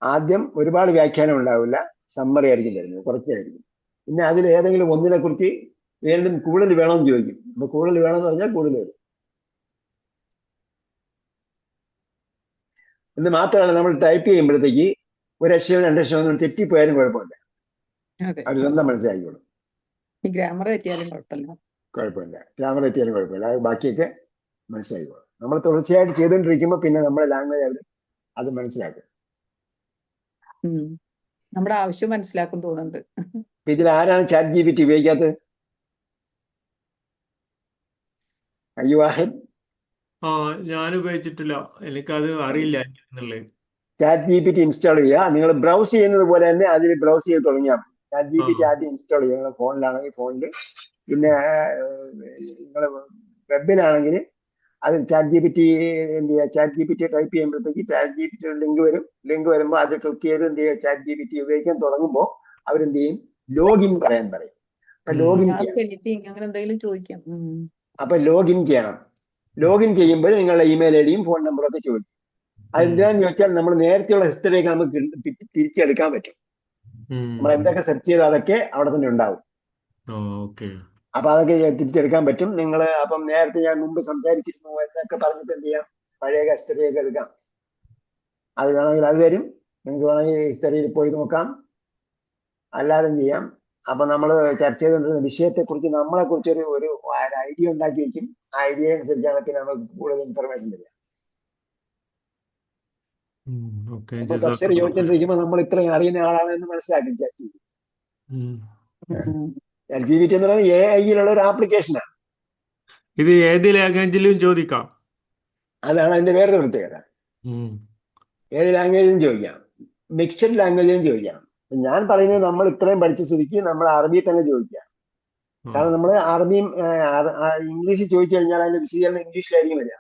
ആദ്യം ഒരുപാട് വ്യാഖ്യാനം ഉണ്ടാവില്ല, സമ്മറി ആയിരിക്കും തരുന്നത്, കുറച്ചായിരിക്കും. പിന്നെ അതിൽ ഏതെങ്കിലും ഒന്നിനെ കുറിച്ച് വീണ്ടും കൂടുതൽ വേണമെന്ന് ചോദിക്കും. അപ്പൊ കൂടുതൽ വേണമെന്ന് പറഞ്ഞാൽ കൂടുതൽ വരും. എന്ന് മാത്രമല്ല, നമ്മൾ ടൈപ്പ് ചെയ്യുമ്പോഴത്തേക്ക് ഒരു അക്ഷരം 2 അക്ഷരം തെറ്റിപ്പോയാലും കുഴപ്പമില്ല, അത് സ്വന്തം മനസ്സിലാക്കിക്കോളും. ഈ ഗ്രാമർ തെറ്റിയാലും കുഴപ്പമില്ല. കുഴപ്പമില്ല, ഗ്രാമർ തെറ്റിയാലും കുഴപ്പമില്ല, അത് ബാക്കിയൊക്കെ മനസ്സിലായിക്കോളും. നമ്മൾ തുടർച്ചയായിട്ട് ചെയ്തുകൊണ്ടിരിക്കുമ്പോൾ പിന്നെ നമ്മുടെ ലാംഗ്വേജ് അവർ അത് മനസ്സിലാക്കും. നമ്മുടെ ആവശ്യം മനസ്സിലാക്കും തോന്നുന്നുണ്ട്. ഇതിൽ ആരാണ് ചാറ്റ് GPT ഉപയോഗിക്കാത്തത്? അയ്യോ വാഹിദ്. ഞാൻ ഉപയോഗിച്ചിട്ടില്ല, എനിക്കത് അറിയില്ല എന്നുള്ളത്. ചാറ്റ് GPT ഇൻസ്റ്റാൾ ചെയ്യുക. നിങ്ങൾ ബ്രൗസ് ചെയ്യുന്നത് പോലെ തന്നെ അതിൽ ബ്രൗസ് ചെയ്ത് തുടങ്ങിയാൽ മതി. ചാറ്റ് GPT ആദ്യം ഇൻസ്റ്റാൾ ചെയ്യുക. നിങ്ങളുടെ ഫോണിലാണെങ്കിൽ ഫോണിൽ, പിന്നെ നിങ്ങൾ വെബിലാണെങ്കിൽ അത് ചാറ്റ് GPT എന്ത് ചെയ്യുക, ചാറ്റ് GPT ടൈപ്പ് ചെയ്യുമ്പോഴത്തേക്ക് ചാറ്റ് GPT ലിങ്ക് വരും. ലിങ്ക് വരുമ്പോൾ അത് ക്ലിക്ക് ചെയ്ത് എന്ത് ചെയ്യുക, ചാറ്റ് GPT ഉപയോഗിക്കാൻ തുടങ്ങുമ്പോൾ അവരെന്ത് ചെയ്യും, ലോഗിൻ പറയാൻ പറയും. അപ്പൊ ലോഗിൻ ചെയ്യണം. അങ്ങനെ എന്തെങ്കിലും ചോദിക്കാം. അപ്പൊ ലോഗിൻ ചെയ്യണം. ലോഗിൻ ചെയ്യുമ്പോൾ നിങ്ങളുടെ ഇമെയിൽ ഐ ഡിയും ഫോൺ നമ്പറും ഒക്കെ ചോദിക്കും. അതെന്താണെന്ന് ചോദിച്ചാൽ നമ്മൾ നേരത്തെയുള്ള ഹിസ്റ്ററിയൊക്കെ നമുക്ക് തിരിച്ചെടുക്കാൻ പറ്റും. നമ്മൾ എന്തൊക്കെ സെർച്ച് ചെയ്ത് അതൊക്കെ അവിടെ തന്നെ ഉണ്ടാവും. അപ്പൊ അതൊക്കെ തിരിച്ചെടുക്കാൻ പറ്റും. നിങ്ങൾ അപ്പം നേരത്തെ ഞാൻ മുമ്പ് സംസാരിച്ചിരുന്നു എന്നൊക്കെ പറഞ്ഞിട്ട് എന്ത് ചെയ്യാം, പഴയ ഹിസ്റ്ററിയൊക്കെ എടുക്കാം. അത് വേണമെങ്കിൽ അത് തരും. നിങ്ങൾക്ക് വേണമെങ്കിൽ ഹിസ്റ്ററിയിൽ പോയി നോക്കാം, അല്ലാതെ ചെയ്യാം. അപ്പൊ നമ്മൾ ചർച്ച ചെയ്തുകൊണ്ടിരുന്ന വിഷയത്തെക്കുറിച്ച് നമ്മളെക്കുറിച്ച് ഒരു ഐഡിയ ഉണ്ടാക്കി വെക്കും. ആ ഐഡിയ അനുസരിച്ചാണ് പിന്നെ നമുക്ക് കൂടുതൽ ഇൻഫർമേഷൻ തരിക. അപ്പൊ തഫ്സീർ ചോദിച്ചിട്ടിരിക്കുമ്പോൾ നമ്മൾ ഇത്രയും അറിയുന്ന ആളാണ് എന്ന് മനസ്സിലാക്കും. ചാറ്റ് GPT എന്ന് പറയുന്നത് AI-യിലുള്ള ഒരു ആപ്ലിക്കേഷനാണ്. ഇത് ഏത് ലാംഗ്വേജിലും ചോദിക്കാം. അതാണ് അതിന്റെ വേറൊരു പ്രത്യേകത. ഏത് ലാംഗ്വേജിലും ചോദിക്കാം, മിക്സഡ് ലാംഗ്വേജിലും ചോദിക്കാം. ഞാൻ പറയുന്നത് നമ്മൾ ഇത്രയും പഠിച്ച സ്ഥിതിക്ക് നമ്മൾ അറബി തന്നെ ചോദിക്കാം. കാരണം നമ്മൾ അറബിയും ഇംഗ്ലീഷിൽ ചോദിച്ചു കഴിഞ്ഞാൽ അതിന്റെ വിശദീകരണം ഇംഗ്ലീഷിലായിരിക്കും വരിക.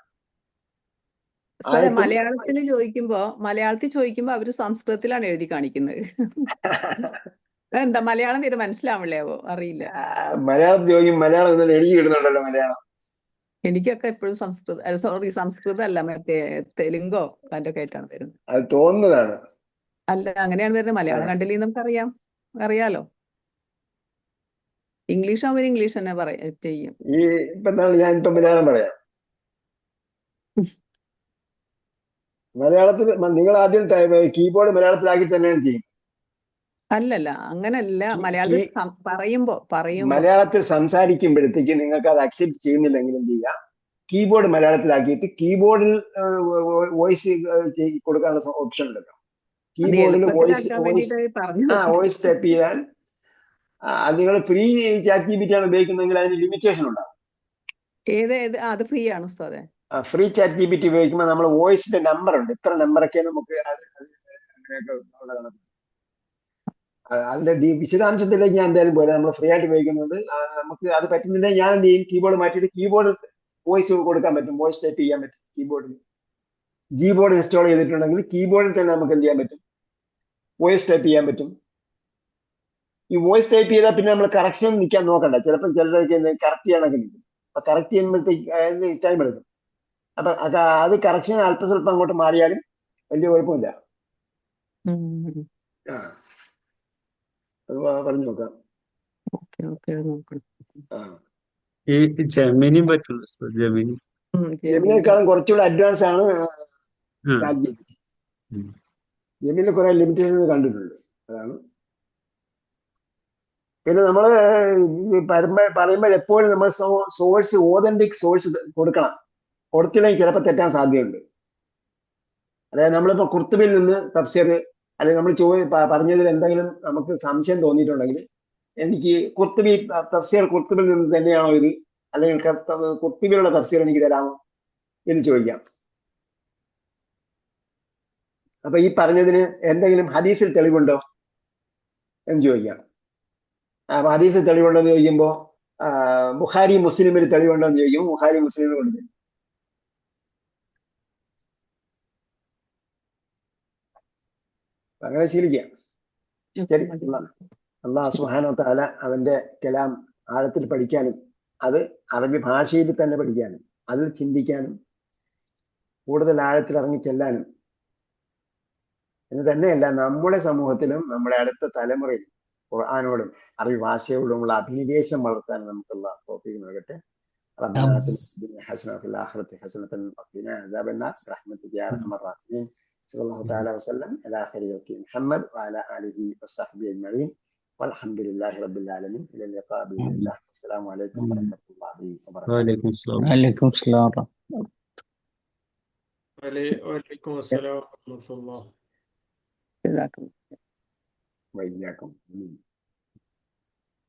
മലയാളത്തിൽ ചോദിക്കുമ്പോ അവര് സംസ്കൃതത്തിലാണ് എഴുതി കാണിക്കുന്നത്. എന്താ മലയാളം തീരെ മനസ്സിലാവില്ലാവോ? അറിയില്ല. മലയാളത്തിൽ ചോദിക്കും. മലയാളം എനിക്ക് കിട്ടുന്നുണ്ടല്ലോ മലയാളം. എനിക്കൊക്കെ എപ്പോഴും സംസ്കൃതം അല്ല, മറ്റേ തെലുങ്കോ അതിന്റെ ഒക്കെ ആയിട്ടാണ് വരുന്നത്. അത് തോന്നുന്നതാണ്. അല്ല, അങ്ങനെയാണ് വരുന്നത്. മലയാളം കണ്ടില്ലെങ്കിൽ നമുക്ക് അറിയാലോ. ഇംഗ്ലീഷ് ആവുമ്പോൾ ഇംഗ്ലീഷ് തന്നെ ചെയ്യും. ഞാൻ ഇപ്പൊ മലയാളം പറയാം. മലയാളത്തിൽ നിങ്ങൾ ആദ്യം കീബോർഡ് മലയാളത്തിലാക്കി തന്നെയാണ് ചെയ്യും. അല്ലല്ല, അങ്ങനല്ല. മലയാളത്തിൽ മലയാളത്തിൽ സംസാരിക്കുമ്പോഴത്തേക്ക് നിങ്ങൾക്ക് അത് അക്സെപ്റ്റ് ചെയ്യുന്നില്ലെങ്കിൽ എന്ത് ചെയ്യുക, കീബോർഡ് മലയാളത്തിലാക്കിയിട്ട് കീബോർഡിൽ വോയിസ് കൊടുക്കാനുള്ള ഓപ്ഷൻ ഉണ്ടല്ലോ. കീബോർഡിൽ വോയിസ് ടൈപ്പ് ചെയ്യാൻ അത് നിങ്ങൾ ഫ്രീ ചാറ്റ് GPT ആണ് ഉപയോഗിക്കുന്നതെങ്കിൽ അതിന് ലിമിറ്റേഷൻ ഉണ്ടാവും. അത് ഫ്രീ ആണ് ഉസ്താദേ. ഫ്രീ ചാറ്റ് GPT ഉപയോഗിക്കുമ്പോൾ നമ്മൾ വോയിസിന്റെ നമ്പർ ഉണ്ട്, ഇത്ര നമ്പറൊക്കെ നമുക്ക് അതിന്റെ വിശദാംശത്തിലേക്ക് ഞാൻ എന്തായാലും പോലെ നമ്മൾ ഫ്രീ ആയിട്ട് ഉപയോഗിക്കുന്നുണ്ട്. നമുക്ക് അത് പറ്റുന്നില്ലെങ്കിൽ ഞാൻ എന്ത് ചെയ്യും, കീബോർഡ് മാറ്റിയിട്ട് കീബോർഡ് വോയിസ് കൊടുക്കാൻ പറ്റും, വോയിസ് ടൈപ്പ് ചെയ്യാൻ പറ്റും. കീബോർഡിൽ Gboard ഇൻസ്റ്റാൾ ചെയ്തിട്ടുണ്ടെങ്കിൽ കീബോർഡിൽ തന്നെ നമുക്ക് എന്ത് ചെയ്യാൻ പറ്റും, വോയിസ് ടൈപ്പ് ചെയ്യാൻ പറ്റും. ഈ വോയിസ് ടൈപ്പ് ചെയ്താൽ പിന്നെ നമ്മൾ കറക്ഷൻ നിൽക്കാൻ നോക്കണ്ട. ചിലപ്പോൾ ചിലരൊക്കെ കറക്റ്റ് ചെയ്യാനൊക്കെ നിൽക്കും. അപ്പൊ കറക്റ്റ് ചെയ്യുമ്പോഴത്തേക്ക് ടൈം എടുക്കും. അപ്പൊ അത് കറക്ഷൻ അല്പം സ്വല്പം അങ്ങോട്ട് മാറിയാലും വലിയ കുഴപ്പമില്ല. അത് പറഞ്ഞു നോക്കാം. ഈ ജെമിനിയും പറ്റുള്ളൂ. ജെമിനിയേക്കാളും കുറച്ചുകൂടെ അഡ്വാൻസ് ആണ് ചാറ്റ് GPT. ജെമിനിൽ കുറെ ലിമിറ്റേഷൻ കണ്ടിട്ടുണ്ട്. അതാണ്. പിന്നെ നമ്മൾ പറയുമ്പോൾ എപ്പോഴും നമ്മൾ സോഴ്സ്, ഓതന്റിക് സോഴ്സ് കൊടുക്കണം. കൊടുത്തില്ലെങ്കിൽ ചിലപ്പോൾ തെറ്റാൻ സാധ്യതയുണ്ട്. അതായത് നമ്മളിപ്പോൾ ഖുർത്തുബിൽ നിന്ന് തഫ്സീർ അല്ലെങ്കിൽ നമ്മൾ പറഞ്ഞതിൽ എന്തെങ്കിലും നമുക്ക് സംശയം തോന്നിയിട്ടുണ്ടെങ്കിൽ എനിക്ക് തഫ്സീർ ഖുർത്തുബിൽ നിന്ന് തന്നെയാണോ ഇത്, അല്ലെങ്കിൽ ഖുർത്തുബിലുള്ള തഫ്സീർ എനിക്ക് തരാമോ എന്ന് ചോദിക്കാം. അപ്പൊ ഈ പറഞ്ഞതിന് എന്തെങ്കിലും ഹദീസിൽ തെളിവുണ്ടോ എന്ന് ചോദിക്കാം. അപ്പൊ ഹദീസിൽ തെളിവുണ്ടോ എന്ന് ചോദിക്കുമ്പോൾ ബുഖാരി മുസ്ലിമിൽ തെളിവുണ്ടോ എന്ന് ചോദിക്കും. ബുഖാരി മുസ്ലിമിൽ കൊണ്ട് അങ്ങനെ ശീലിക്കാം. ശരി. അല്ലാഹു സുബ്ഹാനഹു വ തആല അവന്റെ കലാം ആഴത്തിൽ പഠിക്കാനും അത് അറബി ഭാഷയിൽ തന്നെ പഠിക്കാനും അതിൽ ചിന്തിക്കാനും കൂടുതൽ ആഴത്തിൽ ഇറങ്ങി ചെല്ലാനും എന്ന് തന്നെയല്ല നമ്മുടെ സമൂഹത്തിലും നമ്മുടെ അടുത്ത തലമുറയിൽ ഖുർആനോടും അറബി ഭാഷയോടുമുള്ള അഭിനിവേശം വളർത്താൻ നമുക്കുള്ള തൗഫീഖ് നൽകട്ടെ. ربنا آتنا في الدنيا حسنة وفي الآخرة حسنة وقنا عذاب النار برحمتك يا أرحم الراحمين. صلى الله تعالى وسلم على خير خلقه محمد وعلى آله وصحبه أجمعين. വൽഹംദുലില്ലാഹി റബ്ബിൽ ആലമീൻ. ഇലാ ലിഖാ ബിഇذنില്ലാഹ്. അസ്സലാമു അലൈക്കും വറഹ്മത്തുള്ളാഹി വബറകാതുഹു. വലൈക്കും സ്സലാം. വലൈക്കും സ്ലാം. വലൈക്കും അസ്സലാം വറഹ്മത്തുള്ളാഹി. ഇതാക്കുന്നു. വയ്യാക്കും.